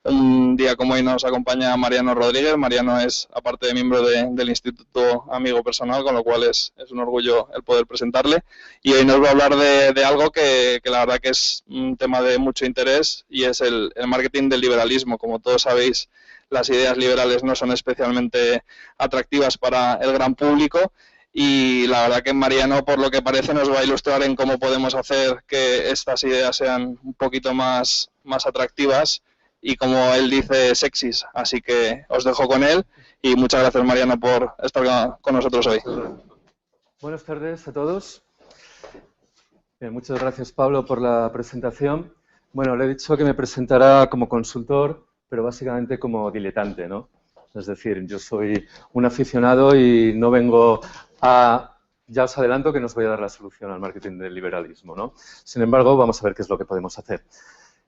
Un día como hoy nos acompaña Mariano Rodríguez. Mariano es, aparte de miembro del Instituto, amigo personal, con lo cual es un orgullo el poder presentarle. Y hoy nos va a hablar de algo que la verdad que es un tema de mucho interés, y es el marketing del liberalismo. Como todos sabéis, las ideas liberales no son especialmente atractivas para el gran público, y la verdad que Mariano, por lo que parece, nos va a ilustrar en cómo podemos hacer que estas ideas sean un poquito más atractivas y, como él dice, sexys. Así que os dejo con él y muchas gracias, Mariano, por estar con nosotros hoy. Buenas tardes a todos. Bien, muchas gracias, Pablo, por la presentación. Bueno, le he dicho que me presentará como consultor, pero básicamente como diletante, ¿no? Es decir, yo soy un aficionado y no vengo a... Ya os adelanto que no os voy a dar la solución al marketing del liberalismo, ¿no? Sin embargo, vamos a ver qué es lo que podemos hacer.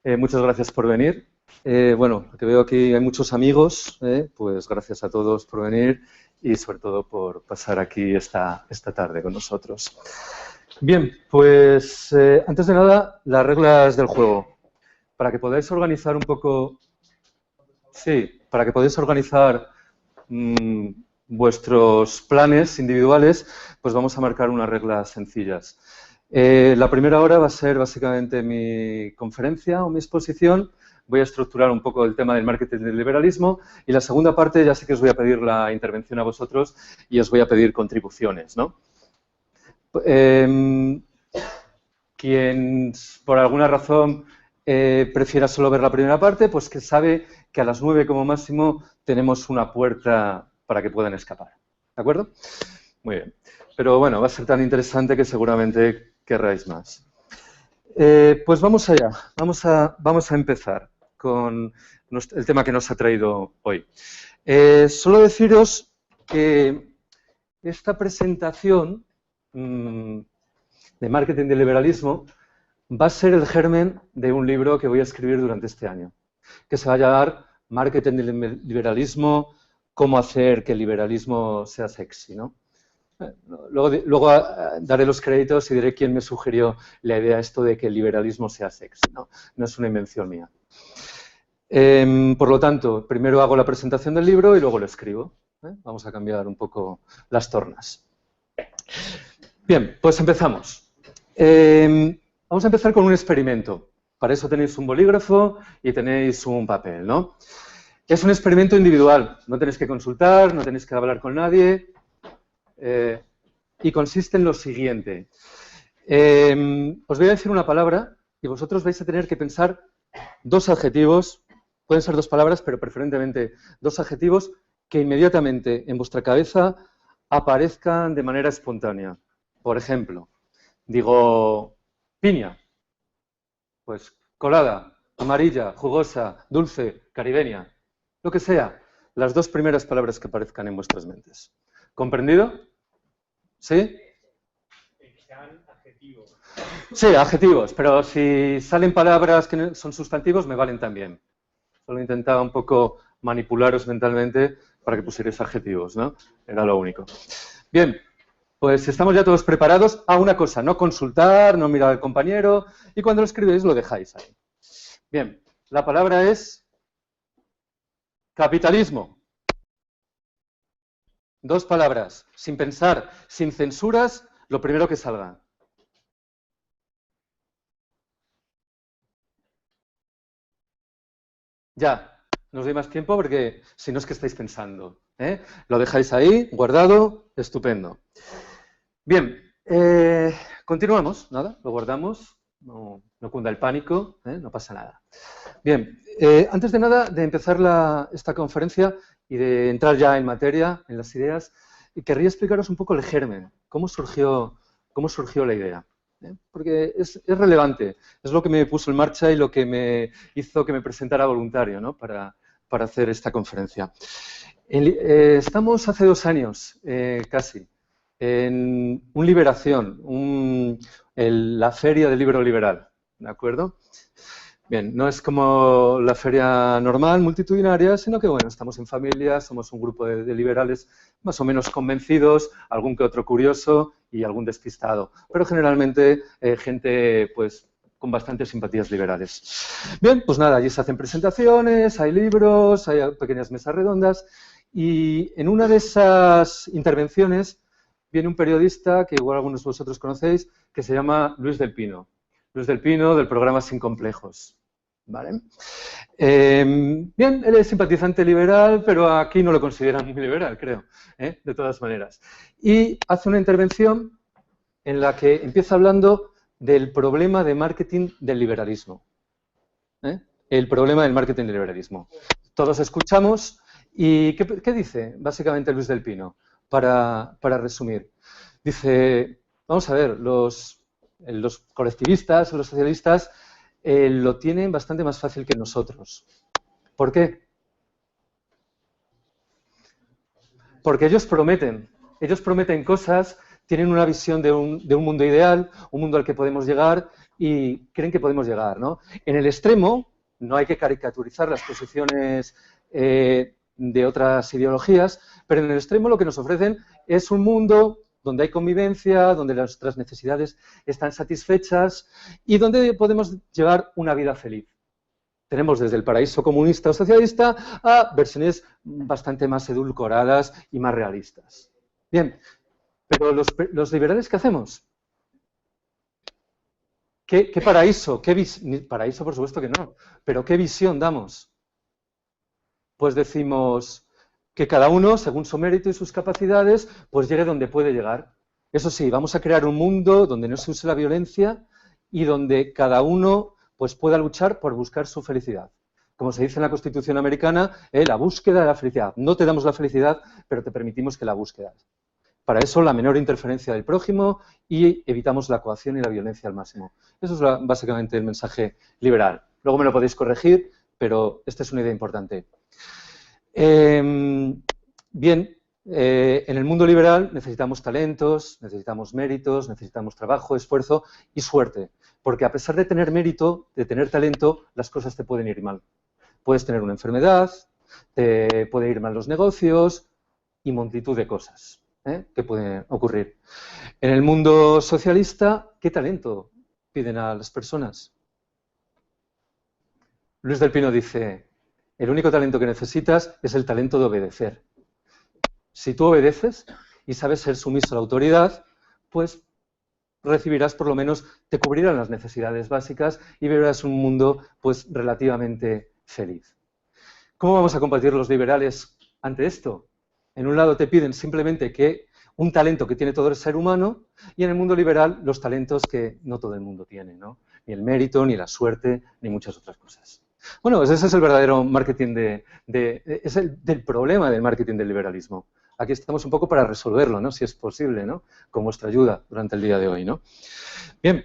Muchas gracias por venir. Bueno, que veo aquí hay muchos amigos, pues gracias a todos por venir y sobre todo por pasar aquí esta tarde con nosotros. Bien, pues antes de nada, las reglas del juego. Para que podáis organizar un poco... Sí, para que podáis organizar vuestros planes individuales, pues vamos a marcar unas reglas sencillas. La primera hora va a ser básicamente mi conferencia o mi exposición. Voy a estructurar un poco el tema del marketing del liberalismo, y la segunda parte ya sé que os voy a pedir la intervención a vosotros y os voy a pedir contribuciones, ¿no? Quien por alguna razón prefiera solo ver la primera parte, pues que sabe que a las 9 como máximo tenemos una puerta para que puedan escapar. ¿De acuerdo? Muy bien. Pero bueno, va a ser tan interesante que seguramente querráis más. Pues vamos allá. Vamos a empezar con el tema que nos ha traído hoy. Solo deciros que esta presentación de marketing del liberalismo va a ser el germen de un libro que voy a escribir durante este año, que se va a llamar Marketing del liberalismo, cómo hacer que el liberalismo sea sexy, ¿no? Luego daré los créditos y diré quién me sugirió la idea esto de que el liberalismo sea sexy, ¿no? No es una invención mía. Por lo tanto, primero hago la presentación del libro y luego lo escribo. Vamos a cambiar un poco las tornas. Bien, pues empezamos. Vamos a empezar con un experimento. Para eso tenéis un bolígrafo y tenéis un papel, ¿no? Es un experimento individual. No tenéis que consultar, no tenéis que hablar con nadie. Y consiste en lo siguiente. Os voy a decir una palabra y vosotros vais a tener que pensar dos adjetivos. Pueden ser dos palabras, pero preferentemente dos adjetivos que inmediatamente en vuestra cabeza aparezcan de manera espontánea. Por ejemplo, digo piña, pues colada, amarilla, jugosa, dulce, caribeña, lo que sea, las dos primeras palabras que aparezcan en vuestras mentes. ¿Comprendido? ¿Sí? Adjetivos. Sí, adjetivos, pero si salen palabras que son sustantivos, me valen también. Solo intentaba un poco manipularos mentalmente para que pusierais adjetivos, ¿no? Era lo único. Bien, pues estamos ya todos preparados. Una cosa, no consultar, no mirar al compañero, y cuando lo escribéis lo dejáis ahí. Bien, la palabra es capitalismo. Dos palabras, sin pensar, sin censuras, lo primero que salga. Ya, no os doy más tiempo porque si no es que estáis pensando. Lo dejáis ahí, guardado, estupendo. Bien, continuamos, nada, lo guardamos, no cunda el pánico, no pasa nada. Bien, antes de nada, de empezar esta conferencia y de entrar ya en materia, en las ideas, querría explicaros un poco el germen, cómo surgió la idea. Porque es relevante, es lo que me puso en marcha y lo que me hizo que me presentara voluntario, ¿no? para hacer esta conferencia. Estamos hace 2 años, casi, en un Liberación, la Feria del Libro Liberal, ¿de acuerdo? Bien, no es como la feria normal, multitudinaria, sino que, bueno, estamos en familia, somos un grupo de liberales más o menos convencidos, algún que otro curioso y algún despistado. Pero generalmente gente, pues, con bastantes simpatías liberales. Bien, pues nada, allí se hacen presentaciones, hay libros, hay pequeñas mesas redondas y en una de esas intervenciones viene un periodista que igual algunos de vosotros conocéis, que se llama Luis del Pino. Luis del Pino, del programa Sin Complejos. ¿Vale? Bien, él es simpatizante liberal, pero aquí no lo consideran muy liberal, creo, de todas maneras. Y hace una intervención en la que empieza hablando del problema de marketing del liberalismo. El problema del marketing del liberalismo. Todos escuchamos y ¿qué dice básicamente Luis del Pino? Para resumir. Dice, vamos a ver, los colectivistas, los socialistas, lo tienen bastante más fácil que nosotros. ¿Por qué? Porque ellos prometen cosas, tienen una visión de un mundo ideal, un mundo al que podemos llegar y creen que podemos llegar, ¿no? En el extremo, no hay que caricaturizar las posiciones de otras ideologías, pero en el extremo lo que nos ofrecen es un mundo donde hay convivencia, donde nuestras necesidades están satisfechas y donde podemos llevar una vida feliz. Tenemos desde el paraíso comunista o socialista a versiones bastante más edulcoradas y más realistas. Bien, pero los liberales, ¿qué hacemos? ¿Qué paraíso? Paraíso, por supuesto que no, pero ¿qué visión damos? Pues decimos que cada uno, según su mérito y sus capacidades, pues llegue donde puede llegar. Eso sí, vamos a crear un mundo donde no se use la violencia y donde cada uno pues, pueda luchar por buscar su felicidad. Como se dice en la Constitución americana, la búsqueda de la felicidad. No te damos la felicidad, pero te permitimos que la búsqueda. Para eso, la menor interferencia del prójimo y evitamos la coacción y la violencia al máximo. Eso es básicamente el mensaje liberal. Luego me lo podéis corregir, pero esta es una idea importante. Bien, en el mundo liberal necesitamos talentos, necesitamos méritos, necesitamos trabajo, esfuerzo y suerte. Porque a pesar de tener mérito, de tener talento, las cosas te pueden ir mal. Puedes tener una enfermedad, te pueden ir mal los negocios y multitud de cosas que pueden ocurrir. En el mundo socialista, ¿qué talento piden a las personas? Luis del Pino dice, el único talento que necesitas es el talento de obedecer. Si tú obedeces y sabes ser sumiso a la autoridad, pues recibirás, por lo menos, te cubrirán las necesidades básicas y verás un mundo pues relativamente feliz. ¿Cómo vamos a combatir los liberales ante esto? En un lado te piden simplemente que un talento que tiene todo el ser humano y en el mundo liberal los talentos que no todo el mundo tiene, ¿no? Ni el mérito, ni la suerte, ni muchas otras cosas. Bueno, pues ese es el verdadero marketing es el del problema del marketing del liberalismo. Aquí estamos un poco para resolverlo, ¿no? Si es posible, ¿no? Con vuestra ayuda durante el día de hoy, ¿no? Bien,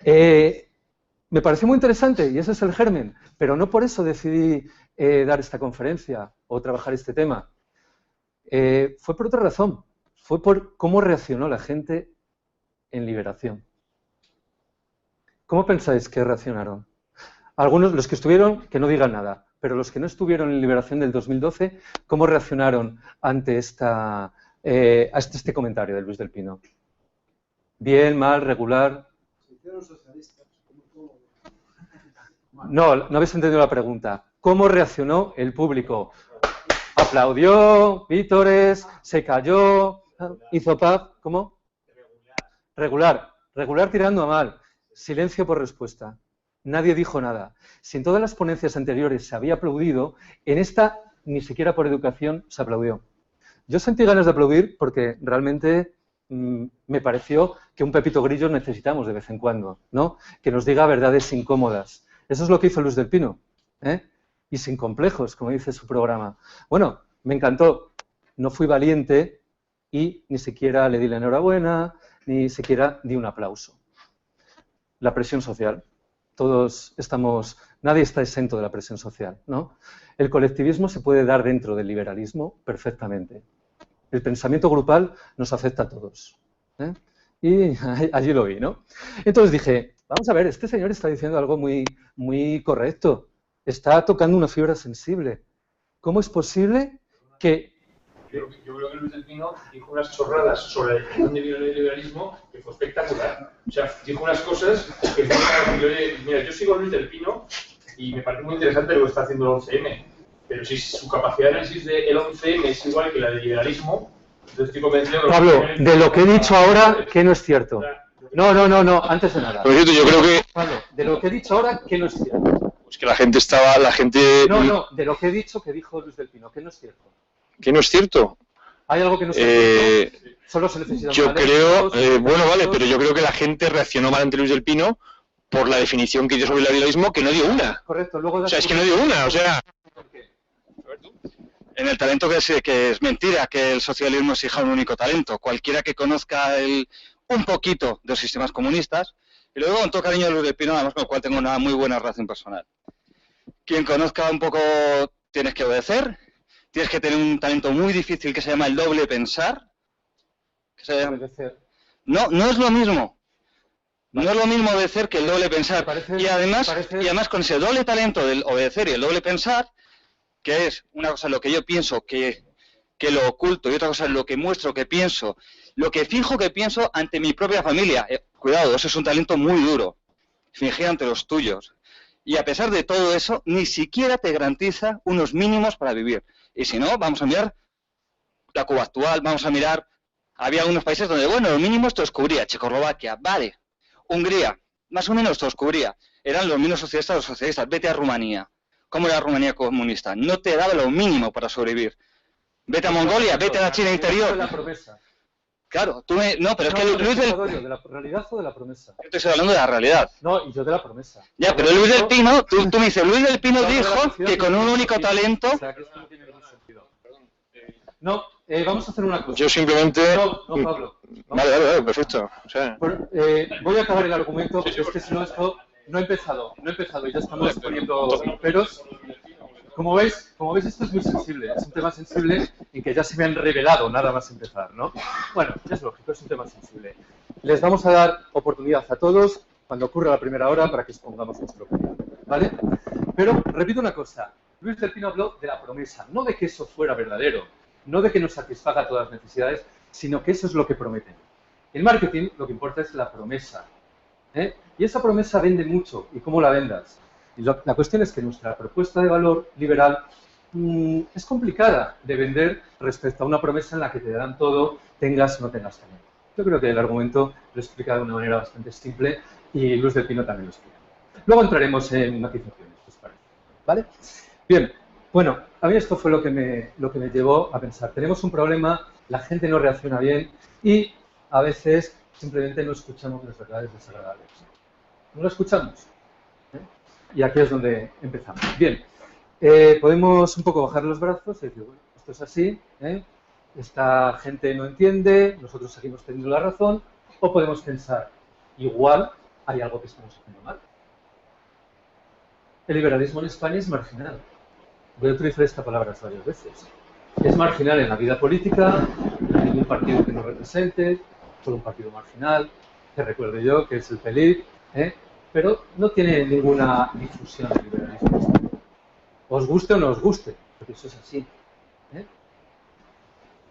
me pareció muy interesante y ese es el germen, pero no por eso decidí dar esta conferencia o trabajar este tema. Fue por otra razón, fue por cómo reaccionó la gente en liberación. ¿Cómo pensáis que reaccionaron? Algunos, los que estuvieron, que no digan nada, pero los que no estuvieron en liberación del 2012, ¿cómo reaccionaron ante este comentario de Luis del Pino? ¿Bien, mal, regular? No, no habéis entendido la pregunta. ¿Cómo reaccionó el público? ¿Aplaudió? ¿Vítores? ¿Se cayó? ¿Hizo pub? ¿Cómo? Regular. Regular tirando a mal. Silencio por respuesta. Nadie dijo nada. Si en todas las ponencias anteriores se había aplaudido, en esta ni siquiera por educación se aplaudió. Yo sentí ganas de aplaudir porque realmente me pareció que un Pepito Grillo necesitamos de vez en cuando, ¿no? Que nos diga verdades incómodas. Eso es lo que hizo Luis del Pino, y sin complejos, como dice su programa. Bueno, me encantó. No fui valiente y ni siquiera le di la enhorabuena, ni siquiera di un aplauso. La presión social. Todos estamos, nadie está exento de la presión social, ¿no? El colectivismo se puede dar dentro del liberalismo perfectamente. El pensamiento grupal nos afecta a todos. Y allí lo vi, ¿no? Entonces dije, vamos a ver, este señor está diciendo algo muy, muy correcto. Está tocando una fibra sensible. ¿Cómo es posible que Yo creo que Luis del Pino dijo unas chorradas sobre el dónde viene el liberalismo que fue espectacular. O sea, dijo unas cosas que mira, yo sigo a Luis del Pino y me parece muy interesante lo que está haciendo el 11M. Pero si su capacidad de análisis del 11M es igual que la del liberalismo, entonces estoy convencido... Pablo, de lo que he dicho ahora, ¿qué no es cierto? No, antes de nada. Por cierto, yo creo que... Pablo, de lo que he dicho ahora, ¿qué no es cierto? Pues que la gente... No, de lo que he dicho que dijo Luis del Pino, ¿qué no es cierto? ¿Que no es cierto? ¿Hay algo que no es cierto? Solo se necesita... Yo creo... bueno, vale, pero yo creo que la gente reaccionó mal ante Luis del Pino por la definición que dio sobre el liberalismo, que no dio una. Correcto, luego... O sea, es que no dio una, o sea... En el talento que es mentira, que el socialismo exija un único talento. Cualquiera que conozca un poquito de los sistemas comunistas, y luego con todo cariño a Luis del Pino, además con el cual tengo una muy buena relación personal. Quien conozca un poco, tienes que obedecer, tienes que tener un talento muy difícil que se llama el doble pensar. No es lo mismo. No es lo mismo obedecer que el doble pensar. Y además con ese doble talento del obedecer y el doble pensar, que es una cosa lo que yo pienso que lo oculto y otra cosa lo que muestro que pienso, lo que finjo que pienso ante mi propia familia. Cuidado, eso es un talento muy duro, fingir ante los tuyos. Y a pesar de todo eso, ni siquiera te garantiza unos mínimos para vivir. Y si no, vamos a mirar la Cuba actual, vamos a mirar... Había algunos países donde, bueno, los mínimos te los cubría. Checoslovaquia, vale. Hungría, más o menos te los cubría. Eran los mínimos socialistas los socialistas. Vete a Rumanía. ¿Cómo era Rumanía comunista? No te daba lo mínimo para sobrevivir. Vete a Mongolia, vete a la China interior. La promesa. Claro, No, pero es que Luis del... ¿De la realidad o de la promesa? Yo te estoy hablando de la realidad. No, y yo de la promesa. Ya, pero Luis del Pino, tú me dices, Luis del Pino dijo que con un único talento... O sea, que esto no tiene ningún sentido. No, vamos a hacer una cosa. Yo simplemente... No, Pablo. Vale, perfecto. O sea... Bueno, voy a acabar el argumento, porque es que si no esto... No he empezado, y ya estamos poniendo peros. Como veis, esto es muy sensible, es un tema sensible en que ya se me han revelado nada más empezar, ¿no? Bueno, es lógico, es un tema sensible. Les vamos a dar oportunidad a todos cuando ocurra la primera hora para que expongamos nuestra opinión, ¿vale? Pero, repito una cosa, Luis del Pino habló de la promesa, no de que eso fuera verdadero, no de que nos satisfaga todas las necesidades, sino que eso es lo que prometen. En marketing lo que importa es la promesa. Y esa promesa vende mucho, y cómo la vendas. Y la cuestión es que nuestra propuesta de valor liberal es complicada de vender respecto a una promesa en la que te dan todo, tengas o no tengas talento. Yo creo que el argumento lo explica de una manera bastante simple y Luis del Pino también lo explica. Luego entraremos en matizaciones, ¿os parece? ¿Vale? Bien, bueno, a mí esto fue lo que me llevó a pensar. Tenemos un problema, la gente no reacciona bien y a veces simplemente no escuchamos las verdades desagradables. ¿No lo escuchamos? Y aquí es donde empezamos. Bien, podemos un poco bajar los brazos y decir, bueno, esto es así, esta gente no entiende, nosotros seguimos teniendo la razón, o podemos pensar, igual hay algo que estamos haciendo mal. El liberalismo en España es marginal. Voy a utilizar esta palabra varias veces. Es marginal en la vida política, no hay ningún partido que nos represente, solo un partido marginal, que recuerde yo, que es el PELIP, pero no tiene ninguna difusión del liberalismo. Os guste o no os guste, porque eso es así.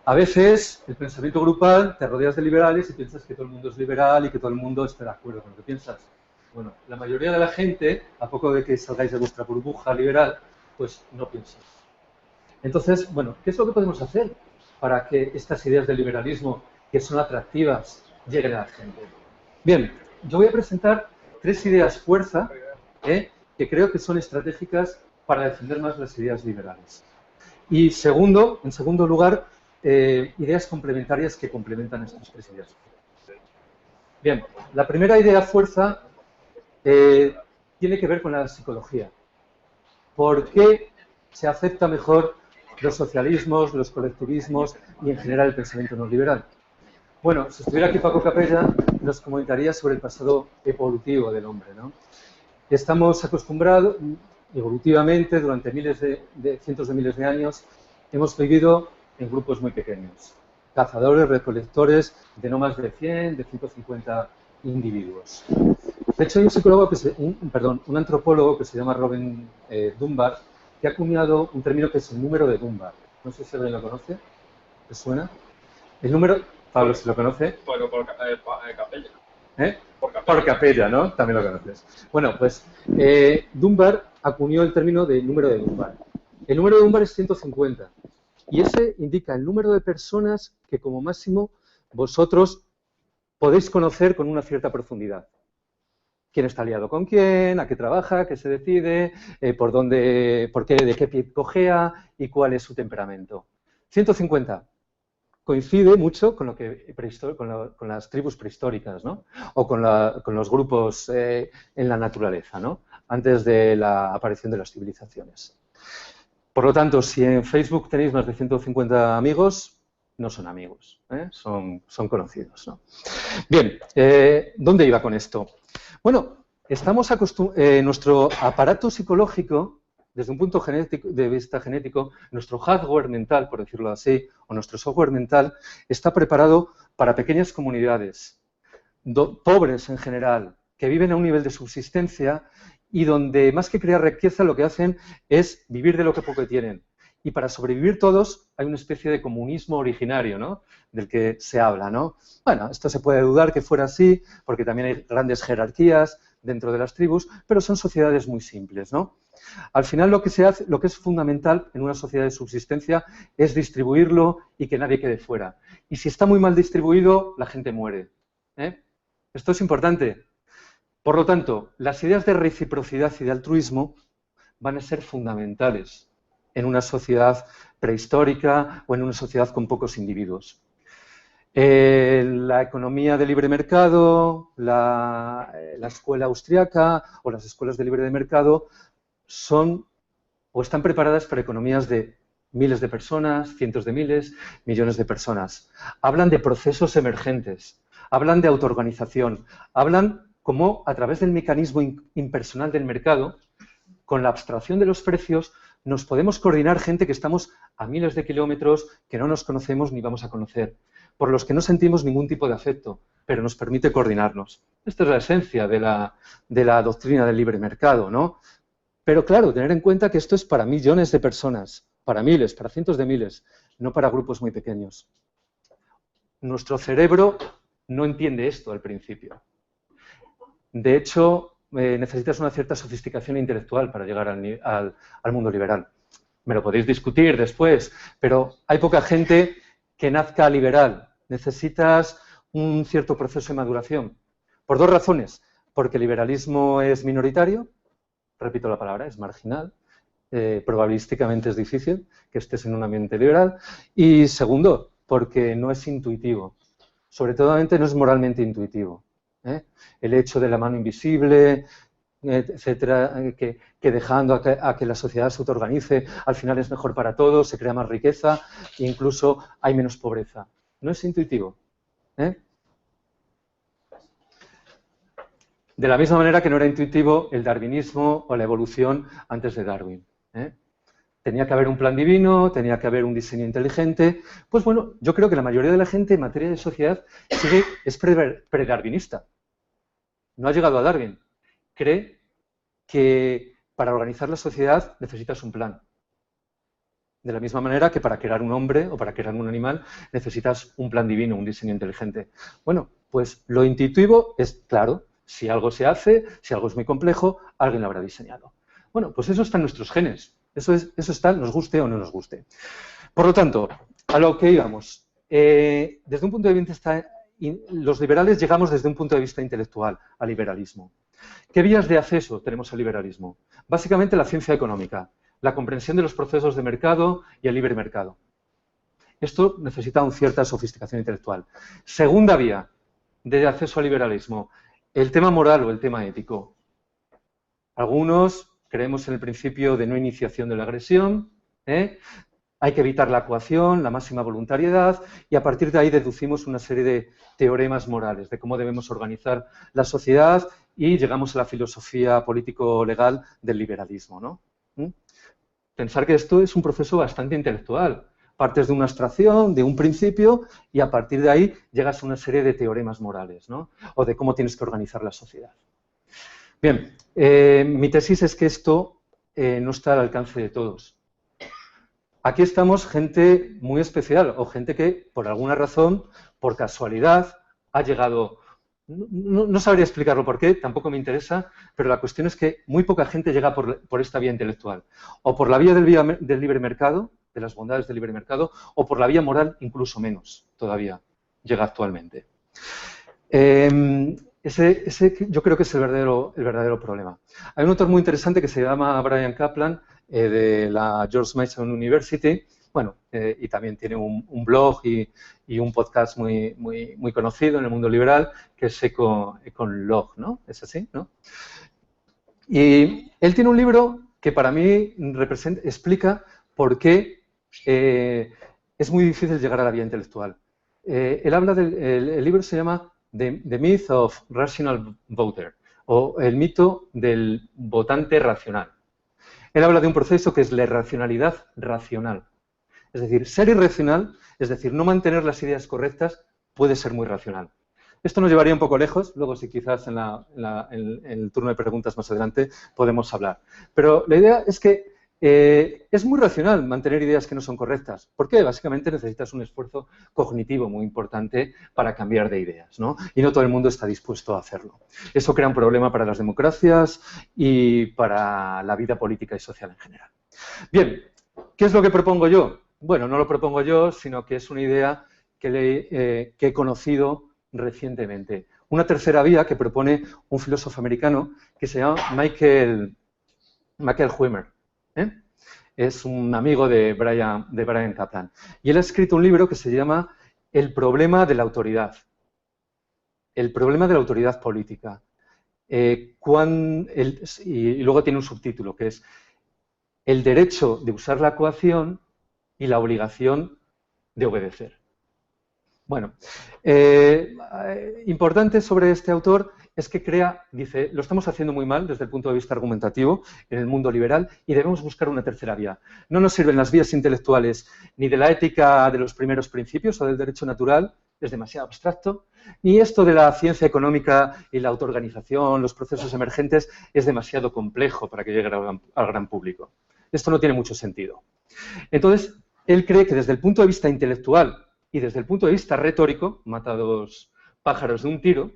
A veces, el pensamiento grupal, te rodeas de liberales y piensas que todo el mundo es liberal y que todo el mundo está de acuerdo con lo que piensas. Bueno, la mayoría de la gente, a poco de que salgáis de vuestra burbuja liberal, pues no piensa. Entonces, bueno, ¿qué es lo que podemos hacer para que estas ideas del liberalismo, que son atractivas, lleguen a la gente? Bien, yo voy a presentar 3 ideas fuerza que creo que son estratégicas para defender más las ideas liberales. Y en segundo lugar, ideas complementarias que complementan estas 3 ideas. Bien, la primera idea fuerza tiene que ver con la psicología. ¿Por qué se acepta mejor los socialismos, los colectivismos y en general el pensamiento no liberal? Bueno, si estuviera aquí Paco Capella, nos comentaría sobre el pasado evolutivo del hombre, ¿no? Estamos acostumbrados, evolutivamente, durante cientos de miles de años, hemos vivido en grupos muy pequeños. Cazadores, recolectores, de no más de 100, de 150 individuos. De hecho, hay un antropólogo que se llama Robin Dunbar, que ha acuñado un término que es el número de Dunbar. No sé si alguien lo conoce. ¿Te suena? El número, Pablo, si lo conoce. Por Capella. ¿Eh? Por Capella, ¿no? También lo conoces. Bueno, pues Dunbar acuñó el término de número de Dunbar. El número de Dunbar es 150 y ese indica el número de personas que como máximo vosotros podéis conocer con una cierta profundidad. ¿Quién está liado con quién? ¿A qué trabaja? ¿Qué se decide? ¿Por dónde, por qué, de qué pie cojea? ¿Y cuál es su temperamento? 150. Coincide mucho con lo que con las tribus prehistóricas, ¿no? O con los grupos en la naturaleza, ¿no? Antes de la aparición de las civilizaciones. Por lo tanto, si en Facebook tenéis más de 150 amigos, no son amigos, son conocidos, ¿no? Bien, ¿dónde iba con esto? Bueno, nuestro aparato psicológico, desde un punto de vista genético, nuestro hardware mental, por decirlo así, o nuestro software mental, está preparado para pequeñas comunidades, pobres en general, que viven a un nivel de subsistencia y donde, más que crear riqueza, lo que hacen es vivir de lo que poco tienen. Y para sobrevivir todos hay una especie de comunismo originario, ¿no? Del que se habla, ¿no? Bueno, esto se puede dudar que fuera así, porque también hay grandes jerarquías dentro de las tribus, pero son sociedades muy simples, ¿no? Al final lo que es fundamental en una sociedad de subsistencia es distribuirlo y que nadie quede fuera. Y si está muy mal distribuido, la gente muere, ¿eh? Esto es importante. Por lo tanto, las ideas de reciprocidad y de altruismo van a ser fundamentales en una sociedad prehistórica o en una sociedad con pocos individuos. La economía de libre mercado, la escuela austriaca o las escuelas de libre mercado son o están preparadas para economías de miles de personas, cientos de miles, millones de personas. Hablan de procesos emergentes, hablan de autoorganización, hablan cómo a través del mecanismo impersonal del mercado, con la abstracción de los precios, nos podemos coordinar gente que estamos a miles de kilómetros, que no nos conocemos ni vamos a conocer, por los que no sentimos ningún tipo de afecto, pero nos permite coordinarnos. Esta es la esencia de la doctrina del libre mercado, ¿no? Pero claro, tener en cuenta que esto es para millones de personas, para miles, para cientos de miles, no para grupos muy pequeños. Nuestro cerebro no entiende esto al principio. De hecho, necesitas una cierta sofisticación intelectual para llegar al mundo liberal. Me lo podéis discutir después, pero hay poca gente que nazca liberal. Necesitas un cierto proceso de maduración. Por dos razones. Porque el liberalismo es minoritario, repito la palabra, es marginal, probabilísticamente es difícil que estés en un ambiente liberal. Y segundo, porque no es intuitivo. Sobre todo no es moralmente intuitivo. El hecho de la mano invisible, etcétera, que dejando a que la sociedad se autoorganice, al final es mejor para todos, se crea más riqueza e incluso hay menos pobreza. No es intuitivo. De la misma manera que no era intuitivo el darwinismo o la evolución antes de Darwin. Tenía que haber un plan divino, tenía que haber un diseño inteligente. Pues bueno, yo creo que la mayoría de la gente en materia de sociedad es predarwinista. No ha llegado a Darwin. Cree que para organizar la sociedad necesitas un plan. De la misma manera que para crear un hombre o para crear un animal necesitas un plan divino, un diseño inteligente. Bueno, pues lo intuitivo es, claro, si algo se hace, si algo es muy complejo, alguien lo habrá diseñado. Bueno, pues eso está en nuestros genes. Eso está, nos guste o no nos guste. Por lo tanto, a lo que íbamos. Desde un punto de vista, los liberales llegamos desde un punto de vista intelectual al liberalismo. ¿Qué vías de acceso tenemos al liberalismo? Básicamente la ciencia económica, la comprensión de los procesos de mercado y el libre mercado. Esto necesita una cierta sofisticación intelectual. Segunda vía de acceso al liberalismo, el tema moral o el tema ético. Algunos creemos en el principio de no iniciación de la agresión, hay que evitar la coacción, la máxima voluntariedad, y a partir de ahí deducimos una serie de teoremas morales de cómo debemos organizar la sociedad y llegamos a la filosofía político-legal del liberalismo, ¿no? Pensar que esto es un proceso bastante intelectual. Partes de una abstracción, de un principio, y a partir de ahí llegas a una serie de teoremas morales, ¿no? O de cómo tienes que organizar la sociedad. Bien, mi tesis es que esto no está al alcance de todos. Aquí estamos gente muy especial o gente que, por alguna razón, por casualidad, ha llegado... No sabría explicarlo por qué, tampoco me interesa, pero la cuestión es que muy poca gente llega por esta vía intelectual. O por la vía del libre mercado, de las bondades del libre mercado, o por la vía moral, incluso menos todavía llega actualmente. Ese yo creo que es el verdadero problema. Hay un autor muy interesante que se llama Bryan Caplan, de la George Mason University, bueno, y también tiene un blog y un podcast muy conocido en el mundo liberal, que es Ecolog, ¿no? ¿Es así, no? Y él tiene un libro que para mí explica por qué es muy difícil llegar a la vía intelectual. Él habla el libro se llama The Myth of Rational Voter, o el mito del votante racional. Él habla de un proceso que es la irracionalidad racional. Es decir, ser irracional, es decir, no mantener las ideas correctas, puede ser muy racional. Esto nos llevaría un poco lejos, luego si quizás en el turno de preguntas más adelante podemos hablar. Pero la idea es que es muy racional mantener ideas que no son correctas. ¿Por qué? Básicamente necesitas un esfuerzo cognitivo muy importante para cambiar de ideas, ¿no? Y no todo el mundo está dispuesto a hacerlo. Eso crea un problema para las democracias y para la vida política y social en general. Bien, ¿qué es lo que propongo yo? Bueno, no lo propongo yo, sino que es una idea que he conocido recientemente. Una tercera vía que propone un filósofo americano que se llama Michael Huemer. Es un amigo de Bryan Caplan. Y él ha escrito un libro que se llama El problema de la autoridad. El problema de la autoridad política. Y luego tiene un subtítulo que es El derecho de usar la coacción y la obligación de obedecer. Bueno, importante sobre este autor es que dice, lo estamos haciendo muy mal desde el punto de vista argumentativo en el mundo liberal y debemos buscar una tercera vía. No nos sirven las vías intelectuales ni de la ética de los primeros principios o del derecho natural, es demasiado abstracto, ni esto de la ciencia económica y la autoorganización, los procesos emergentes, es demasiado complejo para que llegue al gran público. Esto no tiene mucho sentido. Entonces, él cree que desde el punto de vista intelectual y desde el punto de vista retórico, mata a dos pájaros de un tiro,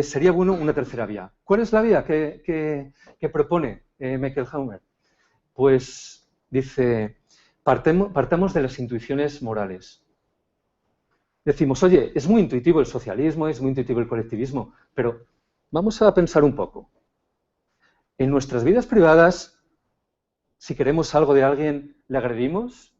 sería bueno una tercera vía. ¿Cuál es la vía que propone Michael Huemer? Pues dice, partamos de las intuiciones morales. Decimos, oye, es muy intuitivo el socialismo, es muy intuitivo el colectivismo, pero vamos a pensar un poco. En nuestras vidas privadas, si queremos algo de alguien, ¿le agredimos?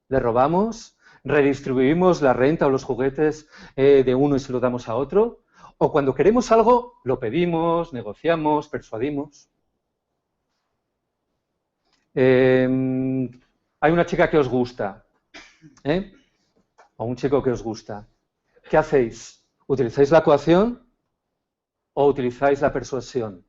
¿Le robamos? ¿Redistribuimos la renta o los juguetes de uno y se lo damos a otro? ¿O cuando queremos algo, lo pedimos, negociamos, persuadimos? Hay una chica que os gusta, o un chico que os gusta. ¿Qué hacéis? ¿Utilizáis la coacción o utilizáis la persuasión?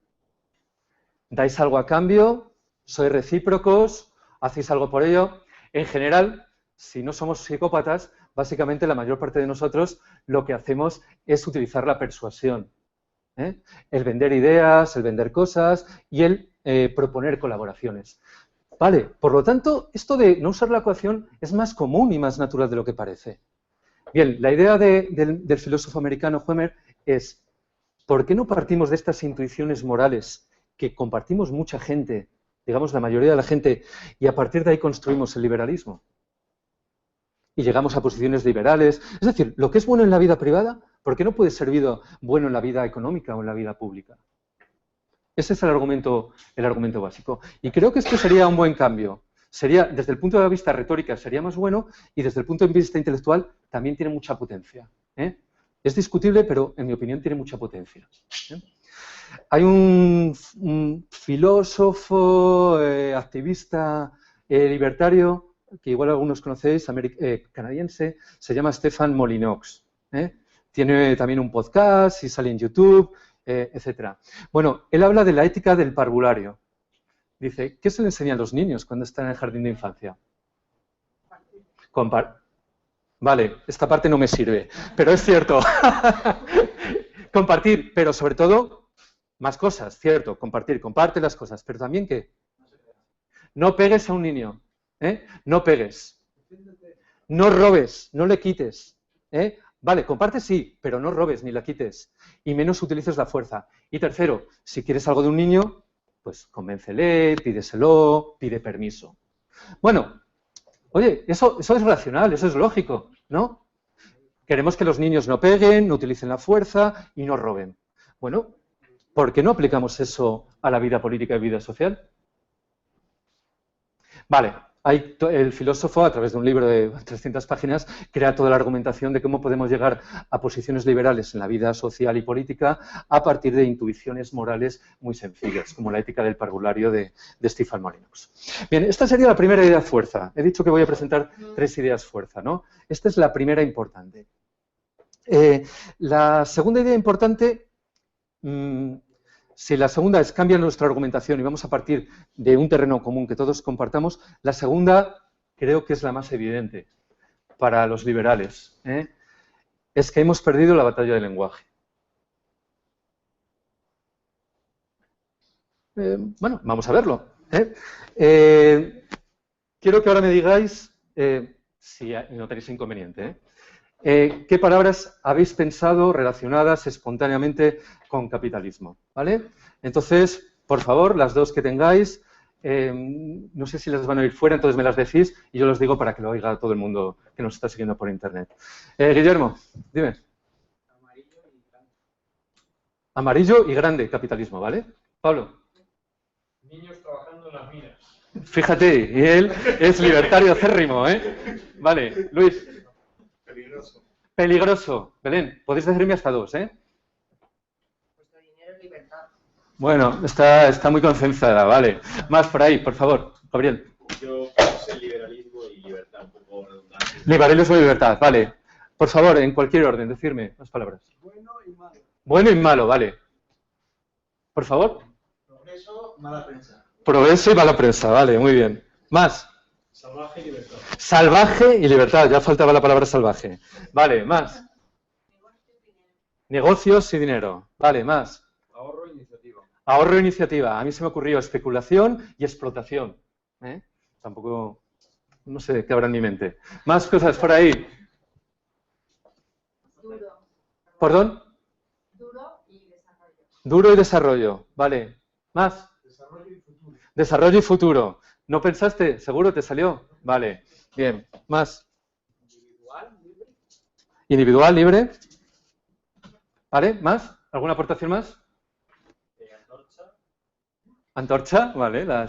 ¿Dais algo a cambio? ¿Sois recíprocos? ¿Hacéis algo por ello? En general, si no somos psicópatas, básicamente la mayor parte de nosotros lo que hacemos es utilizar la persuasión. El vender ideas, el vender cosas y el proponer colaboraciones. Vale, por lo tanto, esto de no usar la coacción es más común y más natural de lo que parece. Bien, la idea del filósofo americano Huemer es, ¿por qué no partimos de estas intuiciones morales que compartimos mucha gente, digamos la mayoría de la gente, y a partir de ahí construimos el liberalismo? Y llegamos a posiciones liberales. Es decir, lo que es bueno en la vida privada, ¿por qué no puede ser bueno en la vida económica o en la vida pública? Ese es el argumento básico. Y creo que esto sería un buen cambio. Sería, desde el punto de vista retórica, sería más bueno y desde el punto de vista intelectual también tiene mucha potencia. Es discutible, pero en mi opinión tiene mucha potencia. Hay un filósofo, activista libertario, que igual algunos conocéis, canadiense, se llama Stefan Molyneux. Tiene también un podcast y sale en YouTube, etc. Bueno, él habla de la ética del parvulario. Dice, ¿qué se le enseña a los niños cuando están en el jardín de infancia? Vale, esta parte no me sirve, pero es cierto. Compartir, pero sobre todo, más cosas, cierto, comparte las cosas, pero también ¿qué? No pegues a un niño. No pegues. No robes, no le quites. Vale, comparte sí, pero no robes ni la quites. Y menos utilices la fuerza. Y tercero, si quieres algo de un niño, pues convéncele, pídeselo, pide permiso. Bueno, oye, eso es racional, eso es lógico, ¿no? Queremos que los niños no peguen, no utilicen la fuerza y no roben. Bueno, ¿por qué no aplicamos eso a la vida política y vida social? Vale, el filósofo, a través de un libro de 300 páginas, crea toda la argumentación de cómo podemos llegar a posiciones liberales en la vida social y política a partir de intuiciones morales muy sencillas, como la ética del parvulario de Stefan Molyneux. Bien, esta sería la primera idea fuerza. He dicho que voy a presentar 3 ideas fuerza, ¿no? Esta es la primera importante. La segunda idea importante, si la segunda es cambia nuestra argumentación y vamos a partir de un terreno común que todos compartamos, la segunda creo que es la más evidente para los liberales, es que hemos perdido la batalla del lenguaje. Bueno, vamos a verlo. Quiero que ahora me digáis, si no tenéis inconveniente, ¿qué palabras habéis pensado relacionadas espontáneamente con capitalismo? ¿Vale? Entonces, por favor, las 2 que tengáis, no sé si las van a oír fuera, entonces me las decís y yo los digo para que lo oiga todo el mundo que nos está siguiendo por internet. Guillermo, dime. Amarillo y grande, capitalismo, ¿vale? Pablo. Niños trabajando en las minas. Fíjate, y él es libertario acérrimo, Vale, Luis. Peligroso. Peligroso. Belén, podéis decirme hasta 2, Nuestro dinero es libertad. Bueno, está muy concentrada, vale. Más por ahí, por favor, Gabriel. Yo puse liberalismo y libertad, un poco redundante. Liberalismo y libertad, vale. Por favor, en cualquier orden, decirme las palabras. Bueno y malo. Bueno y malo, vale. Por favor. Progreso, mala prensa. Progreso y mala prensa, vale, muy bien. Más. Salvaje y libertad. Salvaje y libertad, ya faltaba la palabra salvaje. Vale, más. Negocios y dinero. Vale, más. Ahorro e iniciativa. Ahorro e iniciativa. A mí se me ocurrió especulación y explotación. Tampoco, no sé qué habrá en mi mente. Más cosas por ahí. Duro. ¿Perdón? Duro y desarrollo. Duro y desarrollo. Vale. Más. Desarrollo y futuro. Desarrollo y futuro. ¿No pensaste? ¿Seguro te salió? Vale. Bien. Más. Individual, libre. Individual, libre. ¿Vale? ¿Más? ¿Alguna aportación más? Antorcha. Antorcha, vale, la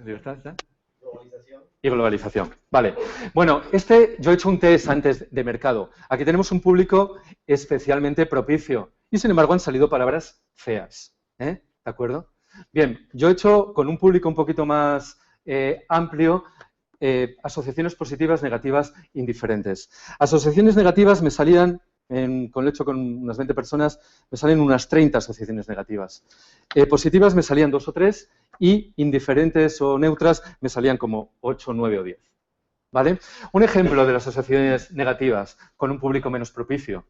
libertad. ¿Ya? Globalización. Y globalización. Vale. Bueno, yo he hecho un test antes de mercado. Aquí tenemos un público especialmente propicio. Y sin embargo han salido palabras feas. ¿De acuerdo? Bien, yo he hecho con un público un poquito más amplio asociaciones positivas, negativas, indiferentes. Asociaciones negativas me salían, con lo hecho con unas 20 personas, me salen unas 30 asociaciones negativas. Positivas me salían 2 o 3 y indiferentes o neutras me salían como 8, 9 o 10. ¿Vale? Un ejemplo de las asociaciones negativas con un público menos propicio.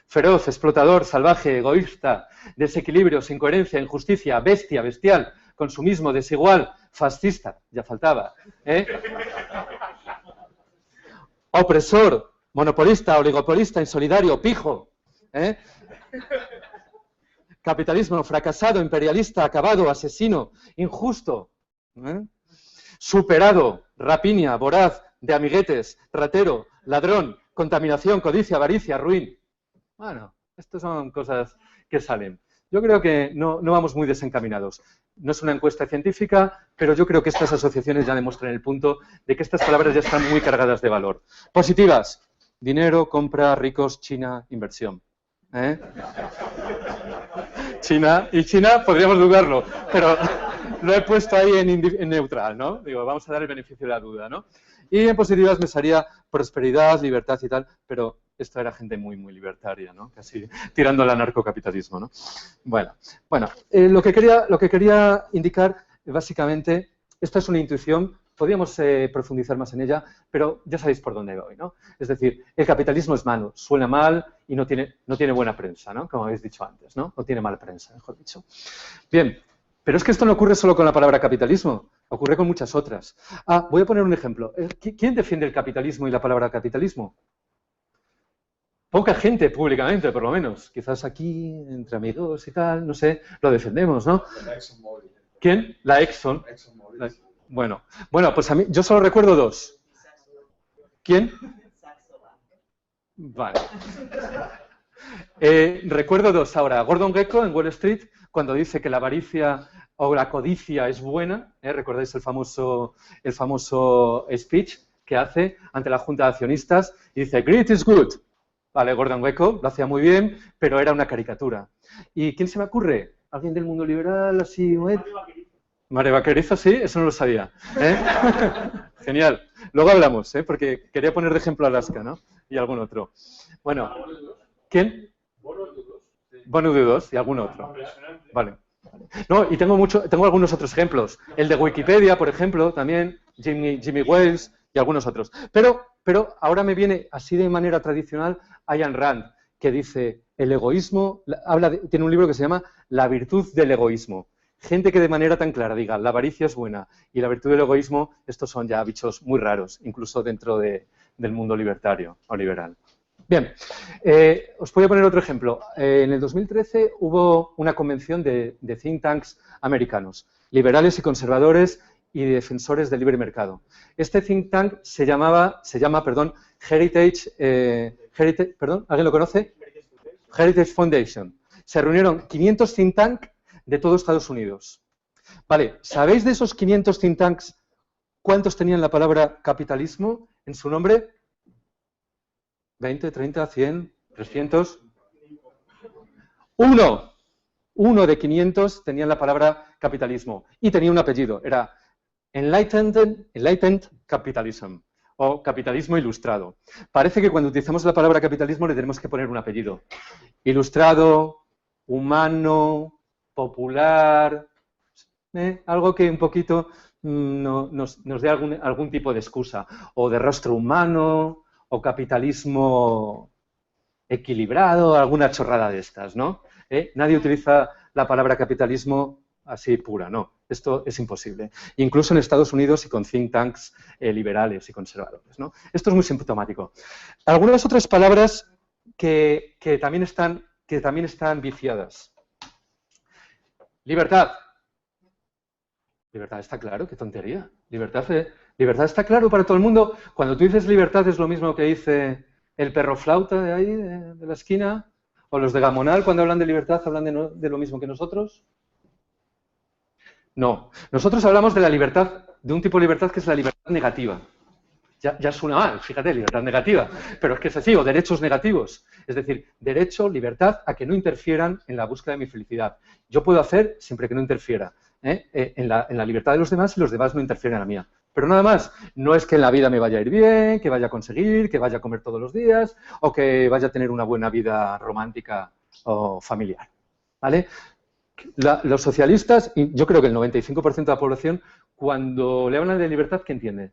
Feroz, explotador, salvaje, egoísta, desequilibrio, incoherencia, injusticia, bestia, bestial, consumismo, desigual, fascista, ya faltaba. Opresor, monopolista, oligopolista, insolidario, pijo. Capitalismo fracasado, imperialista, acabado, asesino, injusto. Superado, rapiña, voraz, de amiguetes, ratero, ladrón, contaminación, codicia, avaricia, ruin. Bueno, estas son cosas que salen. Yo creo que no vamos muy desencaminados. No es una encuesta científica, pero yo creo que estas asociaciones ya demuestran el punto de que estas palabras ya están muy cargadas de valor. Positivas. Dinero, compra, ricos, China, inversión. China, y China podríamos dudarlo, pero lo he puesto ahí en neutral, ¿no? Digo, vamos a dar el beneficio de la duda, ¿no? Y en positivas me salía prosperidad, libertad y tal, pero esto era gente muy, muy libertaria, ¿no? Casi tirando al anarcocapitalismo, ¿no? Bueno, lo que quería indicar, básicamente, esta es una intuición, podríamos profundizar más en ella, pero ya sabéis por dónde voy, ¿no? Es decir, el capitalismo es malo, suena mal y no tiene buena prensa, ¿no? Como habéis dicho antes, ¿no? No tiene mala prensa, mejor dicho. Bien, Pero es que esto no ocurre solo con la palabra capitalismo, ocurre con muchas otras. Voy a poner un ejemplo. ¿Quién defiende el capitalismo y la palabra capitalismo? Poca gente públicamente, por lo menos. Quizás aquí, entre amigos y tal, no sé, lo defendemos, ¿no? ¿Quién? La Exxon. Bueno, pues a mí, yo solo recuerdo dos. ¿Quién? Vale. Recuerdo dos ahora. Gordon Gekko en Wall Street, cuando dice que la avaricia o la codicia es buena, ¿recordáis el famoso speech que hace ante la Junta de Accionistas? Y dice, greed is good. Vale, Gordon Gekko lo hacía muy bien, pero era una caricatura. ¿Y quién se me ocurre? ¿Alguien del mundo liberal así? María Vaquerizo, sí, eso no lo sabía. Genial. Luego hablamos, porque quería poner de ejemplo Alaska, ¿no? Y algún otro. Bueno, ¿quién? Bono Dudos y algún otro. Vale. No, y tengo algunos otros ejemplos. El de Wikipedia, por ejemplo, también, Jimmy Wales y algunos otros. Pero ahora me viene así de manera tradicional Ayn Rand, que dice, el egoísmo, tiene un libro que se llama La virtud del egoísmo. Gente que de manera tan clara diga, la avaricia es buena y la virtud del egoísmo, estos son ya bichos muy raros, incluso dentro del mundo libertario o liberal. Bien, os voy a poner otro ejemplo. En el 2013 hubo una convención de think tanks americanos, liberales y conservadores y defensores del libre mercado. Este think tank se llama Heritage, ¿alguien lo conoce? Heritage Foundation. Se reunieron 500 think tanks de todo Estados Unidos. Vale, ¿sabéis de esos 500 think tanks cuántos tenían la palabra capitalismo en su nombre? ¿20, 30, 100, 300? Uno de 500 tenía la palabra capitalismo y tenía un apellido, era Enlightened Capitalism o capitalismo ilustrado. Parece que cuando utilizamos la palabra capitalismo le tenemos que poner un apellido. Ilustrado, humano, popular, algo que un poquito nos dé algún tipo de excusa, o de rostro humano, o capitalismo equilibrado, alguna chorrada de estas, ¿no? Nadie utiliza la palabra capitalismo así pura, no. Esto es imposible. Incluso en Estados Unidos y con think tanks liberales y conservadores, ¿no? Esto es muy sintomático. Algunas otras palabras que también están viciadas. Libertad. Libertad está claro, qué tontería. Libertad está claro para todo el mundo. Cuando tú dices libertad es lo mismo que dice el perro flauta de ahí, de la esquina, o los de Gamonal cuando hablan de libertad hablan de lo mismo que nosotros. No, nosotros hablamos de la libertad, de un tipo de libertad que es la libertad negativa. Ya suena mal, fíjate, libertad negativa, pero es que es así, o derechos negativos. Es decir, derecho, libertad a que no interfieran en la búsqueda de mi felicidad. Yo puedo hacer siempre que no interfiera en la libertad de los demás y los demás no interfieren en la mía. Pero nada más, no es que en la vida me vaya a ir bien, que vaya a conseguir, que vaya a comer todos los días o que vaya a tener una buena vida romántica o familiar. ¿Vale? Los socialistas, y yo creo que el 95% de la población, cuando le hablan de libertad, ¿qué entiende?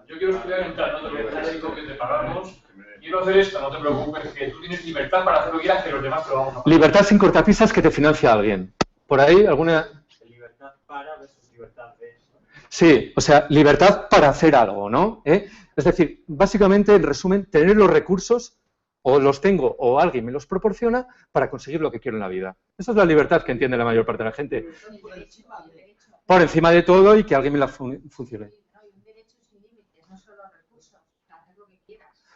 Yo quiero estudiar en plan, no te preocupes, que te pagamos, quiero hacer esto, no te preocupes, que tú tienes libertad para hacer lo que quieras, que los demás te lo vamos a pagar. Libertad sin cortapisas que te financia alguien. ¿Por ahí alguna...? Libertad para versus libertad de... Sí, o sea, libertad para hacer algo, ¿no? Es decir, básicamente, en resumen, tener los recursos, o los tengo, o alguien me los proporciona, para conseguir lo que quiero en la vida. Esa es la libertad que entiende la mayor parte de la gente. Por encima de todo y que alguien me la funcione.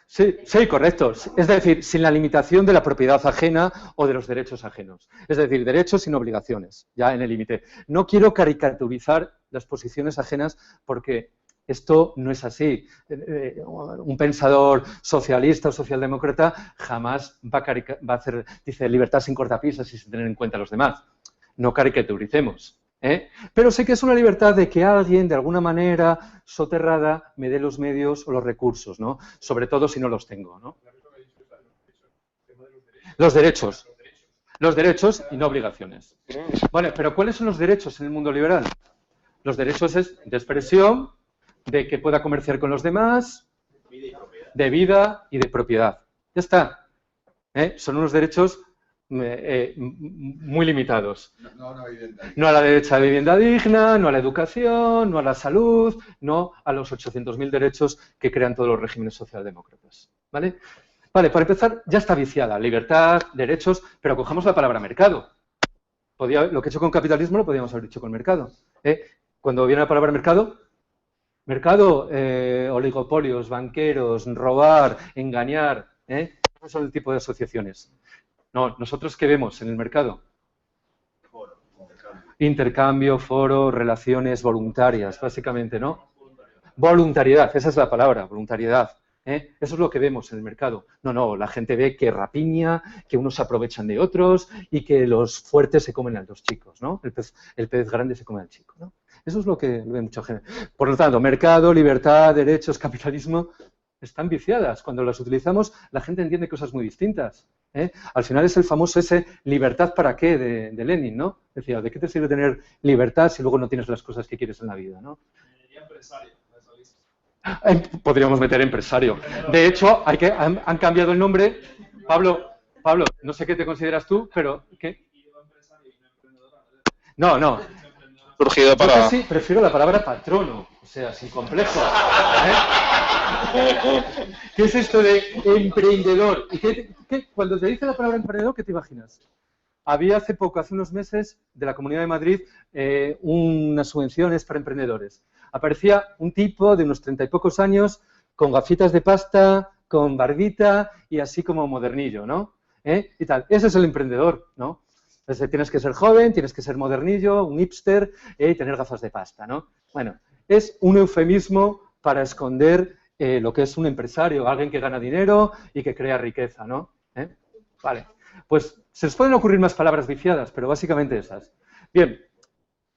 Sí, correcto. Es decir, sin la limitación de la propiedad ajena o de los derechos ajenos. Es decir, derechos sin obligaciones, ya en el límite. No quiero caricaturizar las posiciones ajenas porque esto no es así. Un pensador socialista o socialdemócrata jamás va a hacer, dice, libertad sin cortapisas y sin tener en cuenta a los demás. No caricaturicemos. Pero sé que es una libertad de que alguien, de alguna manera soterrada, me dé los medios o los recursos, ¿no? Sobre todo si no los tengo, ¿no? Los derechos y no obligaciones. Bueno, pero ¿cuáles son los derechos en el mundo liberal? Los derechos es de expresión, de que pueda comerciar con los demás, de vida y de propiedad. Ya está. Son unos derechos muy limitados. vivienda. No a la derecha de vivienda digna, no a la educación, no a la salud, no a los 800.000 derechos que crean todos los regímenes socialdemócratas. ¿Vale? Vale, para empezar, ya está viciada. Libertad, derechos, pero cojamos la palabra mercado. Lo que he hecho con capitalismo lo podríamos haber dicho con mercado. Cuando viene la palabra mercado, oligopolios, banqueros, robar, engañar, esos son el tipo de asociaciones. No, nosotros ¿qué vemos en el mercado? Intercambio, foro, relaciones voluntarias, básicamente, ¿no? Voluntariedad, esa es la palabra, voluntariedad. Eso es lo que vemos en el mercado. No, la gente ve que rapiña, que unos se aprovechan de otros y que los fuertes se comen a los chicos, ¿no? El pez grande se come al chico, ¿no? Eso es lo que ve mucha gente. Por lo tanto, mercado, libertad, derechos, capitalismo, están viciadas. Cuando las utilizamos, la gente entiende cosas muy distintas. Al final es el famoso ese libertad para qué de Lenin, ¿no? Decía, ¿de qué te sirve tener libertad si luego no tienes las cosas que quieres en la vida, ¿no? Podríamos meter empresario. De hecho, han cambiado el nombre. Pablo, no sé qué te consideras tú, pero ¿qué? No. Surgido para... Yo casi prefiero la palabra patrono, o sea, sin complejo. ¿Qué es esto de emprendedor? Cuando te dice la palabra emprendedor, ¿qué te imaginas? Había hace unos meses, de la Comunidad de Madrid, unas subvenciones para emprendedores. Aparecía un tipo de unos 30 y pocos años, con gafitas de pasta, con barbita y así como modernillo, ¿no? Y tal. Ese es el emprendedor, ¿no? Entonces, tienes que ser joven, tienes que ser modernillo, un hipster y tener gafas de pasta, ¿no? Bueno, es un eufemismo para esconder lo que es un empresario, alguien que gana dinero y que crea riqueza, ¿no? Vale, pues se les pueden ocurrir más palabras viciadas, pero básicamente esas. Bien,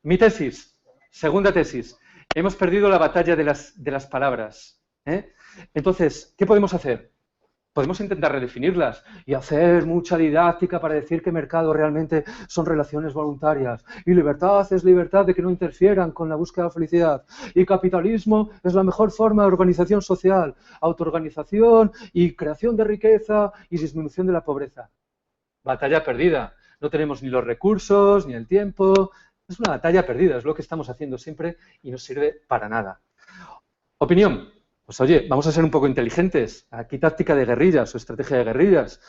mi tesis, segunda tesis. Hemos perdido la batalla de las palabras. Entonces, ¿qué podemos hacer? Podemos intentar redefinirlas y hacer mucha didáctica para decir que mercado realmente son relaciones voluntarias y libertad es libertad de que no interfieran con la búsqueda de la felicidad y capitalismo es la mejor forma de organización social, autoorganización y creación de riqueza y disminución de la pobreza. Batalla perdida. No tenemos ni los recursos ni el tiempo. Es una batalla perdida, es lo que estamos haciendo siempre y no sirve para nada. Opinión. Pues oye, vamos a ser un poco inteligentes. Aquí táctica de guerrillas o estrategia de guerrillas.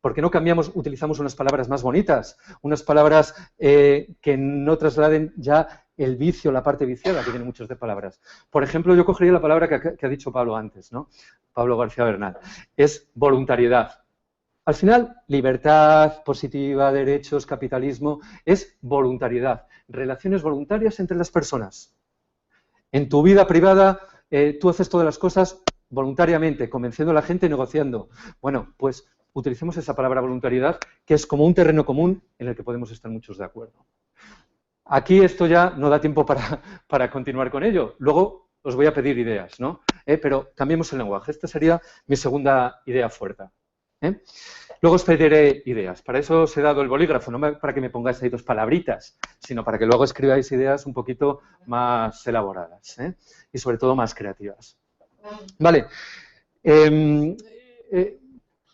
¿Por qué no utilizamos unas palabras más bonitas? Unas palabras que no trasladen ya el vicio, la parte viciada que tiene muchas de palabras. Por ejemplo, yo cogería la palabra que ha dicho Pablo antes, ¿no? Pablo García Bernal. Es voluntariedad. Al final, libertad, positiva, derechos, capitalismo, es voluntariedad. Relaciones voluntarias entre las personas. En tu vida privada, tú haces todas las cosas voluntariamente, convenciendo a la gente, negociando. Bueno, pues utilicemos esa palabra voluntariedad, que es como un terreno común en el que podemos estar muchos de acuerdo. Aquí esto ya no da tiempo para continuar con ello. Luego os voy a pedir ideas, ¿no? Pero cambiemos el lenguaje. Esta sería mi segunda idea fuerte. Luego os pediré ideas. Para eso os he dado el bolígrafo, no para que me pongáis ahí dos palabritas, sino para que luego escribáis ideas un poquito más elaboradas y sobre todo más creativas. Vale.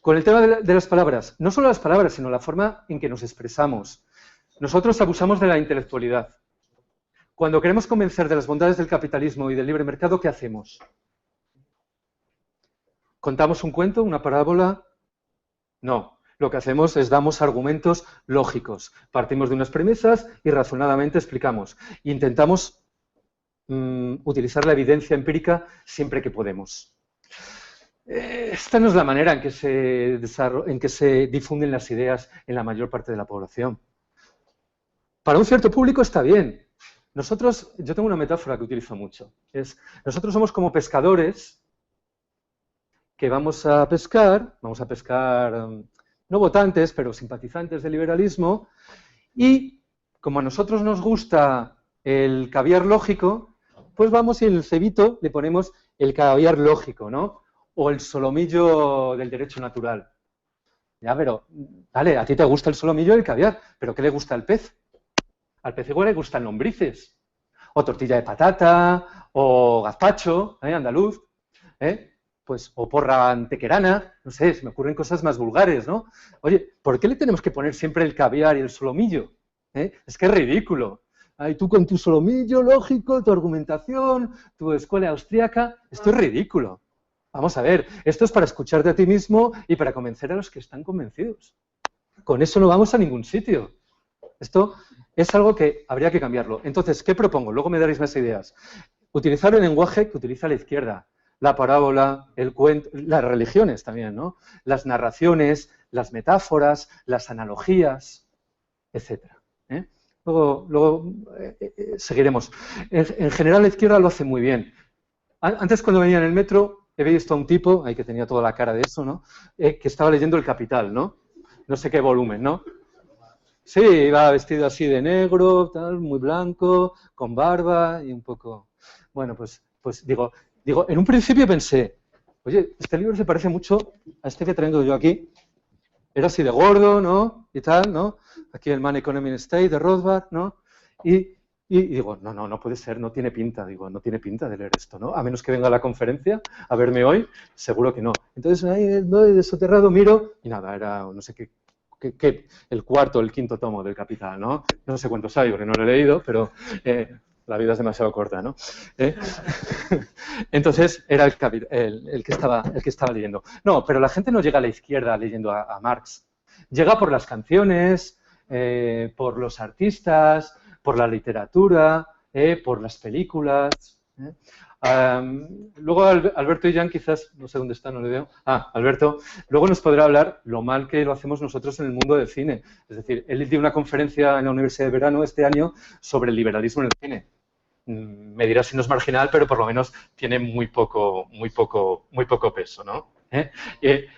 Con el tema de las palabras, no solo las palabras, sino la forma en que nos expresamos. Nosotros abusamos de la intelectualidad. Cuando queremos convencer de las bondades del capitalismo y del libre mercado, ¿qué hacemos? ¿Contamos un cuento, una parábola? No, lo que hacemos es damos argumentos lógicos. Partimos de unas premisas y razonadamente explicamos. Intentamos utilizar la evidencia empírica siempre que podemos. Esta no es la manera en que se difunden las ideas en la mayor parte de la población. Para un cierto público está bien. Yo tengo una metáfora que utilizo mucho. Nosotros somos como pescadores que vamos a pescar no votantes, pero simpatizantes del liberalismo, y como a nosotros nos gusta el caviar lógico, pues vamos y en el cebito le ponemos el caviar lógico, ¿no? O el solomillo del derecho natural. Ya, pero, vale, a ti te gusta el solomillo y el caviar, pero ¿qué le gusta al pez? Al pez igual le gustan lombrices, o tortilla de patata, o gazpacho, andaluz, pues, o porra antequerana, no sé, se me ocurren cosas más vulgares, ¿no? Oye, ¿por qué le tenemos que poner siempre el caviar y el solomillo? Es que es ridículo. Ay, tú con tu solomillo lógico, tu argumentación, tu escuela austríaca, esto es ridículo. Vamos a ver, esto es para escucharte a ti mismo y para convencer a los que están convencidos. Con eso no vamos a ningún sitio. Esto es algo que habría que cambiarlo. Entonces, ¿qué propongo? Luego me daréis más ideas. Utilizar el lenguaje que utiliza la izquierda. La parábola, el cuento, las religiones también, ¿no? Las narraciones, las metáforas, las analogías, etcétera. Luego seguiremos. En general, la izquierda lo hace muy bien. Antes, cuando venía en el metro, he visto a un tipo, ahí que tenía toda la cara de eso, ¿no? Que estaba leyendo El Capital, ¿no? No sé qué volumen, ¿no? Sí, iba vestido así de negro, tal, muy blanco, con barba y un poco... Bueno, pues digo, en un principio pensé, oye, este libro se parece mucho a este que traigo yo aquí. Era así de gordo, ¿no? Y tal, ¿no? Aquí el Man Economy and State de Rothbard, ¿no? Y digo, no puede ser, no tiene pinta. Digo, no tiene pinta de leer esto, ¿no? A menos que venga a la conferencia a verme hoy, seguro que no. Entonces, ahí voy de soterrado, miro, y nada, era no sé qué, el cuarto o el quinto tomo del Capital, ¿no? No sé cuántos hay, porque no lo he leído, pero la vida es demasiado corta, ¿no? Entonces, era el que estaba leyendo. No, pero la gente no llega a la izquierda leyendo a Marx. Llega por las canciones, por los artistas, por la literatura, por las películas. Luego Alberto y Jan quizás, no sé dónde está, no le veo. Alberto, luego nos podrá hablar lo mal que lo hacemos nosotros en el mundo del cine. Es decir, él dio una conferencia en la Universidad de Verano este año sobre el liberalismo en el cine. Me dirá si no es marginal, pero por lo menos tiene muy poco peso, ¿no?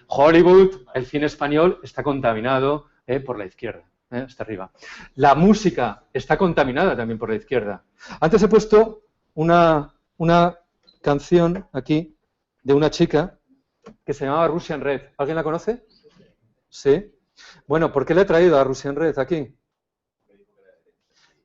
Hollywood, el cine español, está contaminado por la izquierda. Hasta arriba. La música está contaminada también por la izquierda. Antes he puesto una canción aquí de una chica que se llamaba Russian Red. ¿Alguien la conoce? Sí. Bueno, ¿por qué le he traído a Russian Red aquí?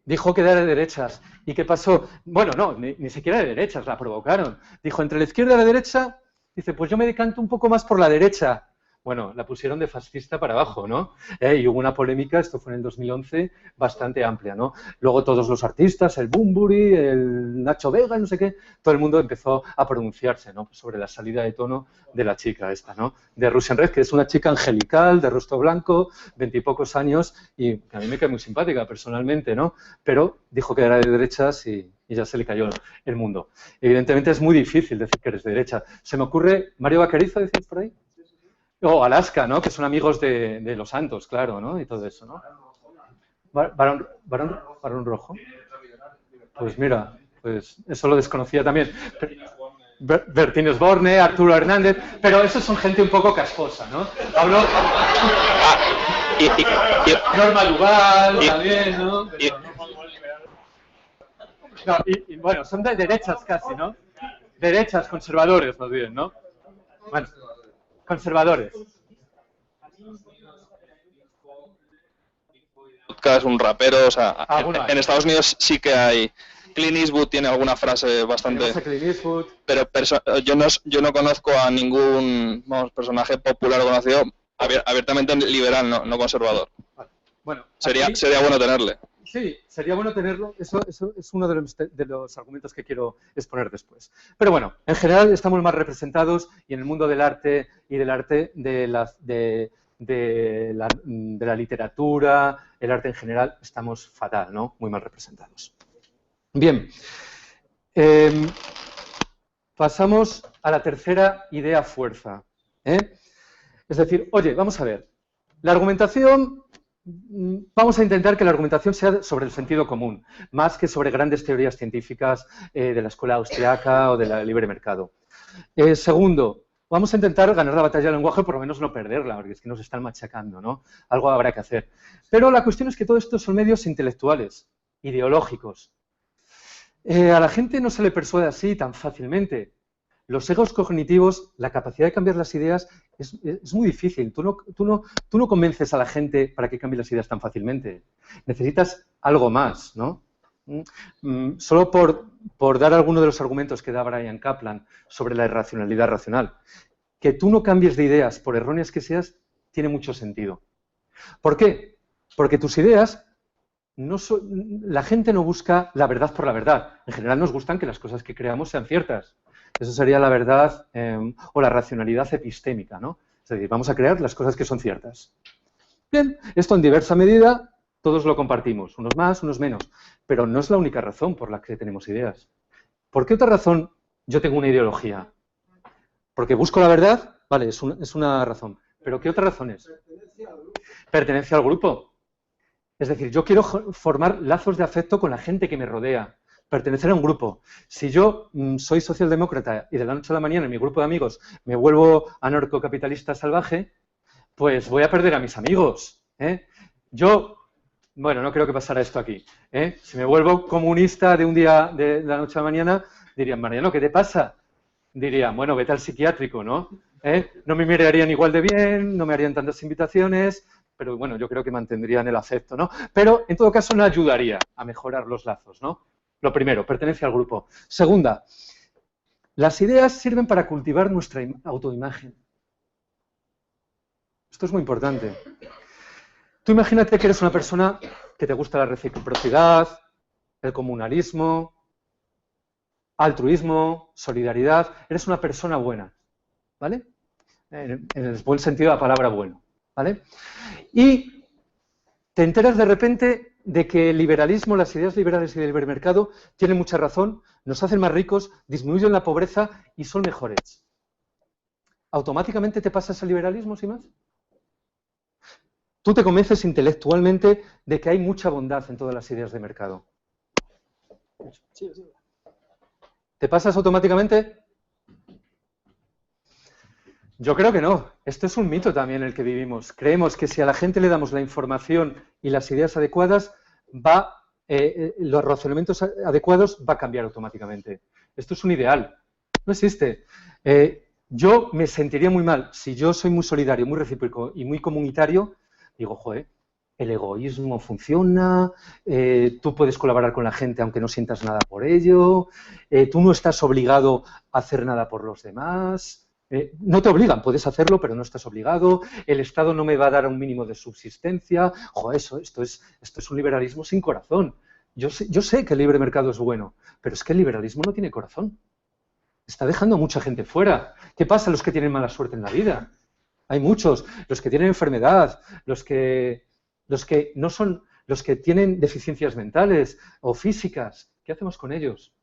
Dijo que era de derechas. ¿Y qué pasó? Bueno, no, ni siquiera de derechas, la provocaron. Dijo, entre la izquierda y la derecha, dice, pues yo me decanto un poco más por la derecha. Bueno, la pusieron de fascista para abajo, ¿no? Y hubo una polémica, esto fue en el 2011, bastante amplia, ¿no? Luego todos los artistas, el Bunbury, el Nacho Vega, no sé qué, todo el mundo empezó a pronunciarse, ¿no? Sobre la salida de tono de la chica esta, ¿no? De Russian Red, que es una chica angelical, de rostro blanco, 20 y pocos años, y que a mí me cae muy simpática personalmente, ¿no? Pero dijo que era de derechas y ya se le cayó el mundo. Evidentemente es muy difícil decir que eres de derecha. Se me ocurre, Mario Vaquerizo, ¿decís por ahí? O Alaska, ¿no? Que son amigos de los Santos, claro, ¿no? Y todo eso, ¿no? Barón Rojo. Pues mira, pues eso lo desconocía también. Bertín Osborne, Arturo Hernández, pero esos son gente un poco casposa, ¿no? Hablo... Norma Duval, también, ¿no? No, y bueno, son de derechas casi, ¿no? Derechas, conservadores, más bien, ¿no? Bueno, conservadores. Es un rapero, o sea, en Estados Unidos sí que hay. Clint Eastwood tiene alguna frase bastante... Pero yo no conozco a ningún personaje popular o conocido abiertamente liberal, no conservador. Bueno, sería bueno tenerle. Sí, sería bueno tenerlo. Eso es uno de los argumentos que quiero exponer después. Pero bueno, en general estamos más representados y en el mundo del arte y del arte de la literatura, el arte en general, estamos fatal, ¿no? Muy mal representados. Bien. Pasamos a la tercera idea fuerza. Es decir, oye, vamos a ver. La argumentación... Vamos a intentar que la argumentación sea sobre el sentido común, más que sobre grandes teorías científicas de la escuela austriaca o del libre mercado. Segundo, vamos a intentar ganar la batalla del lenguaje, por lo menos no perderla, porque es que nos están machacando, ¿no? Algo habrá que hacer. Pero la cuestión es que todo esto son medios intelectuales, ideológicos. A la gente no se le persuade así tan fácilmente. Los egos cognitivos, la capacidad de cambiar las ideas es muy difícil. Tú no convences a la gente para que cambie las ideas tan fácilmente. Necesitas algo más, ¿no? Solo por dar alguno de los argumentos que da Bryan Caplan sobre la irracionalidad racional. Que tú no cambies de ideas, por erróneas que seas, tiene mucho sentido. ¿Por qué? Porque tus ideas, la gente no busca la verdad por la verdad. En general nos gustan que las cosas que creamos sean ciertas. Eso sería la verdad o la racionalidad epistémica, ¿no? Es decir, vamos a crear las cosas que son ciertas. Bien, esto en diversa medida todos lo compartimos, unos más, unos menos, pero no es la única razón por la que tenemos ideas. ¿Por qué otra razón yo tengo una ideología? Porque busco la verdad, vale, es una razón, pero ¿qué otra razón es? Pertenencia al grupo. Es decir, yo quiero formar lazos de afecto con la gente que me rodea, pertenecer a un grupo. Si yo soy socialdemócrata y de la noche a la mañana en mi grupo de amigos me vuelvo anarcocapitalista salvaje, pues voy a perder a mis amigos. Bueno, no creo que pasara esto aquí. Si me vuelvo comunista de un día, de la noche a la mañana, dirían, Mariano, ¿qué te pasa? Dirían, bueno, vete al psiquiátrico, ¿no? No me mirarían igual de bien, no me harían tantas invitaciones, pero bueno, yo creo que mantendrían el afecto, ¿no? Pero, en todo caso, no ayudaría a mejorar los lazos, ¿no? Lo primero, pertenencia al grupo. Segunda, las ideas sirven para cultivar nuestra autoimagen. Esto es muy importante. Tú imagínate que eres una persona que te gusta la reciprocidad, el comunalismo, altruismo, solidaridad. Eres una persona buena, ¿vale? En el buen sentido de la palabra bueno, ¿vale? Y te enteras de repente de que el liberalismo, las ideas liberales y del libre mercado tienen mucha razón, nos hacen más ricos, disminuyen la pobreza y son mejores. ¿Automáticamente te pasas al liberalismo, sin más? Tú te convences intelectualmente de que hay mucha bondad en todas las ideas de mercado. ¿Te pasas automáticamente? Yo creo que no. Esto es un mito también en el que vivimos. Creemos que si a la gente le damos la información y las ideas adecuadas, los razonamientos adecuados va a cambiar automáticamente. Esto es un ideal. No existe. Yo me sentiría muy mal si yo soy muy solidario, muy recíproco y muy comunitario. Digo, joder, el egoísmo funciona, tú puedes colaborar con la gente aunque no sientas nada por ello, tú no estás obligado a hacer nada por los demás, no te obligan, puedes hacerlo, pero no estás obligado, el Estado no me va a dar un mínimo de subsistencia, joder, esto es un liberalismo sin corazón. Yo sé que el libre mercado es bueno, pero es que el liberalismo no tiene corazón. Está dejando a mucha gente fuera. ¿Qué pasa a los que tienen mala suerte en la vida? Hay muchos, los que tienen enfermedad, los que tienen deficiencias mentales o físicas. ¿Qué hacemos con ellos?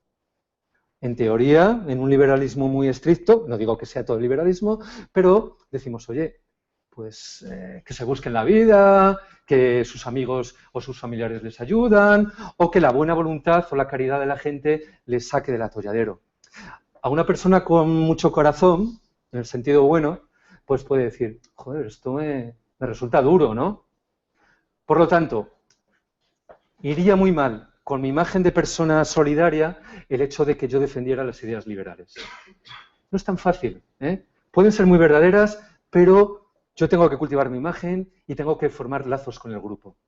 En teoría, en un liberalismo muy estricto, no digo que sea todo el liberalismo, pero decimos, oye, pues que se busquen la vida, que sus amigos o sus familiares les ayudan, o que la buena voluntad o la caridad de la gente les saque del atolladero. A una persona con mucho corazón, en el sentido bueno, pues puede decir, joder, esto me resulta duro, ¿no? Por lo tanto, iría muy mal con mi imagen de persona solidaria el hecho de que yo defendiera las ideas liberales. No es tan fácil, ¿eh? Pueden ser muy verdaderas, pero yo tengo que cultivar mi imagen y tengo que formar lazos con el grupo.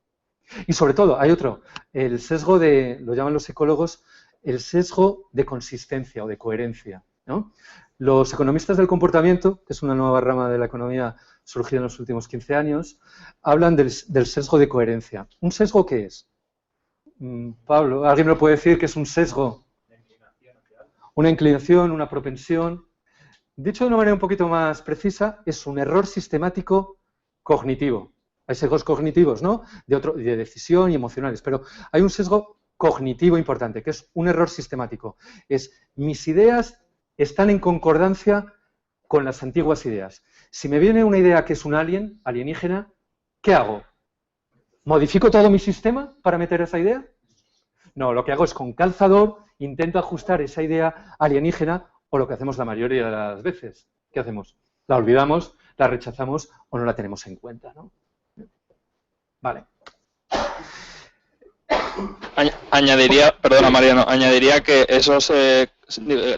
Y sobre todo, hay otro, el sesgo lo llaman los psicólogos, el sesgo de consistencia o de coherencia, ¿no? Los economistas del comportamiento, que es una nueva rama de la economía surgida en los últimos 15 años, hablan del sesgo de coherencia. ¿Un sesgo qué es? Pablo, ¿alguien me lo puede decir qué es un sesgo? Una inclinación, una propensión. Dicho de una manera un poquito más precisa, es un error sistemático cognitivo. Hay sesgos cognitivos, ¿no? De decisión y emocionales, pero hay un sesgo cognitivo importante, que es un error sistemático. Es mis ideas están en concordancia con las antiguas ideas. Si me viene una idea que es un alienígena, ¿qué hago? ¿Modifico todo mi sistema para meter esa idea? No, lo que hago es con calzador, intento ajustar esa idea alienígena, o lo que hacemos la mayoría de las veces. ¿Qué hacemos? La olvidamos, la rechazamos o no la tenemos en cuenta, ¿no? Vale. Añadiría, perdona Mariano, añadiría que eso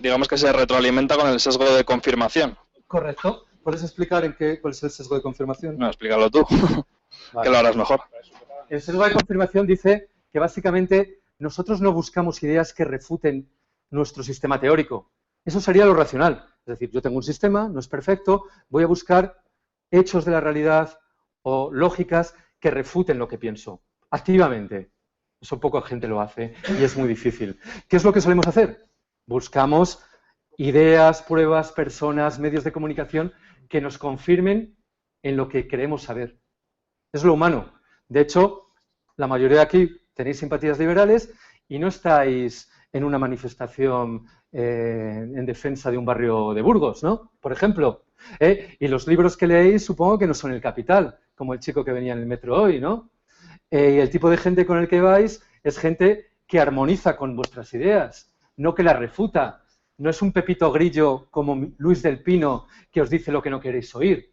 digamos que se retroalimenta con el sesgo de confirmación. Correcto. ¿Puedes explicar cuál es el sesgo de confirmación? No, explícalo tú, vale. Que lo harás mejor. El sesgo de confirmación dice que básicamente nosotros no buscamos ideas que refuten nuestro sistema teórico. Eso sería lo racional. Es decir, yo tengo un sistema, no es perfecto, voy a buscar hechos de la realidad o lógicas que refuten lo que pienso, activamente. Eso poca gente lo hace y es muy difícil. ¿Qué es lo que solemos hacer? Buscamos ideas, pruebas, personas, medios de comunicación que nos confirmen en lo que queremos saber. Es lo humano. De hecho, la mayoría de aquí tenéis simpatías liberales y no estáis en una manifestación en defensa de un barrio de Burgos, ¿no? Por ejemplo. Y los libros que leéis supongo que no son El Capital, como el chico que venía en el metro hoy, ¿no? Y el tipo de gente con el que vais es gente que armoniza con vuestras ideas, no que las refuta. No es un Pepito Grillo como Luis del Pino que os dice lo que no queréis oír.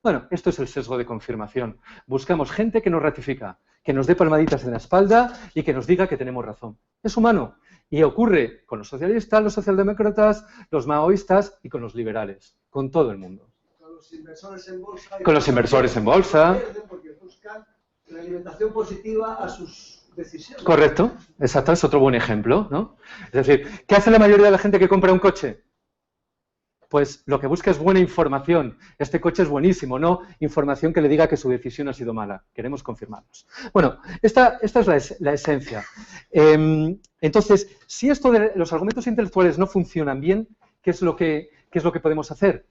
Bueno, esto es el sesgo de confirmación. Buscamos gente que nos ratifica, que nos dé palmaditas en la espalda y que nos diga que tenemos razón. Es humano. Y ocurre con los socialistas, los socialdemócratas, los maoístas y con los liberales, con todo el mundo. Con los inversores en bolsa. Con los inversores en bolsa. Porque buscan la alimentación positiva a sus decisiones. Correcto, exacto, es otro buen ejemplo, ¿no? Es decir, ¿qué hace la mayoría de la gente que compra un coche? Pues lo que busca es buena información. Este coche es buenísimo, no información que le diga que su decisión ha sido mala. Queremos confirmarnos. Bueno, esta es la esencia. Entonces, si esto de los argumentos intelectuales no funcionan bien, ¿qué es lo que podemos hacer?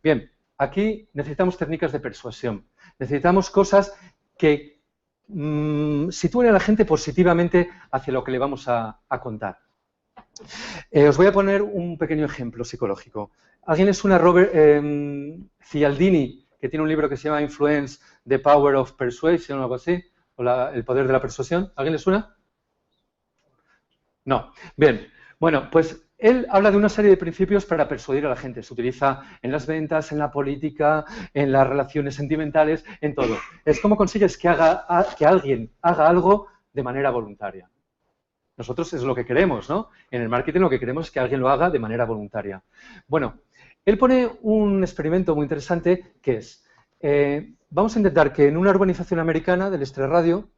Bien, aquí necesitamos técnicas de persuasión. Necesitamos cosas que sitúen a la gente positivamente hacia lo que le vamos a contar. Os voy a poner un pequeño ejemplo psicológico. ¿Alguien le suena a Robert Cialdini, que tiene un libro que se llama Influence, The Power of Persuasion o algo así? O el poder de la persuasión. ¿Alguien le suena? No. Bien. Bueno, pues él habla de una serie de principios para persuadir a la gente. Se utiliza en las ventas, en la política, en las relaciones sentimentales, en todo. Es cómo consigues que alguien haga algo de manera voluntaria. Nosotros es lo que queremos, ¿no? En el marketing lo que queremos es que alguien lo haga de manera voluntaria. Bueno, él pone un experimento muy interesante que es, vamos a intentar que en una urbanización americana del extrarradio,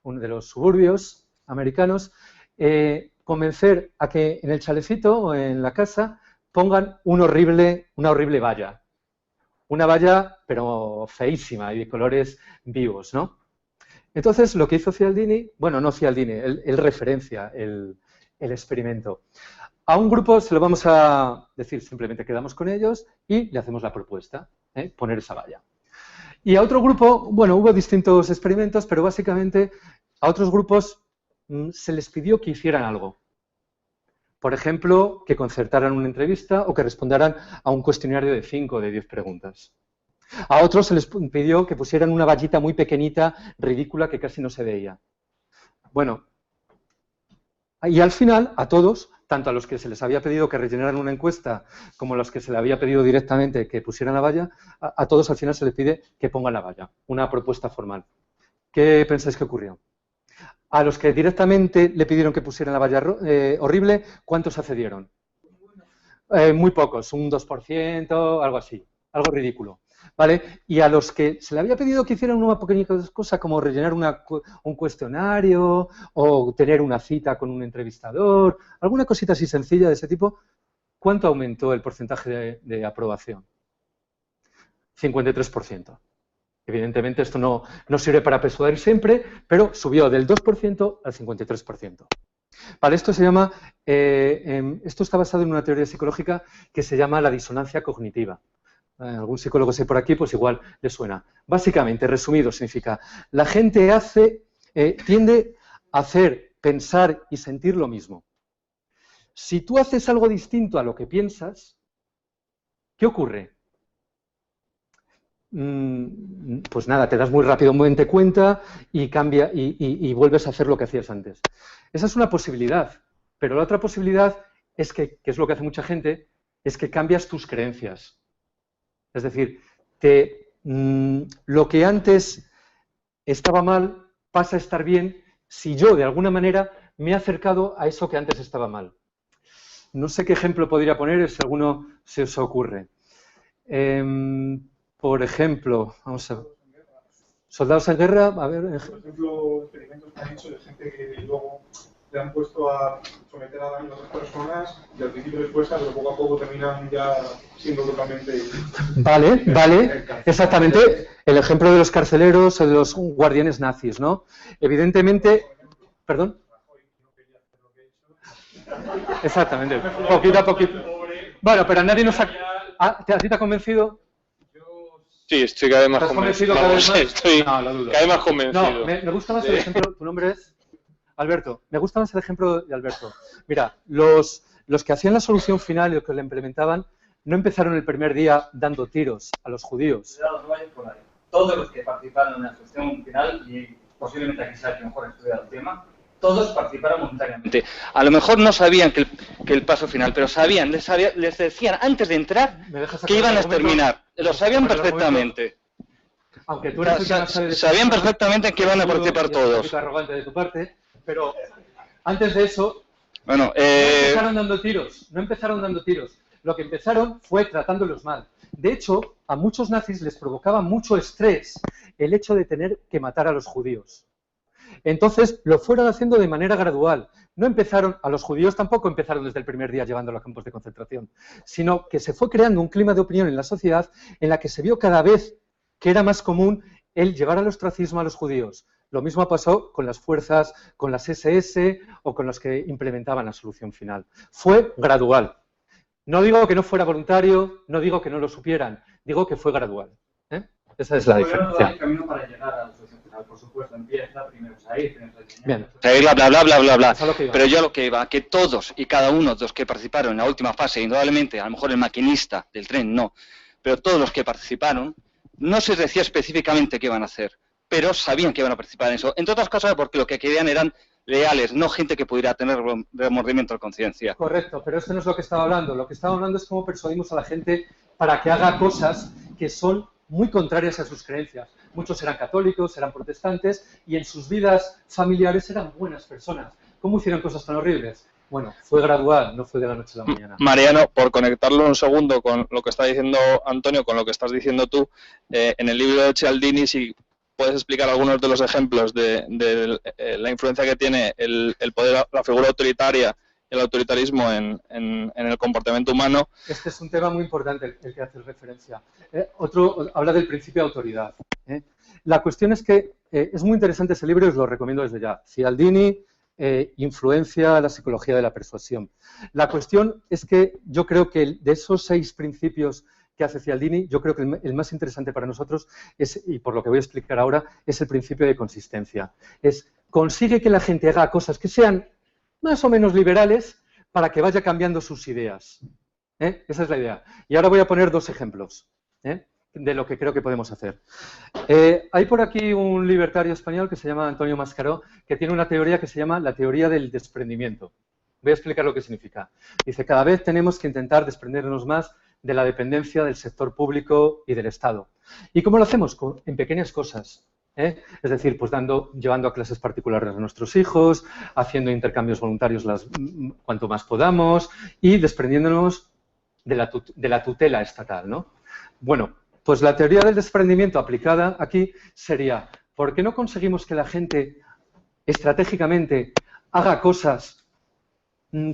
uno de los suburbios americanos, convencer a que en el chalecito o en la casa pongan una horrible valla. Una valla, pero feísima y de colores vivos, ¿no? Entonces, lo que hizo Cialdini, bueno, no Cialdini, él referencia el experimento. A un grupo se lo vamos a decir, simplemente quedamos con ellos y le hacemos la propuesta, poner esa valla. Y a otro grupo, bueno, hubo distintos experimentos, pero básicamente a otros grupos se les pidió que hicieran algo. Por ejemplo, que concertaran una entrevista o que respondieran a un cuestionario de 5 o de 10 preguntas. A otros se les pidió que pusieran una vallita muy pequeñita, ridícula, que casi no se veía. Bueno, y al final, a todos, tanto a los que se les había pedido que rellenaran una encuesta, como a los que se les había pedido directamente que pusieran la valla, a todos al final se les pide que pongan la valla, una propuesta formal. ¿Qué pensáis que ocurrió? A los que directamente le pidieron que pusieran la valla horrible, ¿cuántos accedieron? Muy pocos, un 2%, algo así, algo ridículo. ¿Vale? Y a los que se le había pedido que hicieran una pequeña cosa como rellenar un cuestionario o tener una cita con un entrevistador, alguna cosita así sencilla de ese tipo, ¿cuánto aumentó el porcentaje de aprobación? 53%. Evidentemente esto no sirve para persuadir siempre, pero subió del 2% al 53%. Vale, esto se llama, esto está basado en una teoría psicológica que se llama la disonancia cognitiva. Algún psicólogo sé por aquí, pues igual le suena. Básicamente, resumido, significa, la gente tiende a hacer, pensar y sentir lo mismo. Si tú haces algo distinto a lo que piensas, ¿qué ocurre? Pues nada, te das muy rápidamente cuenta y cambia y vuelves a hacer lo que hacías antes. Esa es una posibilidad, pero la otra posibilidad es que es lo que hace mucha gente, es que cambias tus creencias. Es decir, lo que antes estaba mal pasa a estar bien si yo, de alguna manera, me he acercado a eso que antes estaba mal. No sé qué ejemplo podría poner, si alguno se os ocurre. Por ejemplo, vamos a ver. Soldados en guerra, a ver... Por ejemplo, experimentos que han hecho de gente que luego le han puesto a someter a daño a otras personas y al principio les cuesta, pero poco a poco terminan ya siendo totalmente... Vale, exactamente. El ejemplo de los carceleros o de los guardianes nazis, ¿no? Evidentemente... ¿Perdón? Exactamente, poquito a poquito. Bueno, pero a nadie nos ha... ¿A ti te ha convencido? Sí, estoy cada vez más convencido. Estoy cada vez más convencido. No, me gusta más el ejemplo... ¿Tu nombre es? Alberto. Me gusta más el ejemplo de Alberto. Mira, los que hacían la solución final y los que la implementaban no empezaron el primer día dando tiros a los judíos. Todos los que participaron en la solución final, y posiblemente aquí sea el que mejor estudia el tema, todos participaron voluntariamente. A lo mejor no sabían que el paso final, pero sabían, les decían antes de entrar que iban a terminar. Lo sabían perfectamente. Aunque tú eres el que más sabe de sabían perfectamente que iban a participar todos. Es arrogante de tu parte, pero antes de eso bueno, no empezaron dando tiros, no empezaron dando tiros. Lo que empezaron fue tratándolos mal. De hecho, a muchos nazis les provocaba mucho estrés el hecho de tener que matar a los judíos. Entonces, lo fueron haciendo de manera gradual. No empezaron, a los judíos tampoco empezaron desde el primer día llevándolos a campos de concentración, sino que se fue creando un clima de opinión en la sociedad en la que se vio cada vez que era más común el llevar al ostracismo a los judíos. Lo mismo pasó con las fuerzas, con las SS o con los que implementaban la solución final. Fue gradual. No digo que no fuera voluntario, no digo que no lo supieran, digo que fue gradual. Esa es la diferencia. El camino para llegar a la solución final, por supuesto, empieza primero a ir, bien. Bla. Pero yo a lo que iba, que todos y cada uno de los que participaron en la última fase, indudablemente, a lo mejor el maquinista del tren no, pero todos los que participaron, no se decía específicamente qué iban a hacer, pero sabían que iban a participar en eso. Entre otras cosas porque lo que querían eran leales, no gente que pudiera tener remordimiento de conciencia. Correcto, pero esto no es lo que estaba hablando. Lo que estaba hablando es cómo persuadimos a la gente para que haga cosas que son muy contrarias a sus creencias. Muchos eran católicos, eran protestantes y en sus vidas familiares eran buenas personas. ¿Cómo hicieron cosas tan horribles? Bueno, fue gradual, no fue de la noche a la mañana. Mariano, por conectarlo un segundo con lo que está diciendo Antonio, con lo que estás diciendo tú, en el libro de Cialdini, si puedes explicar algunos de los ejemplos de la influencia que tiene el poder, la figura autoritaria, el autoritarismo en el comportamiento humano. Este es un tema muy importante el que hace referencia. Otro habla del principio de autoridad. La cuestión es que es muy interesante ese libro y os lo recomiendo desde ya. Cialdini, influencia la psicología de la persuasión. La cuestión es que yo creo que de esos 6 principios que hace Cialdini, yo creo que el más interesante para nosotros es, y por lo que voy a explicar ahora, es el principio de consistencia. Consigue que la gente haga cosas que sean más o menos liberales para que vaya cambiando sus ideas. Esa es la idea. Y ahora voy a poner 2 ejemplos de lo que creo que podemos hacer. Hay por aquí un libertario español que se llama Antonio Mascaró, que tiene una teoría que se llama la teoría del desprendimiento. Voy a explicar lo que significa. Dice, cada vez tenemos que intentar desprendernos más de la dependencia del sector público y del Estado. ¿Y cómo lo hacemos? En pequeñas cosas. Es decir, pues llevando a clases particulares a nuestros hijos, haciendo intercambios voluntarios cuanto más podamos y desprendiéndonos de la tutela estatal, ¿no? Bueno, pues la teoría del desprendimiento aplicada aquí sería, ¿por qué no conseguimos que la gente estratégicamente haga cosas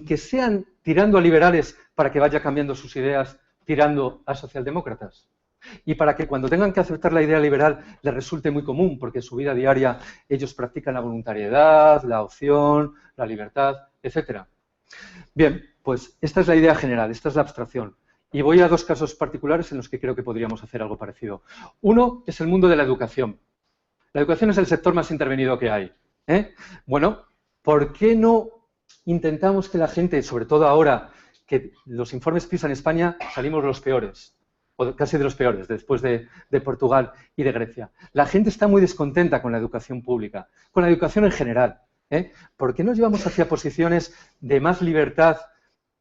que sean tirando a liberales para que vaya cambiando sus ideas, tirando a socialdemócratas? Y para que cuando tengan que aceptar la idea liberal les resulte muy común, porque en su vida diaria ellos practican la voluntariedad, la opción, la libertad, etc. Bien, pues esta es la idea general, esta es la abstracción. Y voy a 2 casos particulares en los que creo que podríamos hacer algo parecido. Uno es el mundo de la educación. La educación es el sector más intervenido que hay. Bueno, ¿por qué no intentamos que la gente, sobre todo ahora que los informes PISA en España salimos los peores? O casi de los peores, después de Portugal y de Grecia. La gente está muy descontenta con la educación pública, con la educación en general. ¿Por qué nos llevamos hacia posiciones de más libertad,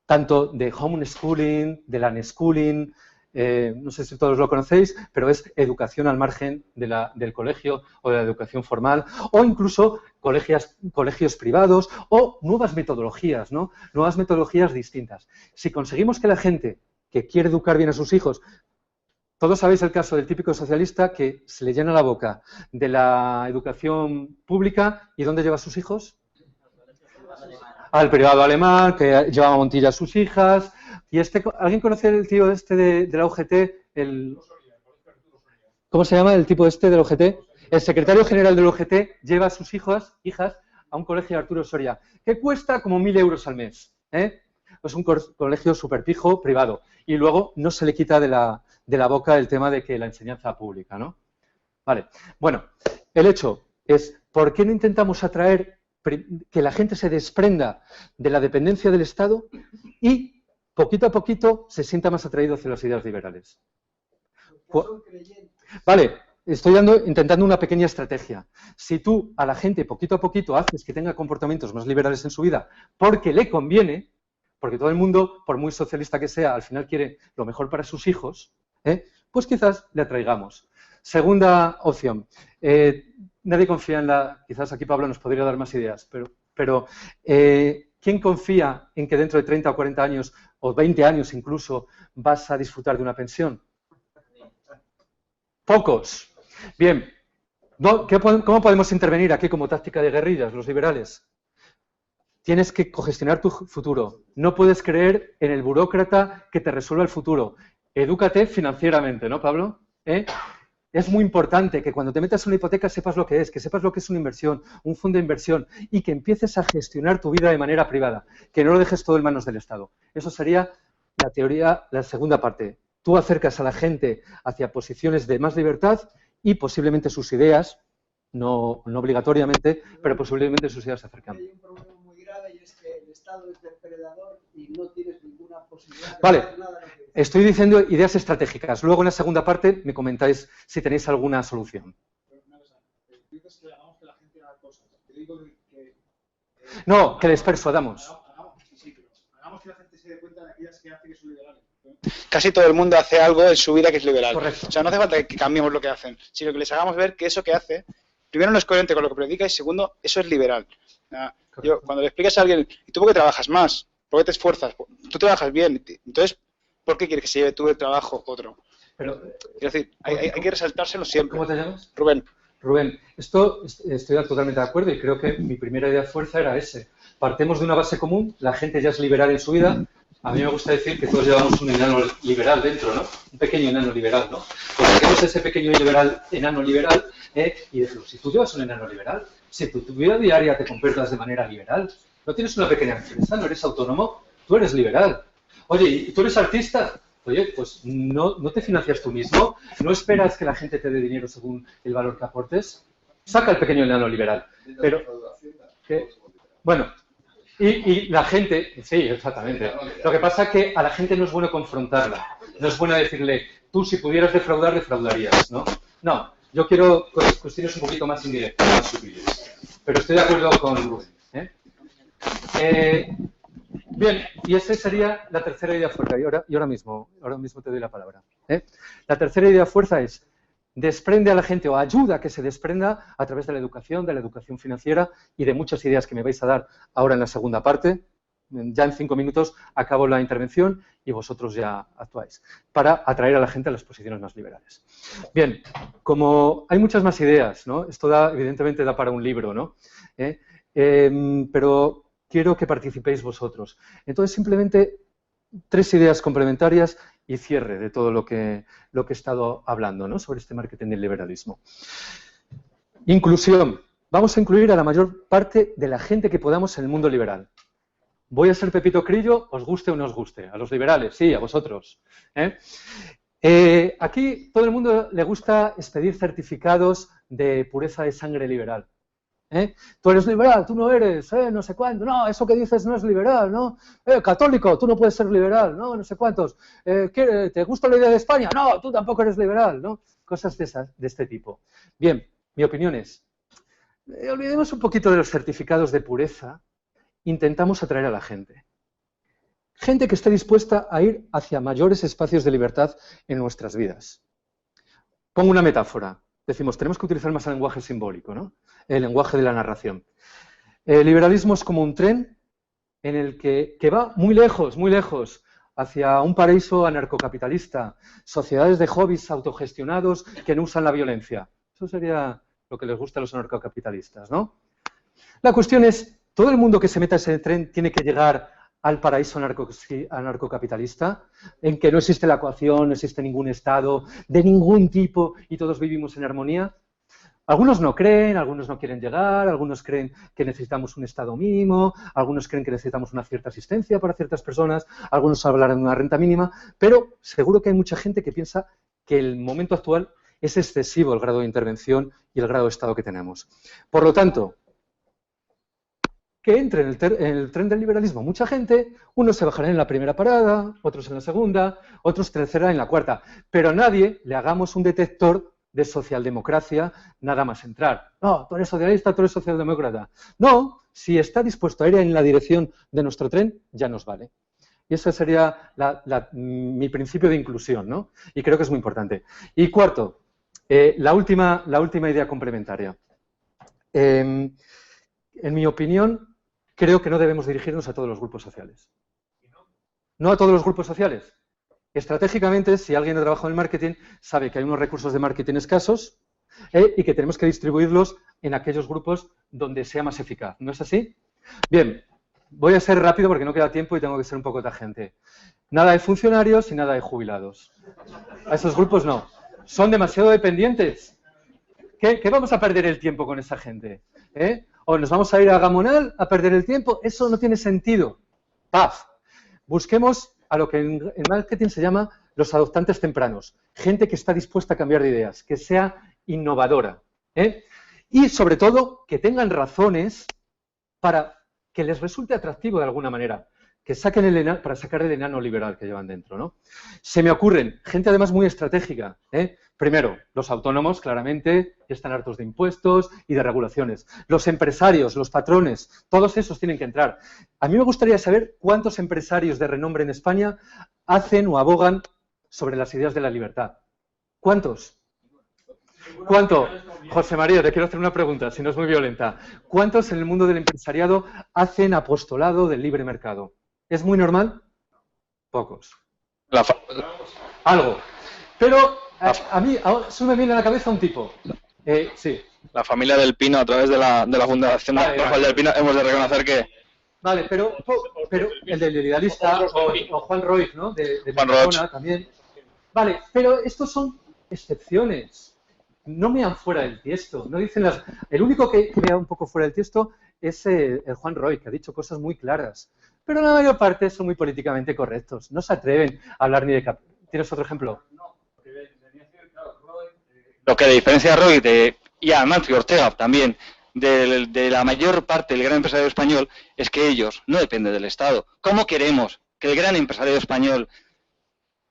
tanto de homeschooling, de unschooling? No sé si todos lo conocéis, pero es educación al margen del colegio o de la educación formal, o incluso colegios privados, o nuevas metodologías, ¿no? Nuevas metodologías distintas. Si conseguimos que la gente que quiere educar bien a sus hijos Todos sabéis el caso del típico socialista que se le llena la boca de la educación pública y ¿dónde lleva a sus hijos? Al privado alemán, que lleva a Montilla a sus hijas. Y ¿alguien conoce el tío este de la UGT? ¿Cómo se llama el tipo este de la UGT? El secretario general de la UGT lleva a sus hijas a un colegio de Arturo Soria, que cuesta como 1.000 euros al mes. Es un colegio súper pijo, privado. Y luego no se le quita de la boca el tema de que la enseñanza pública, ¿no? Vale. Bueno, el hecho es, ¿por qué no intentamos atraer que la gente se desprenda de la dependencia del Estado y poquito a poquito se sienta más atraído hacia las ideas liberales? Vale, estoy intentando una pequeña estrategia. Si tú a la gente poquito a poquito haces que tenga comportamientos más liberales en su vida porque le conviene, porque todo el mundo, por muy socialista que sea, al final quiere lo mejor para sus hijos, pues quizás le atraigamos. Segunda opción. Nadie confía en quizás aquí Pablo nos podría dar más ideas, pero ¿quién confía en que dentro de 30 o 40 años, o 20 años incluso, vas a disfrutar de una pensión? Pocos. Bien, ¿cómo podemos intervenir aquí como táctica de guerrillas, los liberales? Tienes que cogestionar tu futuro. No puedes creer en el burócrata que te resuelva el futuro. Edúcate financieramente, ¿no, Pablo? Es muy importante que cuando te metas en una hipoteca sepas lo que es, que sepas lo que es una inversión, un fondo de inversión, y que empieces a gestionar tu vida de manera privada, que no lo dejes todo en manos del Estado. Eso sería la teoría, la segunda parte. Tú acercas a la gente hacia posiciones de más libertad y posiblemente sus ideas, no obligatoriamente, pero posiblemente sus ideas se acercan. Hay un problema muy grave y es que el Estado es depredador y no tienes ninguna posibilidad de Vale. hacer nada. Estoy diciendo ideas estratégicas. Luego en la segunda parte me comentáis si tenéis alguna solución. Dices que hagamos que la gente haga cosas. Te digo que... No, que les persuadamos. Sí, pero hagamos que la gente se dé cuenta de aquellas que hace que son liberales. Casi todo el mundo hace algo en su vida que es liberal. Correcto. O sea, no hace falta que cambiemos lo que hacen, sino que les hagamos ver que eso que hace, primero no es coherente con lo que predica y segundo, eso es liberal. Cuando le explicas a alguien, ¿y tú por qué trabajas más? ¿Por qué te esfuerzas? Tú trabajas bien, entonces, ¿por qué quieres que se lleve tú el trabajo otro? Pero, es decir, hay que resaltárselo siempre. ¿Cómo te llamas? Rubén. Rubén, estoy totalmente de acuerdo y creo que mi primera idea de fuerza era ese. Partemos de una base común, la gente ya es liberal en su vida. A mí me gusta decir que todos llevamos un enano liberal dentro, ¿no? Un pequeño enano liberal, ¿no? Pues saquemos ese pequeño enano liberal y decimos, si tú llevas un enano liberal, si tu vida diaria te comportas de manera liberal, no tienes una pequeña empresa, no eres autónomo, tú eres liberal. Oye, ¿y tú eres artista? Oye, pues no te financias tú mismo, no esperas que la gente te dé dinero según el valor que aportes. Saca el pequeño enano liberal. Pero, bueno, y la gente, sí, exactamente. Lo que pasa es que a la gente no es bueno confrontarla. No es bueno decirle, tú si pudieras defraudar, defraudarías, ¿no? No, yo quiero cuestiones un poquito más indirectas, más sutiles. Pero estoy de acuerdo con Rubén. Bien, y esa sería la tercera idea fuerza. Y ahora mismo te doy la palabra. La tercera idea fuerza es, desprende a la gente o ayuda a que se desprenda a través de la educación financiera y de muchas ideas que me vais a dar ahora en la segunda parte. Ya en 5 minutos acabo la intervención y vosotros ya actuáis, para atraer a la gente a las posiciones más liberales. Bien, como hay muchas más ideas, ¿no? Esto evidentemente da para un libro, ¿no? Pero quiero que participéis vosotros. Entonces, simplemente 3 ideas complementarias y cierre de todo lo que he estado hablando, ¿no? Sobre este marketing del liberalismo. Inclusión. Vamos a incluir a la mayor parte de la gente que podamos en el mundo liberal. Voy a ser Pepito Grillo, os guste o no os guste. A los liberales, sí, a vosotros. Aquí todo el mundo le gusta expedir certificados de pureza de sangre liberal. Tú eres liberal, tú no eres, no sé cuánto, no, eso que dices no es liberal, ¿no? Católico, tú no puedes ser liberal, no sé cuántos. ¿Te gusta la idea de España? No, tú tampoco eres liberal, ¿no? Cosas de este tipo. Bien, mi opinión es, olvidemos un poquito de los certificados de pureza, intentamos atraer a la gente. Gente que esté dispuesta a ir hacia mayores espacios de libertad en nuestras vidas. Pongo una metáfora. Decimos, tenemos que utilizar más el lenguaje simbólico, ¿no? El lenguaje de la narración. El liberalismo es como un tren en el que va muy lejos, hacia un paraíso anarcocapitalista, sociedades de hobbies autogestionados que no usan la violencia. Eso sería lo que les gusta a los anarcocapitalistas, ¿no? La cuestión es, ¿todo el mundo que se meta a ese tren tiene que llegar al paraíso anarcocapitalista, en que no existe la coacción, no existe ningún Estado de ningún tipo y todos vivimos en armonía? Algunos no creen, algunos no quieren llegar, algunos creen que necesitamos un Estado mínimo, algunos creen que necesitamos una cierta asistencia para ciertas personas, algunos hablarán de una renta mínima, pero seguro que hay mucha gente que piensa que el momento actual es excesivo el grado de intervención y el grado de Estado que tenemos. Por lo tanto, que entre en el tren del liberalismo mucha gente, unos se bajarán en la primera parada, otros en la segunda, otros tercera en la cuarta, pero a nadie le hagamos un detector de socialdemocracia nada más entrar. No, tú eres socialista, tú eres socialdemócrata. No, si está dispuesto a ir en la dirección de nuestro tren, ya nos vale. Y ese sería mi principio de inclusión, ¿no? Y creo que es muy importante. Y cuarto, la última idea complementaria. En mi opinión, creo que no debemos dirigirnos a todos los grupos sociales. ¿No a todos los grupos sociales? Estratégicamente, si alguien ha trabajado en marketing, sabe que hay unos recursos de marketing escasos y que tenemos que distribuirlos en aquellos grupos donde sea más eficaz. ¿No es así? Bien, voy a ser rápido porque no queda tiempo y tengo que ser un poco tajante. Nada de funcionarios y nada de jubilados. A esos grupos no. Son demasiado dependientes. ¿Qué vamos a perder el tiempo con esa gente? ¿O nos vamos a ir a Gamonal a perder el tiempo? Eso no tiene sentido. Paz. Busquemos a lo que en marketing se llama los adoptantes tempranos. Gente que está dispuesta a cambiar de ideas, que sea innovadora. Y, sobre todo, que tengan razones para que les resulte atractivo de alguna manera. Que saquen para sacar el enano liberal que llevan dentro, ¿no? Se me ocurren gente además muy estratégica. Primero, los autónomos, claramente, están hartos de impuestos y de regulaciones. Los empresarios, los patrones, todos esos tienen que entrar. A mí me gustaría saber cuántos empresarios de renombre en España hacen o abogan sobre las ideas de la libertad. ¿Cuántos? ¿Cuánto? José María, te quiero hacer una pregunta, si no es muy violenta. ¿Cuántos en el mundo del empresariado hacen apostolado del libre mercado? ¿Es muy normal? Pocos. Algo. Pero a mí se me viene a la cabeza un tipo. Sí. La familia del Pino, a través de la Fundación Rafael del Pino, hemos de reconocer que... Vale, pero el del idealista, o Juan Roig, ¿no? De Juan Roig también. Vale, pero estos son excepciones. No mean fuera del tiesto. No dicen las... El único que mea un poco fuera del tiesto es el Juan Roig, que ha dicho cosas muy claras. Pero la mayor parte son muy políticamente correctos. No se atreven a hablar ni de... ¿Tienes otro ejemplo? Lo que diferencia a Roig y a Manfred Ortega también de la mayor parte del gran empresario español es que ellos no dependen del Estado. ¿Cómo queremos que el gran empresario español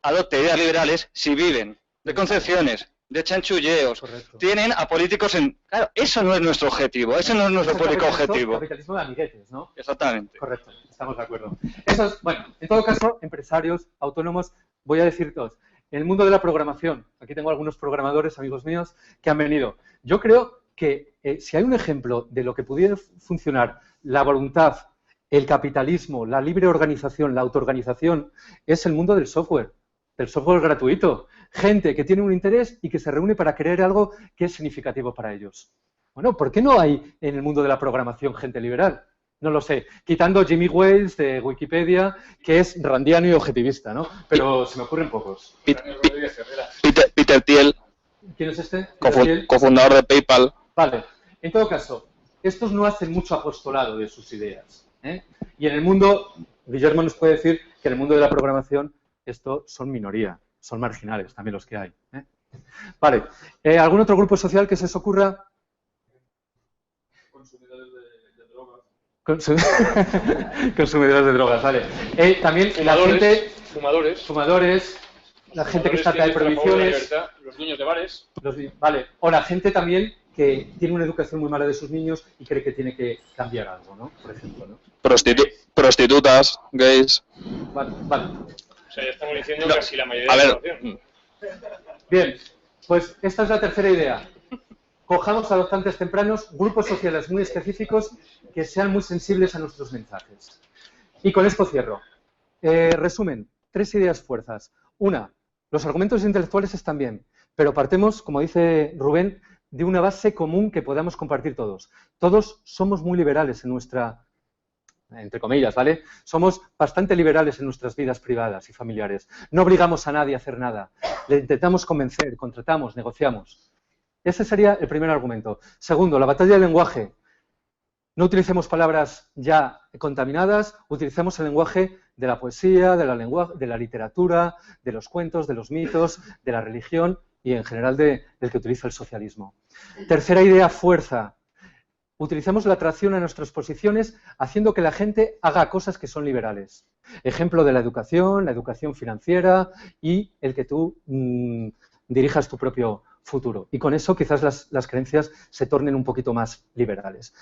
adopte ideas liberales si viven de concepciones, de chanchulleos, tienen a políticos en... Claro, eso no es nuestro objetivo, ese no es nuestro público objetivo. Capitalismo de amiguetes, ¿no? Exactamente. Correcto, estamos de acuerdo. Eso es, bueno, en todo caso, empresarios, autónomos, voy a decir todos. En el mundo de la programación, aquí tengo algunos programadores, amigos míos, que han venido. Yo creo que si hay un ejemplo de lo que pudiera funcionar la voluntad, el capitalismo, la libre organización, la autoorganización, es el mundo del software gratuito. Gente que tiene un interés y que se reúne para crear algo que es significativo para ellos. Bueno, ¿por qué no hay en el mundo de la programación gente liberal? No lo sé. Quitando Jimmy Wales de Wikipedia, que es randiano y objetivista, ¿no? Pero se me ocurren pocos. Peter Thiel. ¿Quién es este? Cofundador de PayPal. Vale. En todo caso, estos no hacen mucho apostolado de sus ideas. Y en el mundo, Guillermo nos puede decir que en el mundo de la programación estos son minoría, son marginales también los que hay. Vale. ¿Algún otro grupo social que se os ocurra? Consumidores de drogas. Consumidores de drogas, vale. También la gente... Fumadores, la gente que está de prohibiciones. Los dueños de bares. Vale. O la gente también que tiene una educación muy mala de sus niños y cree que tiene que cambiar algo, ¿no? Por ejemplo, ¿no? Prostitutas, gays. Vale. O sea, ya estamos diciendo casi la mayoría de la población. Bien, pues esta es la tercera idea. Cojamos adoptantes tempranos, grupos sociales muy específicos que sean muy sensibles a nuestros mensajes. Y con esto cierro. Resumen, tres ideas fuerzas. Una, los argumentos intelectuales están bien, pero partemos, como dice Rubén, de una base común que podamos compartir todos. Todos somos muy liberales en nuestra, entre comillas, ¿vale? Somos bastante liberales en nuestras vidas privadas y familiares. No obligamos a nadie a hacer nada. Le intentamos convencer, contratamos, negociamos. Ese sería el primer argumento. Segundo, la batalla del lenguaje. No utilicemos palabras ya contaminadas, utilicemos el lenguaje de la poesía, de la literatura, de los cuentos, de los mitos, de la religión y en general del que utiliza el socialismo. Tercera idea, fuerza. Utilicemos la atracción a nuestras posiciones haciendo que la gente haga cosas que son liberales. Ejemplo de la educación financiera y el que tú dirijas tu propio futuro. Y con eso quizás las creencias se tornen un poquito más liberales.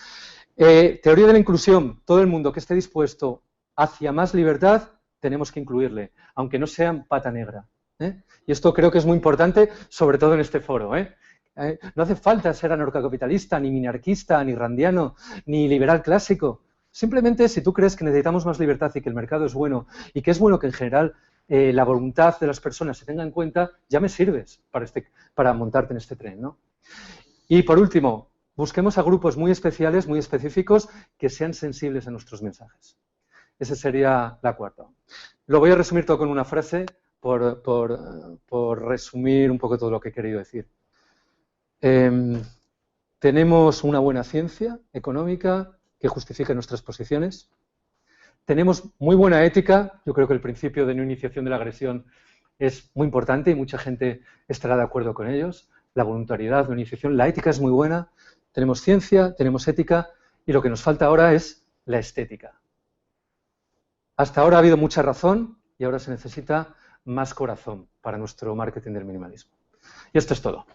Teoría de la inclusión. Todo el mundo que esté dispuesto hacia más libertad, tenemos que incluirle, aunque no sean pata negra. Y esto creo que es muy importante, sobre todo en este foro. No hace falta ser anarcocapitalista, ni minarquista, ni randiano, ni liberal clásico. Simplemente, si tú crees que necesitamos más libertad y que el mercado es bueno, y que es bueno que en general la voluntad de las personas se tenga en cuenta, ya me sirves para montarte en este tren, ¿no? Y por último, busquemos a grupos muy especiales, muy específicos, que sean sensibles a nuestros mensajes. Esa sería la cuarta. Lo voy a resumir todo con una frase por resumir un poco todo lo que he querido decir. Tenemos una buena ciencia económica que justifique nuestras posiciones. Tenemos muy buena ética. Yo creo que el principio de no iniciación de la agresión es muy importante y mucha gente estará de acuerdo con ellos. La voluntariedad, la iniciación, la ética es muy buena. Tenemos ciencia, tenemos ética y lo que nos falta ahora es la estética. Hasta ahora ha habido mucha razón y ahora se necesita más corazón para nuestro marketing del minimalismo. Y esto es todo.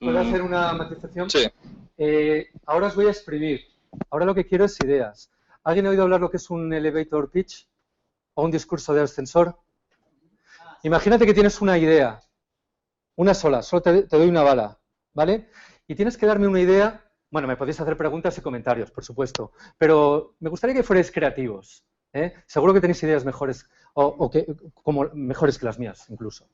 ¿Puedo hacer una matización? Sí. Ahora os voy a exprimir. Ahora lo que quiero es ideas. ¿Alguien ha oído hablar lo que es un elevator pitch o un discurso de ascensor? Imagínate que tienes una idea, una sola, solo te doy una bala, ¿vale? Y tienes que darme una idea. Bueno, me podéis hacer preguntas y comentarios, por supuesto, pero me gustaría que fuerais creativos. Seguro que tenéis ideas mejores mejores que las mías, incluso.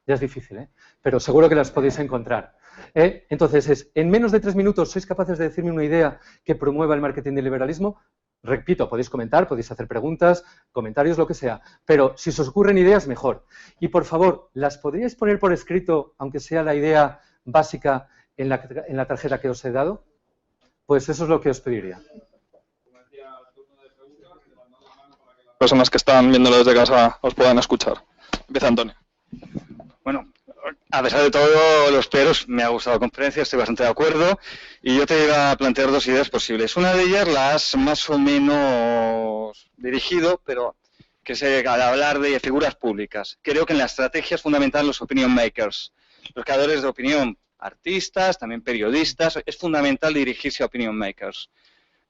Ya es difícil, pero seguro que las podéis encontrar. Entonces, en menos de 3 minutos sois capaces de decirme una idea que promueva el marketing del liberalismo. Repito, podéis comentar, podéis hacer preguntas, comentarios, lo que sea, pero si se os ocurren ideas, mejor. Y por favor, ¿las podríais poner por escrito, aunque sea la idea básica, en la tarjeta que os he dado? Pues eso es lo que os pediría. Personas que están viéndolo desde casa os puedan escuchar. Empieza Antonio. Bueno, a pesar de todo los peros, me ha gustado la conferencia, estoy bastante de acuerdo y yo te iba a plantear 2 ideas posibles. Una de ellas la has más o menos dirigido, pero que es al hablar de figuras públicas. Creo que en la estrategia es fundamental los opinion makers, los creadores de opinión, artistas, también periodistas, es fundamental dirigirse a opinion makers,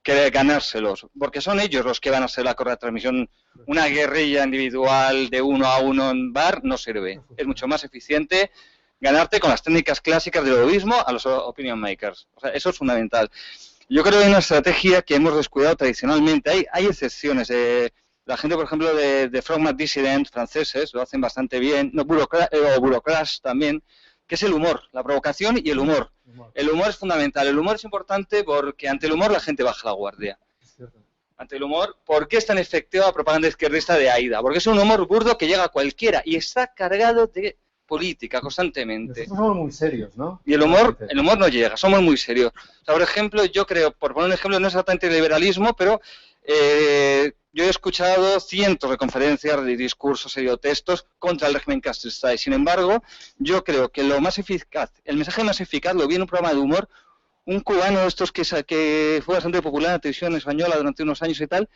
que ganárselos, porque son ellos los que van a hacer la correcta transmisión. Una guerrilla individual de 1 a 1 en bar no sirve. Es mucho más eficiente ganarte con las técnicas clásicas del lobbyismo a los opinion makers. O sea, eso es fundamental. Yo creo que hay una estrategia que hemos descuidado tradicionalmente. Hay excepciones. La gente, por ejemplo, de Frogmat Dissident franceses lo hacen bastante bien, o Burocrash también, que es el humor, la provocación y el humor. El humor es fundamental. El humor es importante porque ante el humor la gente baja la guardia. Ante el humor, ¿por qué es tan efectiva la propaganda izquierdista de AIDA? Porque es un humor burdo que llega a cualquiera y está cargado de política constantemente. Nosotros somos muy serios, ¿no? Y el humor no llega, somos muy serios. O sea, por ejemplo, yo creo, por poner un ejemplo, no es exactamente el liberalismo, pero yo he escuchado cientos de conferencias, de discursos y de textos contra el régimen castrista. Y sin embargo, yo creo que lo más eficaz, el mensaje más eficaz lo vi en un programa de humor. Un cubano de estos que fue bastante popular en la televisión española durante unos años y tal,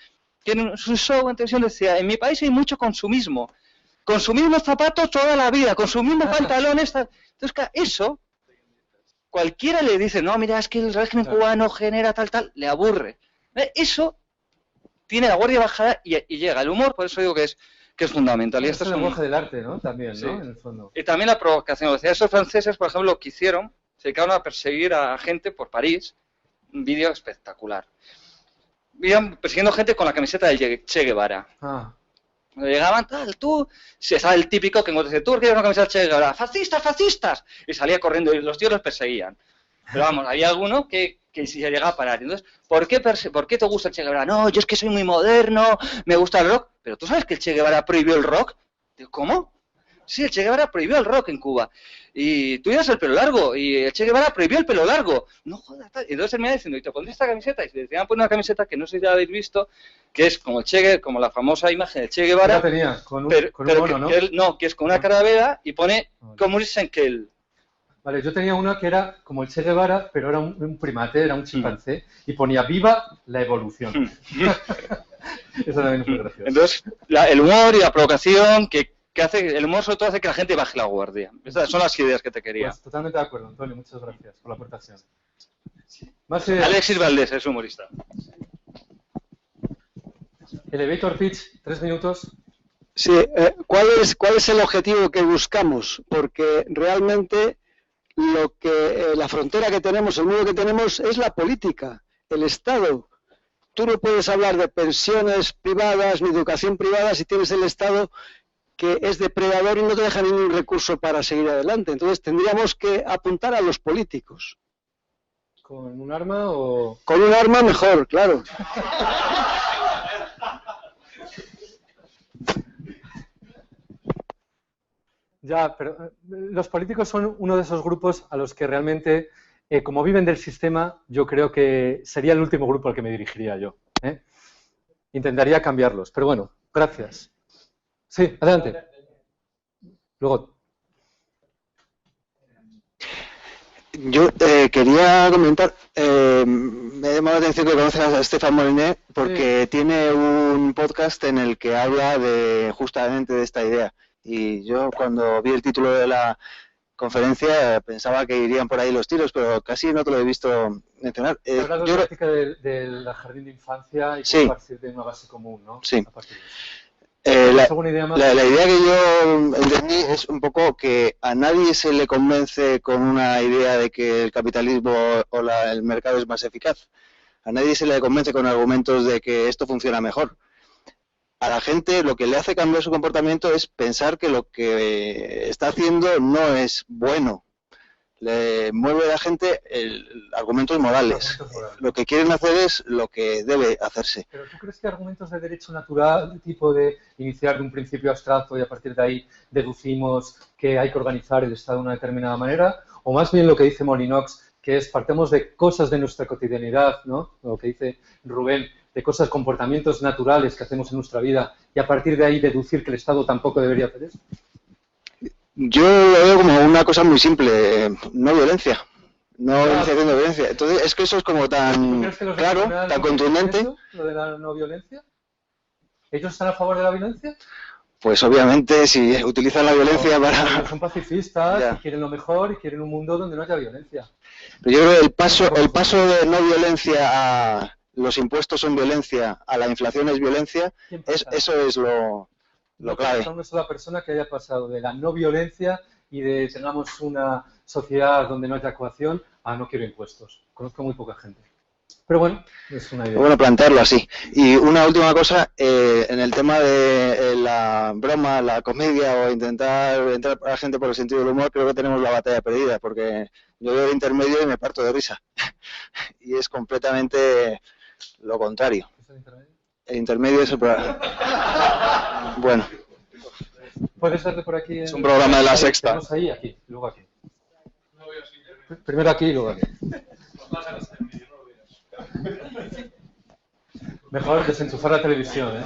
que en su show en televisión decía: en mi país hay mucho consumismo. Consumimos zapatos toda la vida, consumimos pantalones. Entonces, eso, cualquiera le dice, no, mira, es que el régimen cubano genera tal, le aburre. Eso tiene la guardia bajada y llega. El humor, por eso digo que es fundamental. Y esto es el lenguaje del arte, ¿no? También, sí, ¿no? En el fondo. Y también la provocación. O sea, esos franceses, por ejemplo, lo que hicieron, se dedicaron a perseguir a gente por París. Un vídeo espectacular. Iban persiguiendo gente con la camiseta del Che Guevara. Cuando llegaban, tal, tú, se sabe el típico que dice, tú quieres una camiseta del Che Guevara, fascistas, fascistas, y salía corriendo y los tíos los perseguían. Pero vamos, había alguno que si se llegaba a parar. Entonces, ¿por qué te gusta el Che Guevara? No, yo es que soy muy moderno, me gusta el rock. Pero tú sabes que el Che Guevara prohibió el rock. Digo, ¿cómo? Sí, el Che Guevara prohibió el rock en Cuba. Y tú llevas el pelo largo, y el Che Guevara prohibió el pelo largo. No jodas, tal. Y entonces él me iba diciendo, ¿y te pondré esta camiseta? Y se decían poner una camiseta que no sé si ya habéis visto, que es como como la famosa imagen del Che Guevara. La tenía, con un mono, ¿no? Que es con una calavera y pone Comunis Enkel. Vale, yo tenía una que era como el Che Guevara, pero era un primate, era un chimpancé, y ponía ¡Viva la evolución! Eso también fue gracioso. Entonces, el humor y la provocación que hace, el humor sobre todo hace que la gente baje la guardia. Estas son las ideas que te quería. Pues totalmente de acuerdo, Antonio, muchas gracias por la aportación. Alexis Valdés es humorista. Elevator pitch, 3 minutos. Sí, ¿cuál es el objetivo que buscamos? Porque realmente la frontera que tenemos, el muro que tenemos es la política, el Estado. Tú no puedes hablar de pensiones privadas ni educación privada si tienes el Estado que es depredador y no te deja ningún recurso para seguir adelante. Entonces tendríamos que apuntar a los políticos. ¿Con un arma o...? Con un arma mejor, claro. Ya, pero los políticos son uno de esos grupos a los que realmente, como viven del sistema, yo creo que sería el último grupo al que me dirigiría yo. Intentaría cambiarlos, pero bueno, gracias. Sí, adelante. Luego. Yo quería comentar, me ha llamado la atención que conoces a Estefan Moliné porque tiene un podcast en el que habla justamente de esta idea. Y yo cuando vi el título de la conferencia pensaba que irían por ahí los tiros, pero casi no te lo he visto mencionar. Hablas de la práctica del jardín de infancia y cómo partir de una base común, ¿no? Sí. A partir de eso. La idea que yo entendí es un poco que a nadie se le convence con una idea de que el capitalismo o el mercado es más eficaz. A nadie se le convence con argumentos de que esto funciona mejor. A la gente lo que le hace cambiar su comportamiento es pensar que lo que está haciendo no es bueno. Le mueve a la gente argumentos morales. Lo que quieren hacer es lo que debe hacerse. ¿Pero tú crees que argumentos de derecho natural, tipo de iniciar de un principio abstracto y a partir de ahí deducimos que hay que organizar el Estado de una determinada manera? O más bien lo que dice Molinox, que es partemos de cosas de nuestra cotidianidad, ¿no? Lo que dice Rubén, de cosas, comportamientos naturales que hacemos en nuestra vida y a partir de ahí deducir que el Estado tampoco debería hacer eso. Yo lo veo como una cosa muy simple, no violencia, no iniciación de violencia. Entonces es que eso es como tan claro, tan contundente. Eso, lo de la no violencia? ¿Ellos están a favor de la violencia? Pues obviamente si utilizan la violencia para... Son pacifistas, y quieren lo mejor y quieren un mundo donde no haya violencia. Pero yo creo que el paso de no violencia a los impuestos son violencia, a la inflación es violencia, eso es lo clave. No es una persona que haya pasado de la no violencia y de tengamos una sociedad donde no haya coacción a no quiero impuestos. Conozco muy poca gente. Pero bueno, es una idea. Bueno, plantearlo así. Y una última cosa, en el tema de la broma, la comedia o intentar entrar a la gente por el sentido del humor, creo que tenemos la batalla perdida, porque yo veo el intermedio y me parto de risa. Y es completamente lo contrario. ¿Es el intermedio? El intermedio es el programa. Bueno. ¿Puedes darle por aquí? Es un programa de La Sexta. Tenemos ahí, aquí, luego aquí. Primero aquí y luego aquí. Mejor desenchufar la televisión, ¿eh?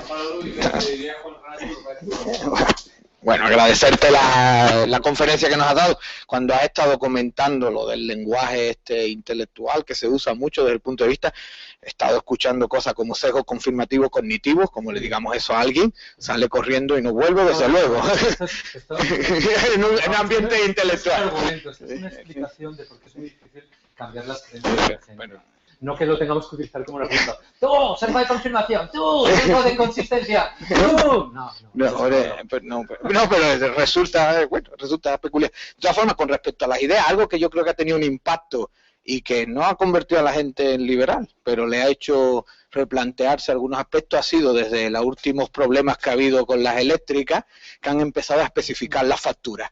Bueno, agradecerte la conferencia que nos has dado. Cuando has estado comentando lo del lenguaje intelectual que se usa mucho desde el punto de vista, he estado escuchando cosas como sesgos confirmativos cognitivos, como le digamos eso a alguien, sale corriendo y no vuelve, desde luego. En un ambiente intelectual. Es una explicación de por qué es muy difícil cambiar las creencias de la gente. no que lo tengamos que utilizar como un argumento. ¡Tú, sesgo de confirmación! ¡Tú, sesgo de consistencia! ¡Tú! Pero resulta peculiar. De todas formas, con respecto a las ideas, algo que yo creo que ha tenido un impacto y que no ha convertido a la gente en liberal, pero le ha hecho replantearse algunos aspectos, ha sido desde los últimos problemas que ha habido con las eléctricas, que han empezado a especificar las facturas.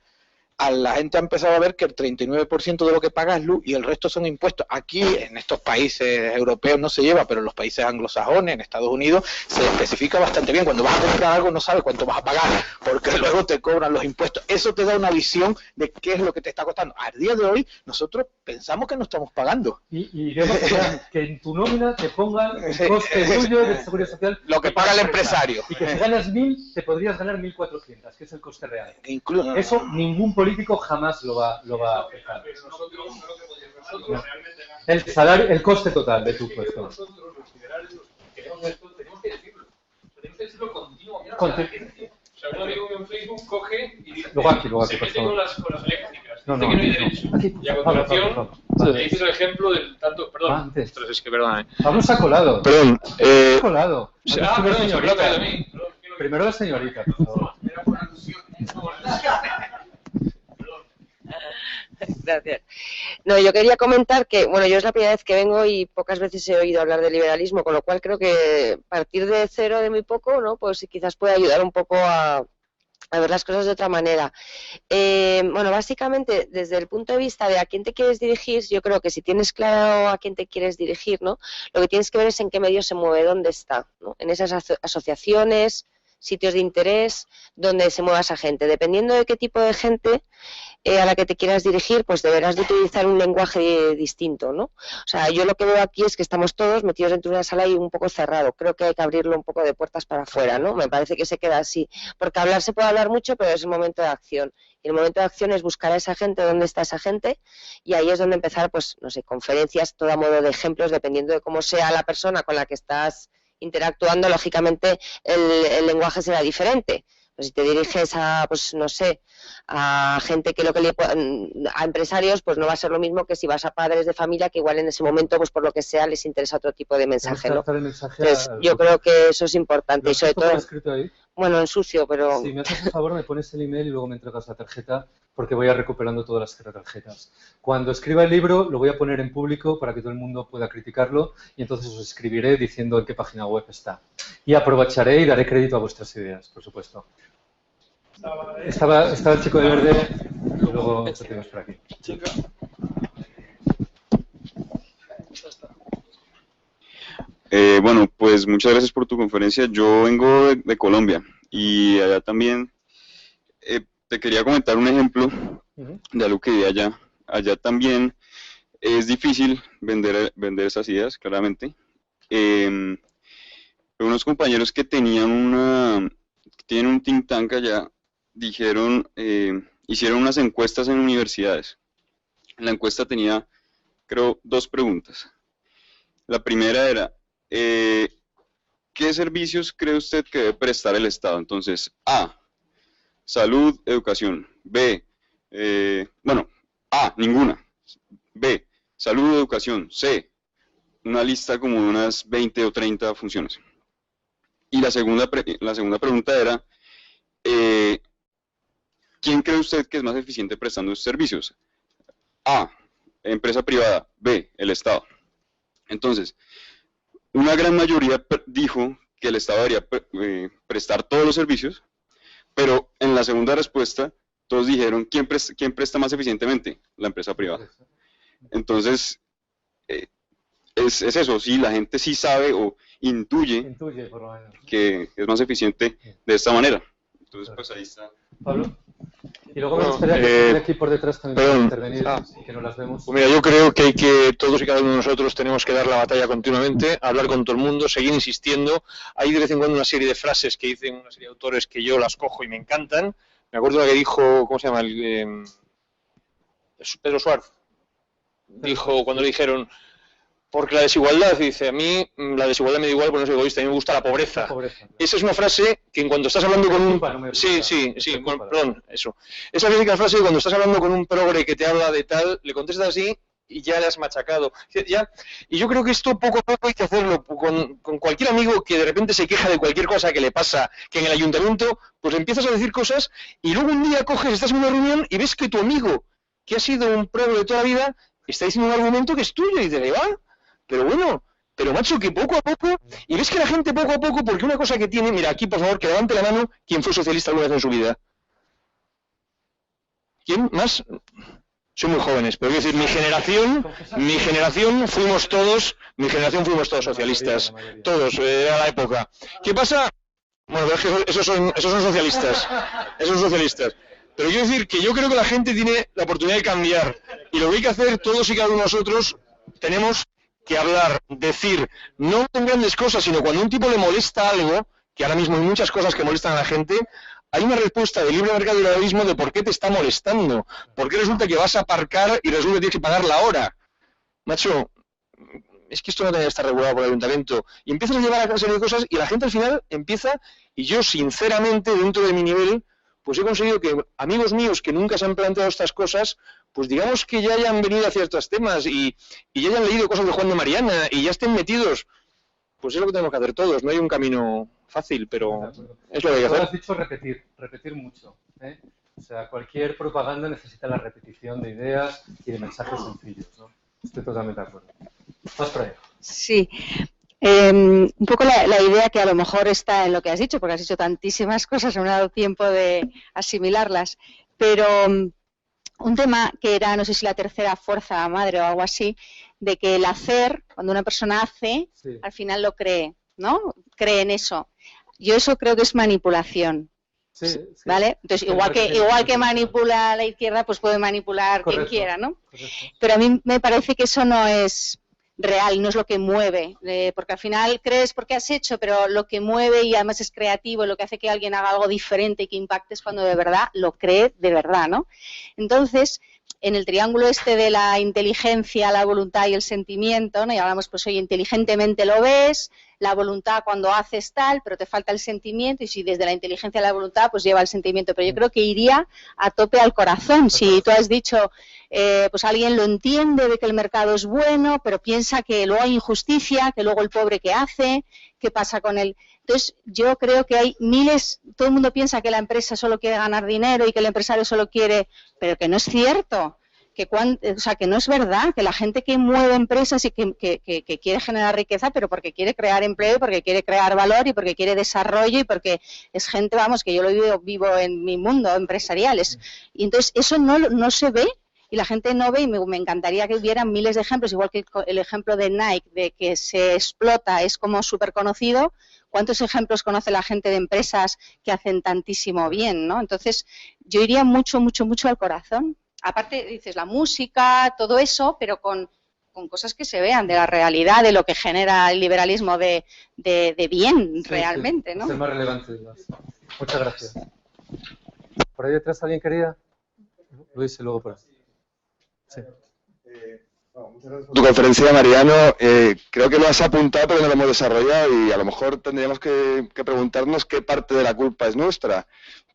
La gente ha empezado a ver que el 39% de lo que paga es luz y el resto son impuestos. Aquí, en estos países europeos no se lleva, pero en los países anglosajones, en Estados Unidos, se especifica bastante bien. Cuando vas a comprar algo no sabes cuánto vas a pagar, porque luego te cobran los impuestos. Eso te da una visión de qué es lo que te está costando. Al día de hoy, nosotros pensamos que no estamos pagando. Y vemos que en tu nómina te pongan el coste tuyo de seguridad social. Lo que paga el empresario. Y que si ganas 1.000, te podrías ganar 1.400, que es el coste real. Eso ningún político jamás lo va a aceptar. No. El salario, el coste total de tu puesto. Nosotros, los liberales, los que queremos esto, tenemos que decirlo. Tenemos que decirlo continuamente a la gente. O sea, un amigo mío en Facebook coge y dice, luego aquí, se mete con las eléctricas, no, dice que no hay derecho. Y a continuación, le dices el ejemplo del tanto, perdón, es que perdóname. Pablo se ha colado. Perdón, se ha colado. Perdón, señorita. de mí. Primero la señorita, por favor. Gracias. No, yo quería comentar que, bueno, yo es la primera vez que vengo y pocas veces he oído hablar de liberalismo, con lo cual creo que partir de cero, de muy poco, ¿no? Pues quizás puede ayudar un poco a ver las cosas de otra manera. Bueno, básicamente, desde el punto de vista de a quién te quieres dirigir, yo creo que si tienes claro a quién te quieres dirigir, ¿no? Lo que tienes que ver es en qué medio se mueve, dónde está, ¿no? En esas asociaciones, sitios de interés, donde se mueva esa gente. Dependiendo de qué tipo de gente a la que te quieras dirigir, pues deberás de utilizar un lenguaje distinto, ¿no? O sea, yo lo que veo aquí es que estamos todos metidos dentro de una sala y un poco cerrado. Creo que hay que abrirlo un poco de puertas para afuera, ¿no? Me parece que se queda así. Porque hablar se puede hablar mucho, pero es el momento de acción. Y el momento de acción es buscar a esa gente, dónde está esa gente, y ahí es donde empezar, pues, no sé, conferencias, todo a modo de ejemplos, dependiendo de cómo sea la persona con la que estás interactuando, lógicamente el lenguaje será diferente. Pues si te diriges a, pues no sé, a gente que a empresarios, pues no va a ser lo mismo que si vas a padres de familia que igual en ese momento, pues por lo que sea, les interesa otro tipo de mensaje, ¿no? Entonces, yo creo que eso es importante y sobre todo, escrito ahí? Bueno, en sucio, pero... Si me haces un favor, me pones el email y luego me entregas la tarjeta, porque voy a recuperando todas las tarjetas. Cuando escriba el libro, lo voy a poner en público para que todo el mundo pueda criticarlo y entonces os escribiré diciendo en qué página web está. Y aprovecharé y daré crédito a vuestras ideas, por supuesto. Estaba el chico de verde y luego lo tenemos por aquí. Bueno, pues muchas gracias por tu conferencia. Yo vengo de Colombia y allá también te quería comentar un ejemplo de algo que vi allá. Allá también es difícil vender esas ideas, claramente. Unos compañeros que tienen un think tank allá dijeron, hicieron unas encuestas en universidades. La encuesta tenía, creo, 2 preguntas. La primera era, ¿qué servicios cree usted que debe prestar el Estado? Entonces, A, salud, educación. B, A, ninguna. B, salud, educación. C, una lista como de unas 20 o 30 funciones. Y la segunda pregunta era, ¿quién cree usted que es más eficiente prestando sus servicios? A, empresa privada. B, el Estado. Entonces, una gran mayoría dijo que el Estado debería prestar todos los servicios, pero en la segunda respuesta todos dijeron, ¿quién presta más eficientemente? La empresa privada. Entonces, es eso, sí, la gente sí sabe o intuye por lo menos, que es más eficiente de esta manera. Entonces, pues ahí está. Pablo. Y luego me gustaría que aquí por detrás también pueda intervenir, que no las vemos. Pues mira, yo creo que todos y cada uno de nosotros tenemos que dar la batalla continuamente, hablar con todo el mundo, seguir insistiendo. Hay de vez en cuando una serie de frases que dicen una serie de autores que yo las cojo y me encantan. Me acuerdo la que dijo, ¿cómo se llama? Pedro Suárez. Dijo, cuando le dijeron, porque la desigualdad, dice, a mí la desigualdad me da igual porque no soy egoísta, a mí me gusta la pobreza. Esa es una frase que en cuanto estás hablando con un... perdón, eso. Esa es la frase que cuando estás hablando con un progre que te habla de tal, le contestas así y ya le has machacado. Ya, y yo creo que esto poco a poco hay que hacerlo con cualquier amigo que de repente se queja de cualquier cosa que le pasa, que en el ayuntamiento, pues empiezas a decir cosas y luego un día coges, estás en una reunión y ves que tu amigo, que ha sido un pro de toda la vida, está diciendo un argumento que es tuyo y dices, va, pero bueno, pero macho, que poco a poco, y ves que la gente poco a poco, porque una cosa que tiene, mira, aquí por favor, que levante la mano quien fue socialista alguna vez en su vida. ¿Quién más? Son muy jóvenes, pero quiero decir, mi generación fuimos todos socialistas, todos, era la época. ¿Qué pasa? Bueno, pero es que esos son socialistas, Pero quiero decir que yo creo que la gente tiene la oportunidad de cambiar, y lo que hay que hacer todos y cada uno de nosotros, tenemos que hablar, decir, no en grandes cosas, sino cuando a un tipo le molesta algo, que ahora mismo hay muchas cosas que molestan a la gente, hay una respuesta del libre mercado y liberalismo de por qué te está molestando. ¿Por qué resulta que vas a aparcar y resulta que tienes que pagar la hora? Macho, es que esto no tiene que estar regulado por el ayuntamiento. Y empiezas a llevar a una serie de cosas y la gente al final empieza, y yo sinceramente, dentro de mi nivel, pues he conseguido que amigos míos que nunca se han planteado estas cosas, pues digamos que ya hayan venido hacia estos temas y ya hayan leído cosas de Juan de Mariana y ya estén metidos. Pues es lo que tenemos que hacer todos, no hay un camino fácil, pero es lo que hay que hacer. Has dicho repetir mucho, ¿eh? O sea, cualquier propaganda necesita la repetición de ideas y de mensajes sencillos, ¿no? Estoy totalmente de acuerdo. Vas por ahí. Sí. Un poco la idea que a lo mejor está en lo que has dicho, porque has dicho tantísimas cosas, no me ha dado tiempo de asimilarlas, pero un tema que era, no sé si la tercera fuerza madre o algo así, de que el hacer, cuando una persona hace, sí, al final lo cree, ¿no? Cree en eso. Yo eso creo que es manipulación. Sí, sí. ¿Vale? Entonces, igual que manipula a la izquierda, pues puede manipular quien quiera, ¿no? Correcto. Pero a mí me parece que eso no es real, no es lo que mueve, porque al final crees porque has hecho, pero lo que mueve y además es creativo, lo que hace que alguien haga algo diferente y que impacte es cuando de verdad lo cree de verdad, ¿no? Entonces, en el triángulo este de la inteligencia, la voluntad y el sentimiento, ¿no? Y hablamos, pues oye, inteligentemente lo ves, la voluntad cuando haces tal, pero te falta el sentimiento, y si desde la inteligencia a la voluntad, pues lleva el sentimiento. Pero yo creo que iría a tope al corazón. Si tú has dicho, pues alguien lo entiende de que el mercado es bueno, pero piensa que luego hay injusticia, que luego el pobre que hace, ¿qué pasa con él? Entonces, yo creo que hay miles, todo el mundo piensa que la empresa solo quiere ganar dinero y que el empresario solo quiere, pero que no es cierto. O sea, que no es verdad, que la gente que mueve empresas y que quiere generar riqueza, pero porque quiere crear empleo, porque quiere crear valor y porque quiere desarrollo y porque es gente, vamos, que yo lo vivo en mi mundo empresarial. Y entonces eso no se ve y la gente no ve, y me encantaría que hubiera miles de ejemplos, igual que el ejemplo de Nike, de que se explota, es como súper conocido. ¿Cuántos ejemplos conoce la gente de empresas que hacen tantísimo bien, ¿no? Entonces yo iría mucho al corazón. Aparte, dices, la música, todo eso, pero con cosas que se vean de la realidad, de lo que genera el liberalismo de bien, sí, realmente, sí, ¿no? Es el más relevante. Muchas gracias. ¿Por ahí detrás alguien quería? Luis, y luego por ahí. Sí. Muchas gracias por tu conferencia, Mariano. Creo que lo has apuntado, pero no lo hemos desarrollado, y a lo mejor tendríamos que preguntarnos qué parte de la culpa es nuestra.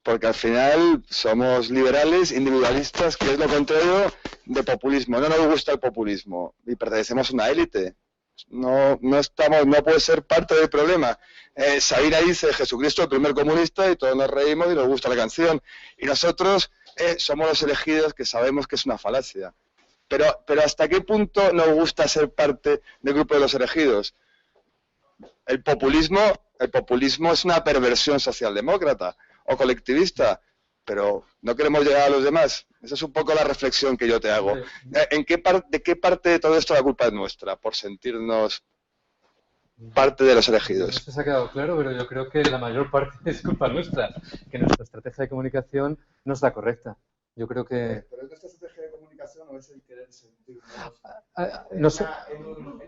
Porque al final somos liberales, individualistas, que es lo contrario de populismo. No nos gusta el populismo y pertenecemos a una élite. No puede ser parte del problema. Sabina dice Jesucristo el primer comunista y todos nos reímos y nos gusta la canción. Y nosotros somos los elegidos que sabemos que es una falacia. Pero ¿hasta qué punto nos gusta ser parte del grupo de los elegidos? El populismo es una perversión socialdemócrata o colectivista, pero no queremos llegar a los demás. Esa es un poco la reflexión que yo te hago. ¿De qué parte de todo esto la culpa es nuestra? Por sentirnos parte de los elegidos. Eso se ha quedado claro, pero yo creo que la mayor parte es culpa nuestra, que nuestra estrategia de comunicación no es la correcta. Yo creo que... ¿Pero es nuestra estrategia de comunicación o es el querer sentirnos no sé. en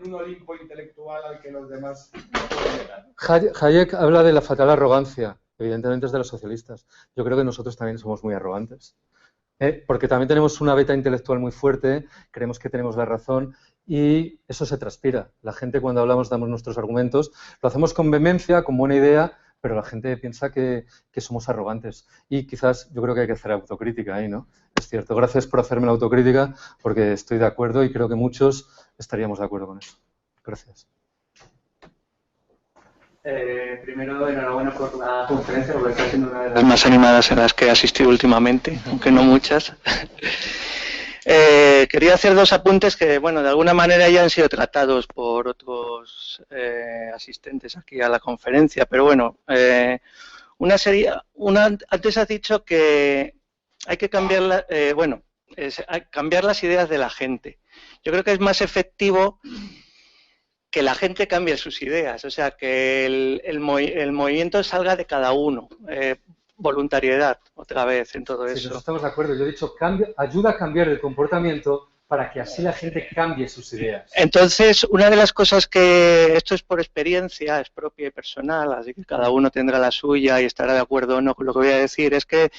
un Olimpo intelectual al que los demás no pueden llegar? Hayek habla de la fatal arrogancia. Evidentemente es de los socialistas. Yo creo que nosotros también somos muy arrogantes. Porque también tenemos una beta intelectual muy fuerte, creemos que tenemos la razón y eso se transpira. La gente, cuando hablamos, damos nuestros argumentos, lo hacemos con vehemencia, con buena idea, pero la gente piensa que somos arrogantes. Y quizás yo creo que hay que hacer autocrítica ahí, ¿no? Es cierto. Gracias por hacerme la autocrítica, porque estoy de acuerdo y creo que muchos estaríamos de acuerdo con eso. Gracias. Primero, enhorabuena por la conferencia, porque está siendo una de las más animadas en las que he asistido últimamente, aunque no muchas. Quería hacer dos apuntes que, bueno, de alguna manera ya han sido tratados por otros asistentes aquí a la conferencia, pero bueno, antes has dicho que hay que cambiar, cambiar las ideas de la gente. Yo creo que es más efectivo que la gente cambie sus ideas, o sea, que el movimiento salga de cada uno. Voluntariedad, otra vez, en todo eso. Sí, estamos de acuerdo. Yo he dicho, ayuda a cambiar el comportamiento para que así la gente cambie sus ideas. Entonces, una de las cosas que, esto es por experiencia, es propia y personal, así que cada uno tendrá la suya y estará de acuerdo o no con lo que voy a decir, es que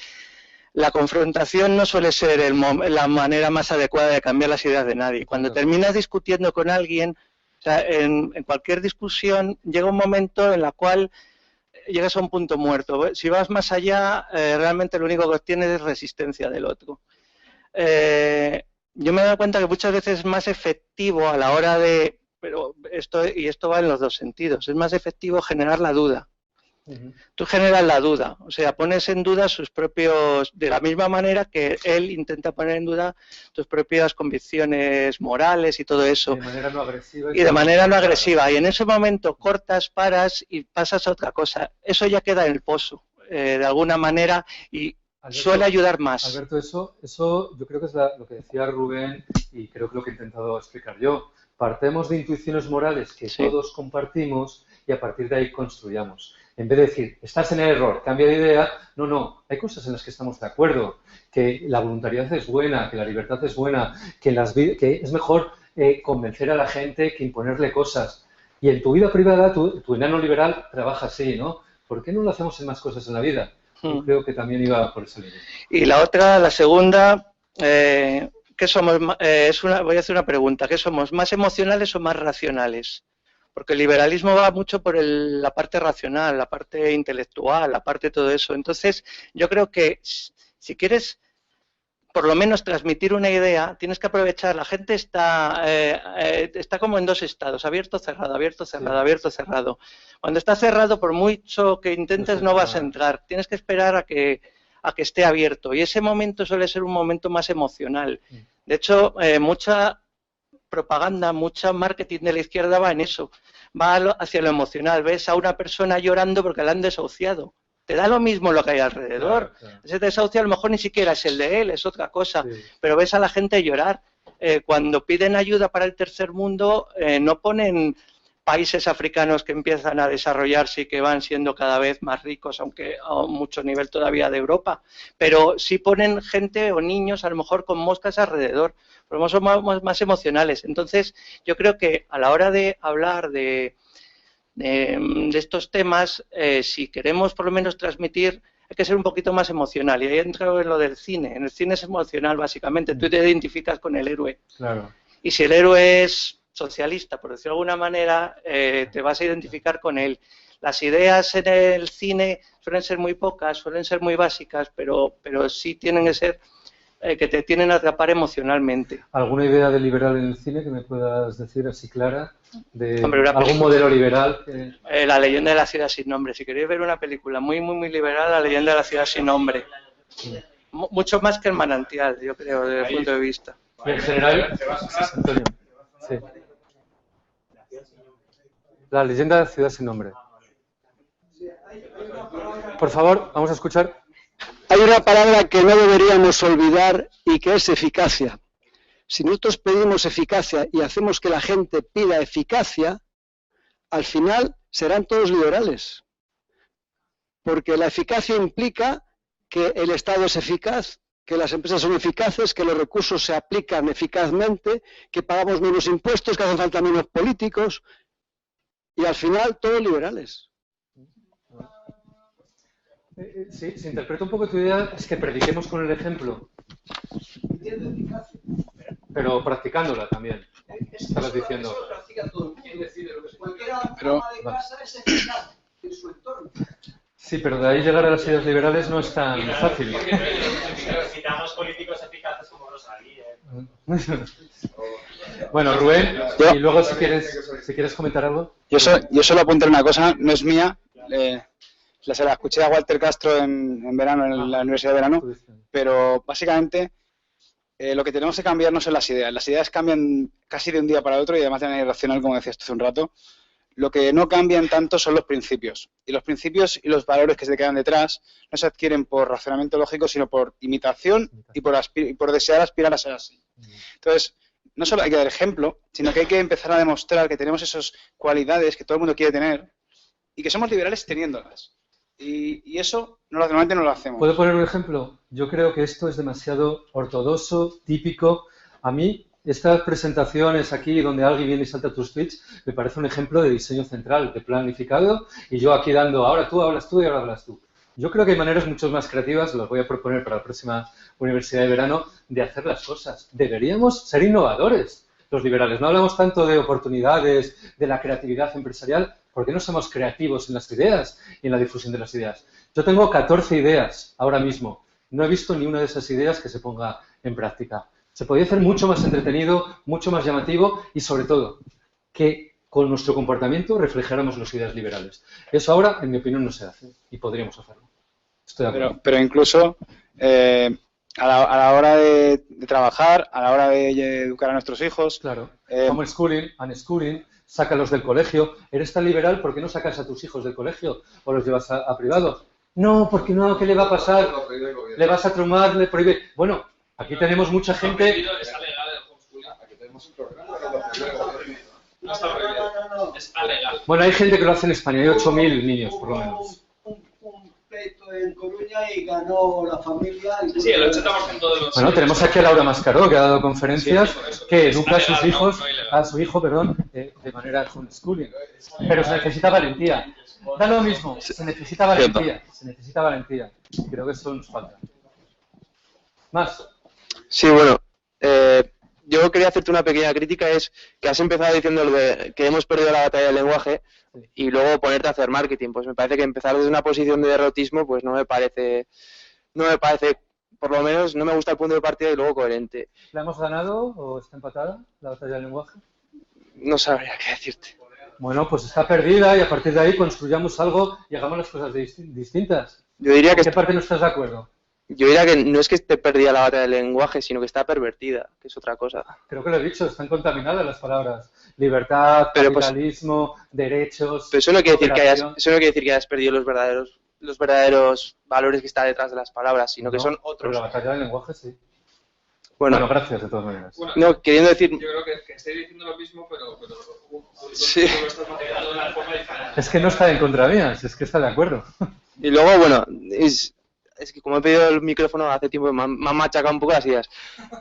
la confrontación no suele ser la manera más adecuada de cambiar las ideas de nadie. Cuando terminas discutiendo con alguien, o sea, en cualquier discusión llega un momento en la cual llegas a un punto muerto. Si vas más allá, realmente lo único que obtienes es resistencia del otro. Yo me he dado cuenta que muchas veces es más efectivo a la hora de... Pero esto va en los dos sentidos. Es más efectivo generar la duda. Tú generas la duda, o sea, pones en duda sus propios, de la misma manera que él intenta poner en duda tus propias convicciones morales y todo eso. De manera no agresiva. Y de manera no agresiva. Y en ese momento cortas, paras y pasas a otra cosa. Eso ya queda en el pozo, de alguna manera, y Alberto, suele ayudar más. Alberto, eso yo creo que es lo que decía Rubén y creo que lo que he intentado explicar yo. Partemos de intuiciones morales que todos compartimos y a partir de ahí construyamos. En vez de decir, estás en el error, cambia de idea, no, hay cosas en las que estamos de acuerdo, que la voluntariedad es buena, que la libertad es buena, que es mejor convencer a la gente que imponerle cosas. Y en tu vida privada, tu enano liberal trabaja así, ¿no? ¿Por qué no lo hacemos en más cosas en la vida? Yo creo que también iba por ese línea. Y la segunda, ¿qué somos? Voy a hacer una pregunta, ¿qué somos? ¿Más emocionales o más racionales? Porque el liberalismo va mucho por la parte racional, la parte intelectual, la parte de todo eso. Entonces, yo creo que si quieres por lo menos transmitir una idea, tienes que aprovechar. La gente está como en dos estados, abierto, cerrado, abierto, cerrado, abierto, cerrado. Cuando está cerrado, por mucho que intentes, no vas a entrar. Tienes que esperar a que esté abierto. Y ese momento suele ser un momento más emocional. De hecho, mucha propaganda, mucho marketing de la izquierda va en eso, va hacia lo emocional. Ves a una persona llorando porque la han desahuciado. Te da lo mismo lo que hay alrededor. Claro. Ese desahucio a lo mejor ni siquiera es el de él, es otra cosa. Pero ves a la gente llorar. Cuando piden ayuda para el tercer mundo, no ponen países africanos que empiezan a desarrollarse y que van siendo cada vez más ricos, aunque a mucho nivel todavía de Europa, pero sí ponen gente o niños a lo mejor con moscas alrededor, pero somos más emocionales. Entonces yo creo que a la hora de hablar de estos temas, si queremos por lo menos transmitir, hay que ser un poquito más emocional. Y ahí entro en lo del cine. En el cine es emocional, básicamente. Tú te identificas con el héroe. Claro. Y si el héroe es socialista, por decirlo de alguna manera, te vas a identificar con él. Las ideas en el cine suelen ser muy pocas, suelen ser muy básicas, pero sí tienen que ser que te tienen a atrapar emocionalmente. ¿Alguna idea de liberal en el cine que me puedas decir así clara? De algún modelo liberal. La leyenda de la ciudad sin nombre. Si queréis ver una película muy, muy, muy liberal, La leyenda de la ciudad sin nombre. Sí. Mucho más que El manantial, yo creo, desde el punto de vista. En general, Antonio. Sí. La leyenda de la ciudad sin nombre. Por favor, vamos a escuchar. Hay una palabra que no deberíamos olvidar y que es eficacia. Si nosotros pedimos eficacia y hacemos que la gente pida eficacia, al final serán todos liberales. Porque la eficacia implica que el Estado es eficaz, que las empresas son eficaces, que los recursos se aplican eficazmente, que pagamos menos impuestos, que hacen falta menos políticos, y al final todos liberales. Sí, se interpreta un poco tu idea, es que prediquemos con el ejemplo. Pero practicándola también. Estabas diciendo. Cualquier ama de casa es eficaz en su entorno. Sí, pero de ahí llegar a las ideas liberales no es tan fácil. Citamos políticos eficaces como Rosalía. Bueno, Rubén, y luego si quieres comentar algo. Yo solo apuntaré una cosa, no es mía. Se la escuché a Walter Castro en verano, en la Universidad de Verano, pero básicamente lo que tenemos que cambiar no son las ideas cambian casi de un día para otro y además de manera irracional, como decías tú hace un rato. Lo que no cambian tanto son los principios, y los principios y los valores que se quedan detrás no se adquieren por razonamiento lógico, sino por imitación y por desear aspirar a ser así. Entonces, no solo hay que dar ejemplo, sino que hay que empezar a demostrar que tenemos esas cualidades que todo el mundo quiere tener y que somos liberales teniéndolas. Y eso normalmente no lo hacemos. ¿Puedo poner un ejemplo? Yo creo que esto es demasiado ortodoxo, típico. A mí, estas presentaciones aquí donde alguien viene y salta tus tweets, me parece un ejemplo de diseño central, de planificado, y yo aquí dando, ahora tú hablas tú y ahora hablas tú. Yo creo que hay maneras mucho más creativas, las voy a proponer para la próxima Universidad de Verano, de hacer las cosas. Deberíamos ser innovadores, los liberales. No hablamos tanto de oportunidades, de la creatividad empresarial. ¿Por qué no somos creativos en las ideas y en la difusión de las ideas? Yo tengo 14 ideas ahora mismo. No he visto ni una de esas ideas que se ponga en práctica. Se podría hacer mucho más entretenido, mucho más llamativo y, sobre todo, que con nuestro comportamiento reflejáramos las ideas liberales. Eso ahora, en mi opinión, no se hace y podríamos hacerlo. Estoy de acuerdo. Pero incluso a la hora de trabajar, a la hora de educar a nuestros hijos... Claro. Homeschooling, unschooling, sácalos del colegio. ¿Eres tan liberal? ¿Por qué no sacas a tus hijos del colegio o los llevas a privado? No, porque no, ¿qué le va a pasar? Le vas a traumar, le prohíbe. Bueno, aquí tenemos mucha gente... No está prohibido, es alegal. Bueno, hay gente que lo hace en España, hay 8.000 niños, por lo menos. Un pleito en Coruña y ganó la familia. Y sí, el 80% de los... Bueno, tenemos aquí a Laura Mascaró, que ha dado conferencias, que educa a sus hijos, a su hijo, de manera homeschooling. Pero se necesita valentía. Da lo mismo, se necesita valentía, Creo que eso nos falta. ¿Más? Sí, bueno, yo quería hacerte una pequeña crítica, es que has empezado diciendo que hemos perdido la batalla del lenguaje y luego ponerte a hacer marketing. Pues me parece que empezar desde una posición de derrotismo, pues no me parece, por lo menos no me gusta el punto de partida y luego coherente. ¿La hemos ganado o está empatada la batalla del lenguaje? No sabría qué decirte. Bueno, pues está perdida y a partir de ahí construyamos algo y hagamos las cosas distintas. Yo diría que ¿En qué parte no estás de acuerdo? Yo diría que no es que esté perdida la batalla del lenguaje, sino que está pervertida, que es otra cosa. Creo que lo he dicho, están contaminadas las palabras. Libertad, capitalismo, derechos... Pero eso no quiere decir que hayas perdido los verdaderos valores que están detrás de las palabras, sino que son otros. Pero la batalla del lenguaje sí. Bueno, gracias de todas maneras. Bueno, no, queriendo decir... Yo creo que estoy diciendo lo mismo, pero sí. Lo estás materializando de una forma diferente. Es que no está en contra mía, es que está de acuerdo. Y luego, bueno, es que como he pedido el micrófono hace tiempo, me han machacado un poco las ideas.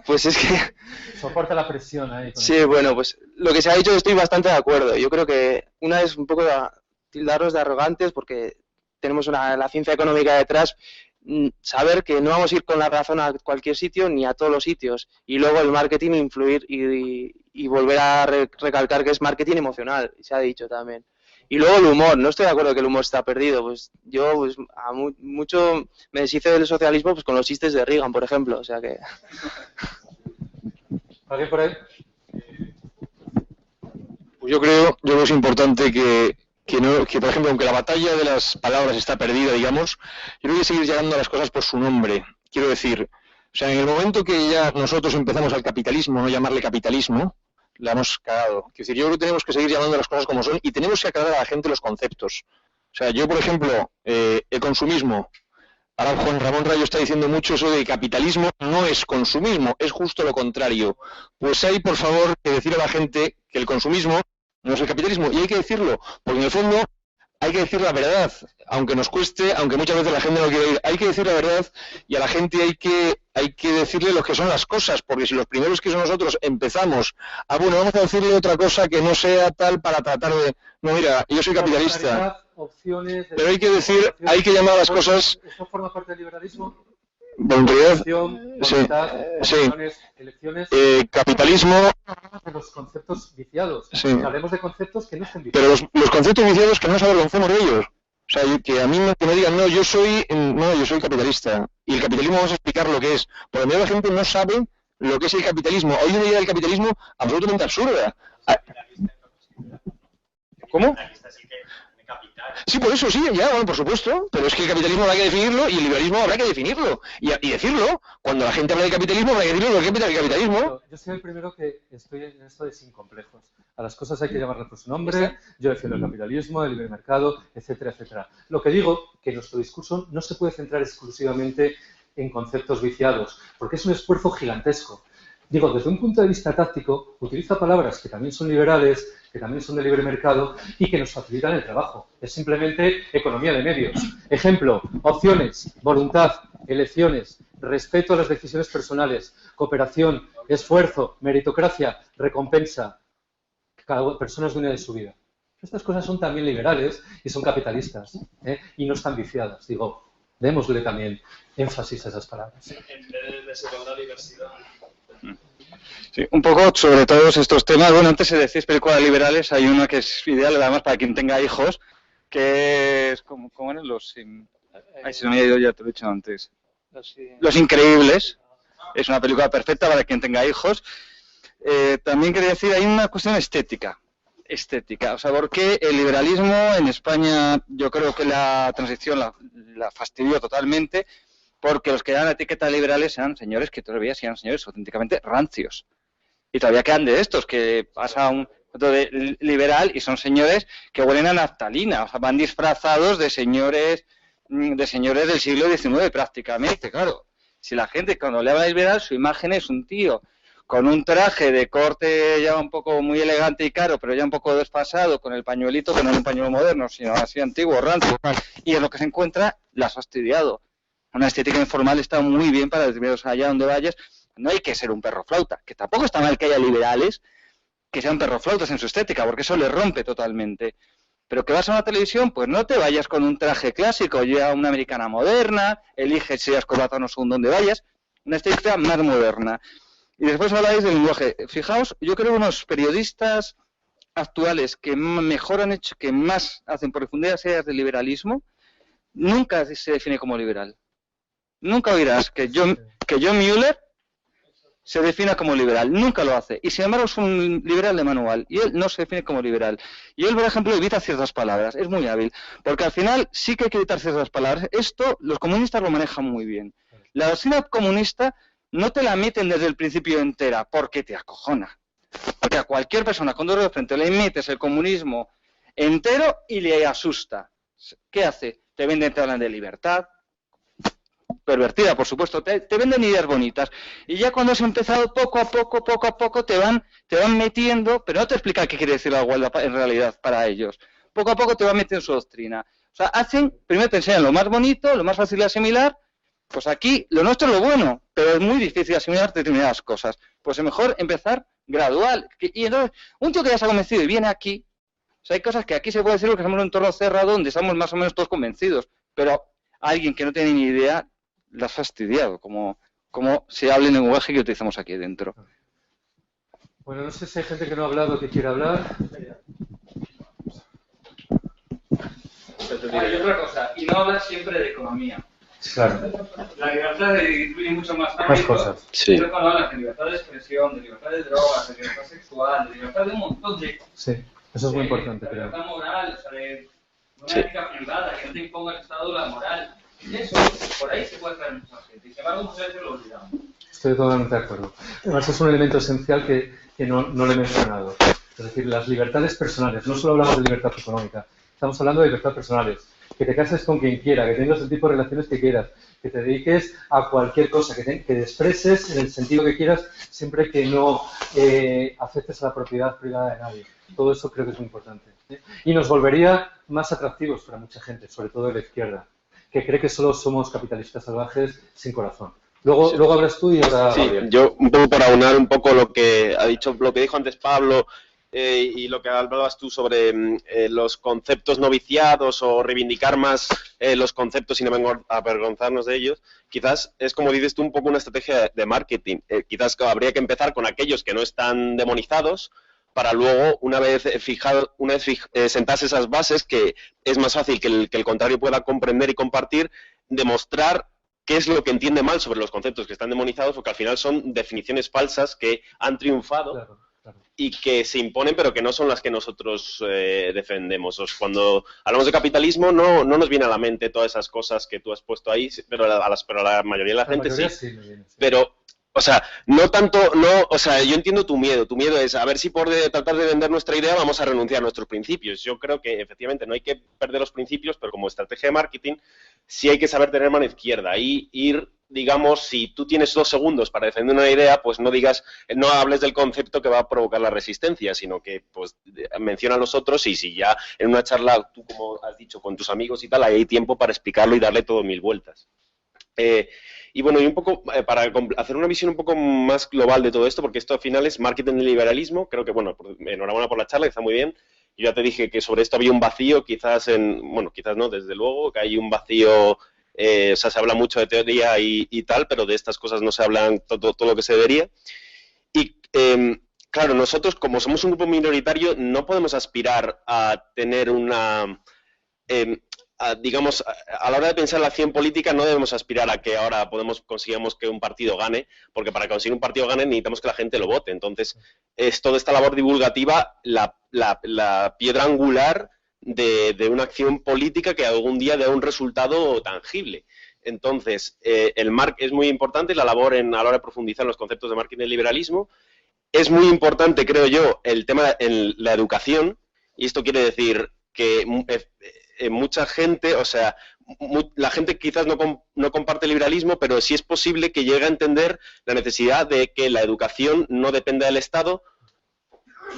Pues es que... Soporta la presión ahí. Sí, bueno, pues lo que se ha dicho estoy bastante de acuerdo. Yo creo que una es un poco tildarnos de arrogantes porque tenemos la ciencia económica detrás, saber que no vamos a ir con la razón a cualquier sitio ni a todos los sitios. Y luego el marketing influir y volver a recalcar que es marketing emocional, se ha dicho también. Y luego el humor, no estoy de acuerdo que el humor está perdido, pues yo mucho me deshice del socialismo pues con los chistes de Reagan, por ejemplo, o sea que... ¿Alguien por ahí? Pues yo creo que es importante que, por ejemplo, aunque la batalla de las palabras está perdida, digamos, yo creo que hay que seguir llamando a las cosas por su nombre. Quiero decir, o sea, en el momento que ya nosotros empezamos al capitalismo, no llamarle capitalismo, la hemos cagado. Es decir, yo creo que tenemos que seguir llamando las cosas como son y tenemos que aclarar a la gente los conceptos. O sea, yo, por ejemplo, el consumismo, ahora Juan Ramón Rayo está diciendo mucho eso de capitalismo no es consumismo, es justo lo contrario. Pues hay, por favor, que decir a la gente que el consumismo no es el capitalismo, y hay que decirlo, porque en el fondo hay que decir la verdad, aunque nos cueste, aunque muchas veces la gente no quiere oír, hay que decir la verdad y a la gente hay que decirle lo que son las cosas, porque si los primeros que son nosotros empezamos bueno, vamos a decirle otra cosa que no sea tal para tratar de... No, mira, yo soy capitalista, pero hay que decir, hay que llamar a las cosas... ¿Esto forma parte del liberalismo? Voluntariedad, sí. Elecciones, capitalismo... De los conceptos viciados. Sí. Hablemos de conceptos que no estén viciados. Pero los conceptos viciados que no nos avergoncemos de ellos. O sea, que a mí que me digan, no, yo soy capitalista. Y el capitalismo vamos a explicar lo que es. Porque la gente no sabe lo que es el capitalismo. Hay una idea del capitalismo absolutamente absurda. ¿Cómo? Sí, por eso sí, ya, bueno, por supuesto, pero es que el capitalismo habrá que definirlo y el liberalismo habrá que definirlo y decirlo. Cuando la gente habla de capitalismo habrá que decirlo lo que es el capitalismo. Yo soy el primero que estoy en esto de sin complejos. A las cosas hay que llamarle por su nombre, yo defiendo el capitalismo, el libre mercado, etcétera, etcétera. Lo que digo que nuestro discurso no se puede centrar exclusivamente en conceptos viciados, porque es un esfuerzo gigantesco. Digo, desde un punto de vista táctico, utiliza palabras que también son liberales, que también son de libre mercado y que nos facilitan el trabajo. Es simplemente economía de medios. Ejemplo, opciones, voluntad, elecciones, respeto a las decisiones personales, cooperación, esfuerzo, meritocracia, recompensa. Cada persona es dueña de su vida. Estas cosas son también liberales y son capitalistas, y no están viciadas. Digo, démosle también énfasis a esas palabras. En vez de segunda diversidad. Sí, un poco sobre todos estos temas. Bueno, antes se decía películas liberales, hay una que es ideal además para quien tenga hijos, que es como eran los... Ay, se me ha ido, ya te lo he dicho antes. Los Increíbles. Es una película perfecta para quien tenga hijos. También quería decir, hay una cuestión estética. O sea, porque el liberalismo en España, yo creo que la transición la fastidió totalmente, porque los que dan la etiqueta liberales eran señores que todavía eran señores auténticamente rancios. Y todavía quedan de estos, que pasa un punto de liberal y son señores que huelen a naftalina, o sea, van disfrazados de señores del siglo XIX prácticamente. Claro, si la gente cuando le habla de liberal, su imagen es un tío con un traje de corte ya un poco muy elegante y caro, pero ya un poco desfasado, con el pañuelito, que no es un pañuelo moderno, sino así antiguo, rancio, y en lo que se encuentra, la has fastidiado. Una estética informal está muy bien para determinados allá donde vayas. No hay que ser un perro flauta, que tampoco está mal que haya liberales que sean perroflautas en su estética, porque eso le rompe totalmente. Pero que vas a una televisión, pues no te vayas con un traje clásico, ya una americana moderna, elige si has corbata según donde vayas, una estética más moderna. Y después habláis del lenguaje. Fijaos, yo creo que unos periodistas actuales que mejor han hecho, que más hacen por difundir las ideas del liberalismo, nunca se define como liberal. Nunca oirás que John Mueller se defina como liberal, nunca lo hace. Y sin embargo es un liberal de manual, y él no se define como liberal. Y él, por ejemplo, evita ciertas palabras, es muy hábil, porque al final sí que hay que evitar ciertas palabras. Esto los comunistas lo manejan muy bien. La doctrina comunista no te la meten desde el principio entera, porque te acojona. Porque a cualquier persona con dos dedos de frente le metes el comunismo entero y le asusta. ¿Qué hace? Te hablan de libertad, pervertida, por supuesto, te venden ideas bonitas. Y ya cuando has empezado poco a poco, te van metiendo, pero no te explica qué quiere decir la igualdad en realidad para ellos. Poco a poco te van metiendo en su doctrina. O sea, primero te enseñan lo más bonito, lo más fácil de asimilar. Pues aquí, lo nuestro es lo bueno, pero es muy difícil asimilar determinadas cosas. Pues es mejor empezar gradual. Y entonces, un tío que ya se ha convencido y viene aquí, o sea, hay cosas que aquí se puede decir porque estamos en un entorno cerrado donde estamos más o menos todos convencidos, pero alguien que no tiene ni idea la has fastidiado, como se habla en el lenguaje que utilizamos aquí dentro. Bueno, no sé si hay gente que no ha hablado que quiera hablar. Hay otra cosa, y no hablas siempre de economía. Claro. La libertad incluye mucho más Más cosas. Sí. Pero cuando hablas de libertad de expresión, de libertad de drogas, de libertad sexual, de libertad de un montón de... Sí, eso es muy importante, creo. Libertad moral, o sea, de una ética privada, que no te imponga el Estado la moral. Eso, por ahí se puede traer mucha gente. Y sin embargo, muchas veces lo olvidamos. Estoy totalmente de acuerdo. Además, es un elemento esencial que no le he mencionado. Es decir, las libertades personales. No solo hablamos de libertad económica, estamos hablando de libertades personales. Que te cases con quien quiera, que tengas el tipo de relaciones que quieras, que te dediques a cualquier cosa, que te expreses en el sentido que quieras, siempre que no afectes a la propiedad privada de nadie. Todo eso creo que es muy importante. Y nos volvería más atractivos para mucha gente, sobre todo de la izquierda, que cree que solo somos capitalistas salvajes sin corazón. Luego hablas tú y ahora... Sí, yo un poco por aunar un poco lo que dijo antes Pablo y lo que hablabas tú sobre los conceptos no viciados o reivindicar más los conceptos sin avergonzarnos de ellos, quizás es, como dices tú, un poco una estrategia de marketing. Quizás habría que empezar con aquellos que no están demonizados, para luego, una vez sentarse esas bases, que es más fácil que el contrario pueda comprender y compartir, demostrar qué es lo que entiende mal sobre los conceptos que están demonizados, porque al final son definiciones falsas que han triunfado y que se imponen, pero que no son las que nosotros defendemos. Cuando hablamos de capitalismo, no nos viene a la mente todas esas cosas que tú has puesto ahí, pero a la mayoría de la gente sí. Pero, o sea, yo entiendo tu miedo. Tu miedo es a ver si por tratar de vender nuestra idea vamos a renunciar a nuestros principios. Yo creo que efectivamente no hay que perder los principios, pero como estrategia de marketing sí hay que saber tener mano izquierda y ir, digamos, si tú tienes 2 segundos para defender una idea, pues no hables del concepto que va a provocar la resistencia, sino que pues menciona a los otros, y si ya en una charla, tú como has dicho, con tus amigos y tal, hay tiempo para explicarlo y darle todo 1000 vueltas. Y bueno, y un poco para hacer una visión un poco más global de todo esto, porque esto al final es marketing y liberalismo, creo que, bueno, enhorabuena por la charla, que está muy bien. Yo ya te dije que sobre esto había un vacío, quizás no, desde luego, que hay un vacío, o sea, se habla mucho de teoría y tal, pero de estas cosas no se hablan todo lo que se debería. Y claro, nosotros, como somos un grupo minoritario, no podemos aspirar a tener una... digamos, a la hora de pensar la acción política no debemos aspirar a que ahora consigamos que un partido gane, porque para conseguir un partido gane necesitamos que la gente lo vote. Entonces, es toda esta labor divulgativa la piedra angular de una acción política que algún día dé un resultado tangible. Entonces, es muy importante la labor a la hora de profundizar en los conceptos de marketing y liberalismo. Es muy importante, creo yo, el tema en la educación, y esto quiere decir que mucha gente, o sea, la gente quizás no comparte el liberalismo, pero sí es posible que llegue a entender la necesidad de que la educación no dependa del Estado.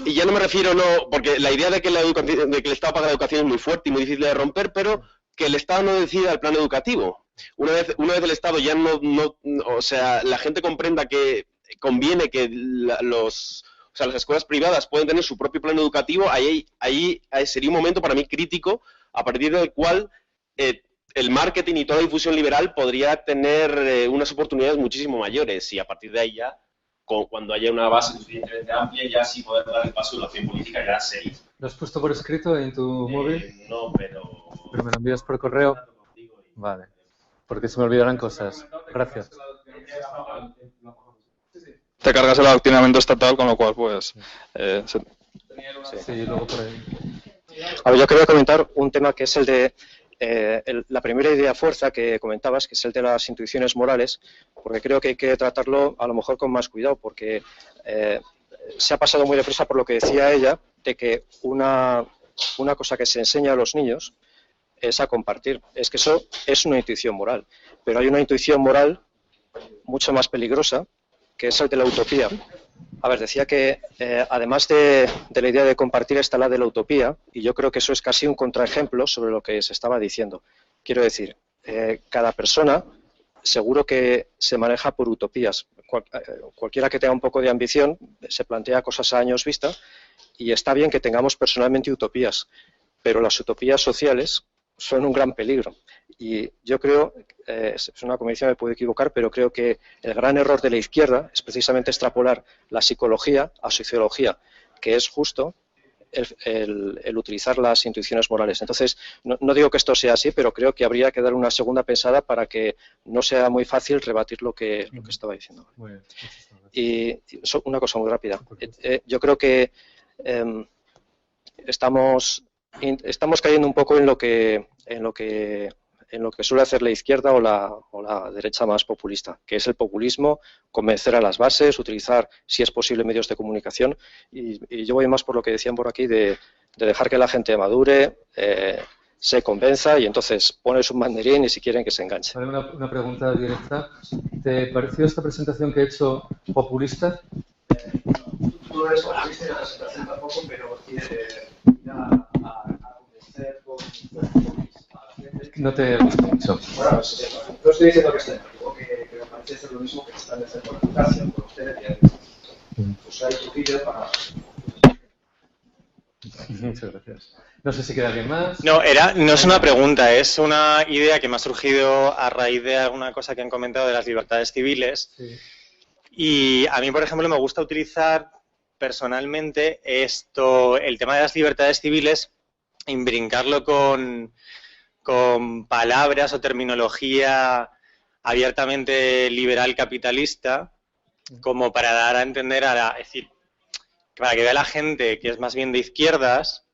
Y ya no me refiero, porque la idea de que el Estado paga la educación es muy fuerte y muy difícil de romper, pero que el Estado no decida el plan educativo. Una vez el Estado ya o sea, la gente comprenda que conviene que las escuelas privadas pueden tener su propio plan educativo, ahí sería un momento para mí crítico, a partir del cual el marketing y toda la difusión liberal podría tener unas oportunidades muchísimo mayores, y a partir de ahí ya, cuando haya una base suficientemente amplia, ya sí poder dar el paso de la acción política ya seria. ¿Lo has puesto por escrito en tu móvil? No, pero... ¿Pero me lo envías por correo? Vale, porque se me olvidarán cosas. Gracias. Te cargas el adoctrinamiento estatal, con lo cual, pues... Sí, luego por ahí. A ver, yo quería comentar un tema que es el de la primera idea fuerza que comentabas, que es el de las intuiciones morales, porque creo que hay que tratarlo a lo mejor con más cuidado, porque se ha pasado muy deprisa por lo que decía ella, de que una cosa que se enseña a los niños es a compartir. Es que eso es una intuición moral, pero hay una intuición moral mucho más peligrosa, que es el de la utopía. A ver, decía que además de la idea de compartir está la de la utopía, y yo creo que eso es casi un contraejemplo sobre lo que se estaba diciendo. Quiero decir, cada persona seguro que se maneja por utopías. Cualquiera que tenga un poco de ambición se plantea cosas a años vista, y está bien que tengamos personalmente utopías, pero las utopías sociales son un gran peligro. Y yo creo, es una convicción, me puedo equivocar, pero creo que el gran error de la izquierda es precisamente extrapolar la psicología a sociología, que es justo el utilizar las intuiciones morales. Entonces, no digo que esto sea así, pero creo que habría que dar una segunda pensada para que no sea muy fácil rebatir lo que estaba diciendo. Muy bien. Y una cosa muy rápida. Yo creo que estamos cayendo un poco en lo que suele hacer la izquierda o la derecha más populista, que es el populismo, convencer a las bases, utilizar, si es posible, medios de comunicación. Y yo voy más por lo que decían por aquí, de dejar que la gente madure, se convenza, y entonces pones un banderín y si quieren que se enganche. Una pregunta directa. ¿Te pareció esta presentación que he hecho populista? Tú eres populista y la presentación tampoco, pero a convencer con no te gusta mucho. Bueno, no estoy diciendo que esté, digo que me parece ser lo mismo que están haciendo con la educación, con ustedes, y usar el truquillo para... Muchas gracias. No sé si queda alguien más. No es una pregunta, es una idea que me ha surgido a raíz de alguna cosa que han comentado de las libertades civiles. Sí. Y a mí, por ejemplo, me gusta utilizar personalmente el tema de las libertades civiles, imbrincarlo con palabras o terminología abiertamente liberal capitalista, como para dar a entender es decir, para que vea la gente que es más bien de izquierdas,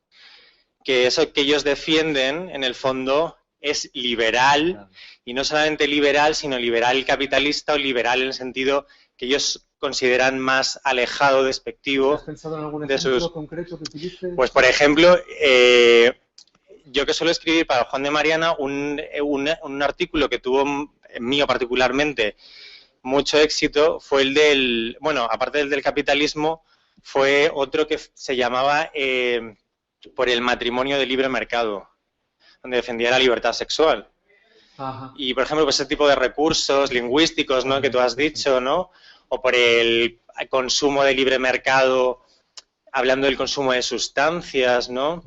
que eso que ellos defienden, en el fondo, es liberal, y no solamente liberal, sino liberal capitalista o liberal en el sentido que ellos consideran más alejado, despectivo. ¿Has pensado en algún de ejemplo sus... concreto que utilices? Pues, por ejemplo, yo que suelo escribir para Juan de Mariana un artículo que tuvo, mío particularmente, mucho éxito, fue el del, bueno, aparte del capitalismo, fue otro que se llamaba por el matrimonio de libre mercado, donde defendía la libertad sexual. Ajá. Y, por ejemplo, pues ese tipo de recursos lingüísticos, ¿no?, que tú has dicho, ¿no? O por el consumo de libre mercado, hablando del consumo de sustancias, ¿no?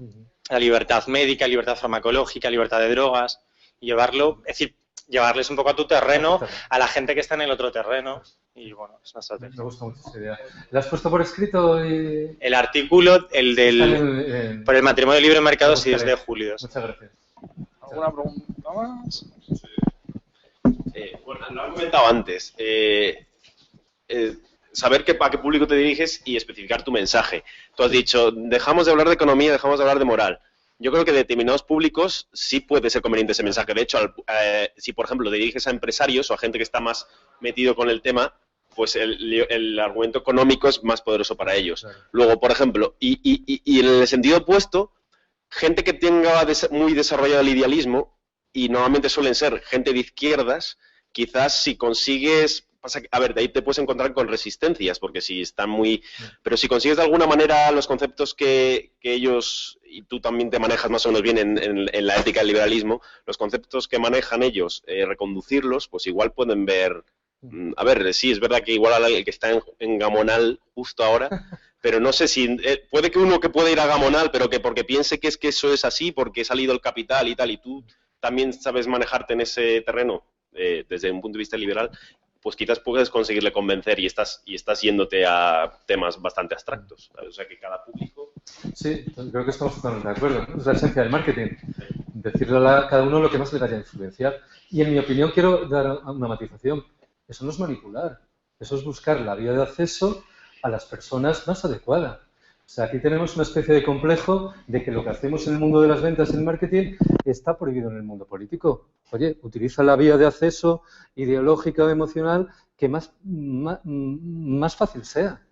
La libertad médica, libertad farmacológica, libertad de drogas, y llevarlo, es decir, llevarles un poco a tu terreno, a la gente que está en el otro terreno. Y bueno, es una estrategia. Me gusta mucho esa idea. ¿La has puesto por escrito? El artículo, por el matrimonio de libre mercado, sí, es de julio. Muchas gracias. ¿Alguna pregunta más? Bueno, lo han comentado antes. Saber a qué público te diriges y especificar tu mensaje. Tú has dicho, dejamos de hablar de economía, dejamos de hablar de moral. Yo creo que de determinados públicos sí puede ser conveniente ese mensaje. De hecho, si por ejemplo diriges a empresarios o a gente que está más metido con el tema, pues el argumento económico es más poderoso para ellos. Claro. Luego, por ejemplo, y en el sentido opuesto, gente que tenga muy desarrollado el idealismo, y normalmente suelen ser gente de izquierdas, quizás si consigues... A ver, de ahí te puedes encontrar con resistencias, porque si están muy... Pero si consigues de alguna manera los conceptos que ellos, y tú también te manejas más o menos bien en la ética del liberalismo, los conceptos que manejan ellos, reconducirlos, pues igual pueden ver... A ver, sí, es verdad que igual el que está en Gamonal justo ahora, pero no sé si... puede que uno que pueda ir a Gamonal, pero que porque piense que eso es así, porque ha salido el capital y tal, y tú también sabes manejarte en ese terreno desde un punto de vista liberal, pues quizás puedes conseguirle convencer y estás yéndote a temas bastante abstractos, ¿sabes? O sea, que cada público... Sí, creo que estamos totalmente de acuerdo, ¿no? Es la esencia del marketing, decirle a cada uno lo que más le vaya a influenciar. Y en mi opinión quiero dar una matización. Eso no es manipular, eso es buscar la vía de acceso a las personas más adecuada. O sea, aquí tenemos una especie de complejo de que lo que hacemos en el mundo de las ventas y el marketing está prohibido en el mundo político. Oye, utiliza la vía de acceso ideológica o emocional que más fácil sea.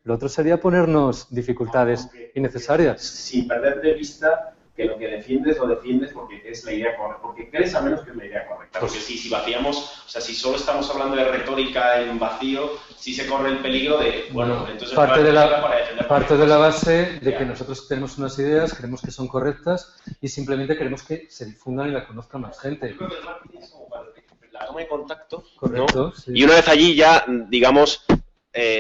Lo otro sería ponernos dificultades innecesarias. Sin perder de vista que lo que defiendes lo defiendes porque es la idea correcta, porque crees al menos que es la idea correcta. Porque si vaciamos, o sea, si solo estamos hablando de retórica en vacío, sí se corre el peligro de, bueno, entonces parte de la base de que nosotros tenemos unas ideas, creemos que son correctas y simplemente queremos que se difundan y la conozca más gente. Yo creo que el marketing es como para la toma de contacto, correcto, ¿no? Sí. Y una vez allí ya, digamos,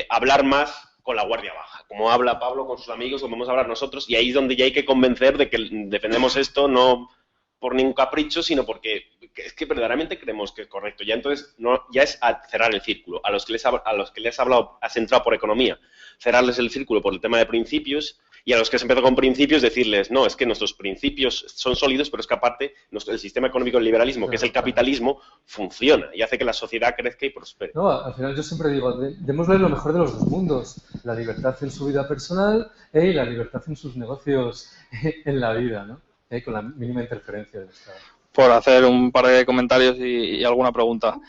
hablar más con la guardia baja, como habla Pablo con sus amigos, como vamos a hablar nosotros, y ahí es donde ya hay que convencer de que defendemos esto no por ningún capricho, sino porque es que verdaderamente creemos que es correcto. Ya entonces ya es cerrar el círculo. A los que les has hablado, has entrado por economía, cerrarles el círculo por el tema de principios, y a los que has empezado con principios decirles, no, es que nuestros principios son sólidos, pero es que aparte el sistema económico del liberalismo, que es el capitalismo, funciona y hace que la sociedad crezca y prospere. No, al final yo siempre digo, démosle lo mejor de los dos mundos, la libertad en su vida personal y la libertad en sus negocios en la vida, ¿no? Con la mínima interferencia del Estado. Por hacer un par de comentarios y alguna pregunta.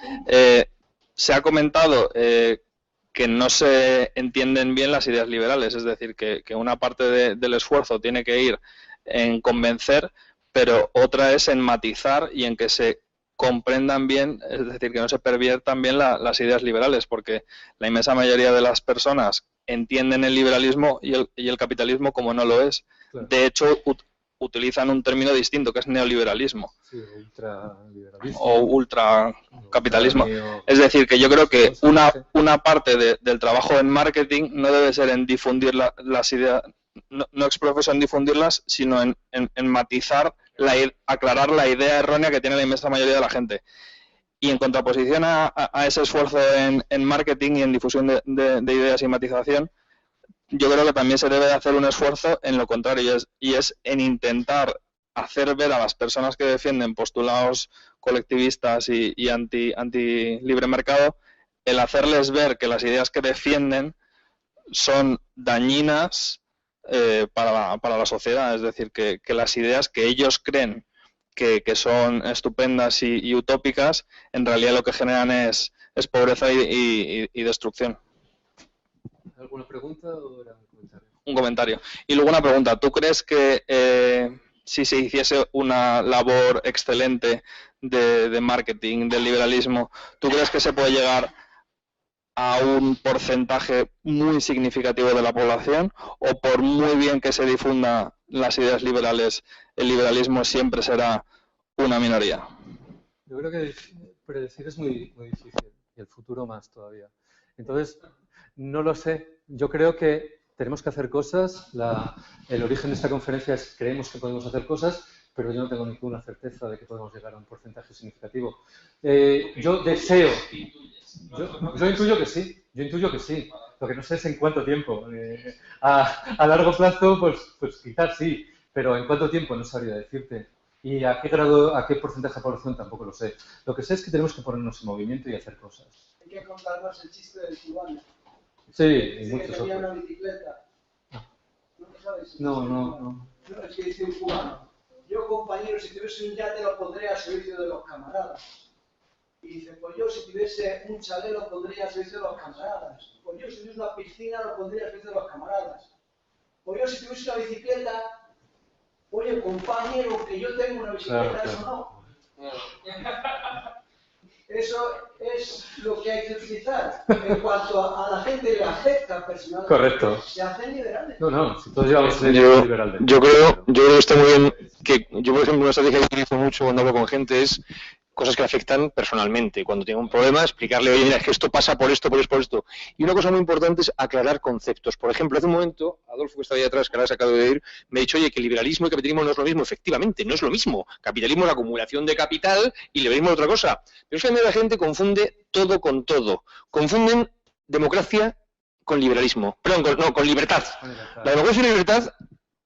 Se ha comentado que no se entienden bien las ideas liberales, es decir, que una parte del esfuerzo tiene que ir en convencer, pero otra es en matizar y en que se comprendan bien, es decir, que no se perviertan bien las ideas liberales, porque la inmensa mayoría de las personas entienden el liberalismo y el capitalismo como no lo es. Claro. De hecho, utilizan un término distinto, que es neoliberalismo. Sí, ultraliberalismo. O ultracapitalismo. Es decir, que yo creo que una parte del trabajo en marketing no debe ser en difundir las ideas, no es profeso en difundirlas, sino en matizar, aclarar la idea errónea que tiene la inmensa mayoría de la gente. Y en contraposición a ese esfuerzo en marketing y en difusión de ideas y matización, yo creo que también se debe de hacer un esfuerzo en lo contrario, y es en intentar hacer ver a las personas que defienden postulados colectivistas y anti libre mercado, el hacerles ver que las ideas que defienden son dañinas para la sociedad, es decir, que las ideas que ellos creen que son estupendas y utópicas, en realidad lo que generan es pobreza y destrucción. ¿Alguna pregunta o era un comentario? Un comentario. Y luego una pregunta. ¿Tú crees que si se hiciese una labor excelente de marketing, del liberalismo, ¿tú crees que se puede llegar a un porcentaje muy significativo de la población? ¿O por muy bien que se difunda las ideas liberales, el liberalismo siempre será una minoría? Yo creo que predecir es muy difícil, y el futuro más todavía. Entonces, no lo sé. Yo creo que tenemos que hacer cosas. El origen de esta conferencia es creemos que podemos hacer cosas, pero yo no tengo ninguna certeza de que podemos llegar a un porcentaje significativo. Yo deseo... Yo intuyo que sí. Lo que no sé es en cuánto tiempo. A largo plazo, pues quizás sí, pero en cuánto tiempo no sabría decirte. Y a qué grado, a qué porcentaje de población tampoco lo sé. Lo que sé es que tenemos que ponernos en movimiento y hacer cosas. Hay que contarnos el chiste del cubano. Sí, y muchos que tenía otros. una bicicleta. ¿No lo sabes? No. No, es que dice un cubano. Yo, compañero, si tuviese un yate lo pondría a servicio de los camaradas. Y dice, pues yo si tuviese un chalet lo pondría a servicio de los camaradas. Pues yo si tuviese una piscina lo pondría a servicio de los camaradas. Pues yo si tuviese una bicicleta, oye, compañero, que yo tengo una bicicleta, Claro. eso no. Eso es lo que hay que utilizar. En cuanto a la gente le afecta personalmente, Correcto. se hacen liberales. No, si todos llevamos una Yo liberal. creo que está muy bien que yo, por ejemplo, una estrategia que utilizo mucho cuando hablo con gente es cosas que le afectan personalmente. Cuando tengo un problema, explicarle, oye, mira, es que esto pasa por esto, por esto, por esto. Y una cosa muy importante es aclarar conceptos. Por ejemplo, hace un momento, Adolfo, que está ahí atrás, que ahora se acaba de ir, me ha dicho, oye, que liberalismo y capitalismo no es lo mismo. Efectivamente, no es lo mismo. Capitalismo es la acumulación de capital y liberalismo es otra cosa. Pero es que a mí la gente confunde todo con todo. Confunden democracia con liberalismo. Perdón, con libertad. La democracia y la libertad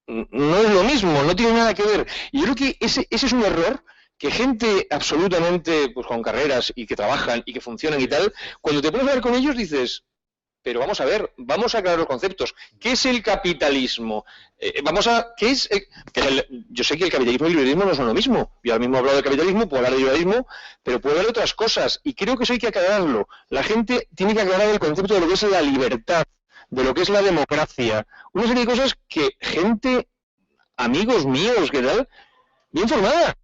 no es lo mismo, no tiene nada que ver. Y yo creo que ese es un error que gente absolutamente pues con carreras y que trabajan y que funcionan y tal, cuando te pones a ver con ellos dices, pero vamos a ver, vamos a aclarar los conceptos. ¿Qué es el capitalismo? Yo sé que el capitalismo y el liberalismo no son lo mismo. Yo ahora mismo he hablado de capitalismo, puedo hablar de liberalismo, pero puedo hablar de otras cosas. Y creo que eso hay que aclararlo. La gente tiene que aclarar el concepto de lo que es la libertad, de lo que es la democracia. Una serie de cosas que gente, amigos míos, ¿qué tal? Bien formada.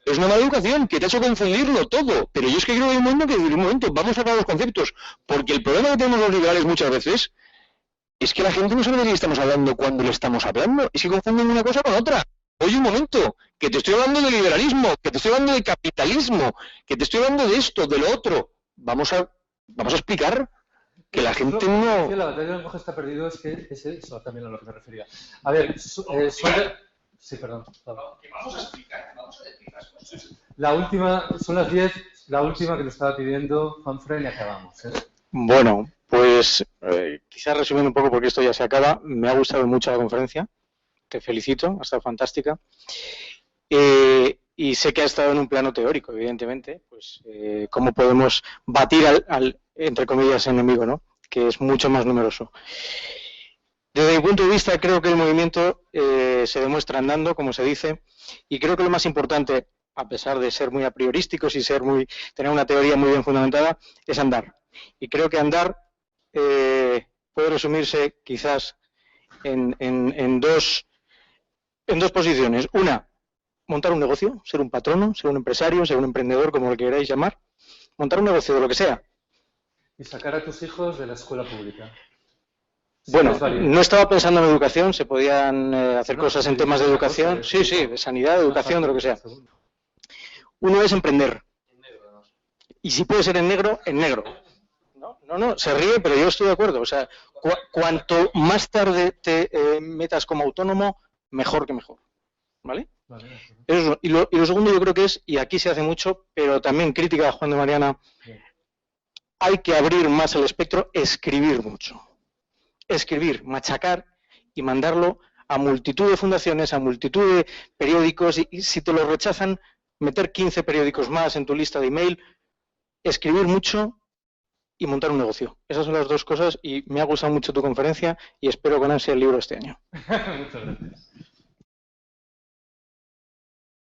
Es una mala educación que te ha hecho confundirlo todo. Pero yo es que creo que hay un momento que decir, un momento, vamos a aclarar los conceptos. Porque el problema que tenemos los liberales muchas veces es que la gente no sabe de qué estamos hablando cuando le estamos hablando. Es que confunden una cosa con otra. Oye, un momento, que te estoy hablando de liberalismo, que te estoy hablando de capitalismo, que te estoy hablando de esto, de lo otro. Vamos a explicar que la gente no... La batalla del lenguaje está perdido, es que es eso también a lo que me refería. A ver, sí, perdón. Que vamos a explicar cosas. La última, son las 10, la última que nos estaba pidiendo Juanfran y acabamos. Bueno, pues quizás resumiendo un poco porque esto ya se acaba, me ha gustado mucho la conferencia, te felicito, ha estado fantástica. Y sé que ha estado en un plano teórico, evidentemente, pues cómo podemos batir al entre comillas, enemigo, ¿no? Que es mucho más numeroso. Desde mi punto de vista, creo que el movimiento se demuestra andando, como se dice, y creo que lo más importante, a pesar de ser muy a priorísticos y tener una teoría muy bien fundamentada, es andar. Y creo que andar puede resumirse quizás en dos posiciones. Una, montar un negocio, ser un patrono, ser un empresario, ser un emprendedor, como lo queráis llamar. Montar un negocio de lo que sea. Y sacar a tus hijos de la escuela pública. Bueno, no estaba pensando en educación, se podían hacer cosas en temas de educación. Sí, de sanidad, de educación, de lo que sea. Uno es emprender. Y si puede ser en negro, en negro. No, se ríe, pero yo estoy de acuerdo. O sea, cuanto más tarde te metas como autónomo, mejor que mejor. ¿Vale? Eso. Y lo segundo yo creo que es, y aquí se hace mucho, pero también crítica a Juan de Mariana, hay que abrir más el espectro, escribir mucho. escribir, machacar y mandarlo a multitud de fundaciones, a multitud de periódicos, y si te lo rechazan, meter 15 periódicos más en tu lista de email, escribir mucho y montar un negocio. Esas son las dos cosas y me ha gustado mucho tu conferencia y espero con ansia el libro este año. Muchas gracias.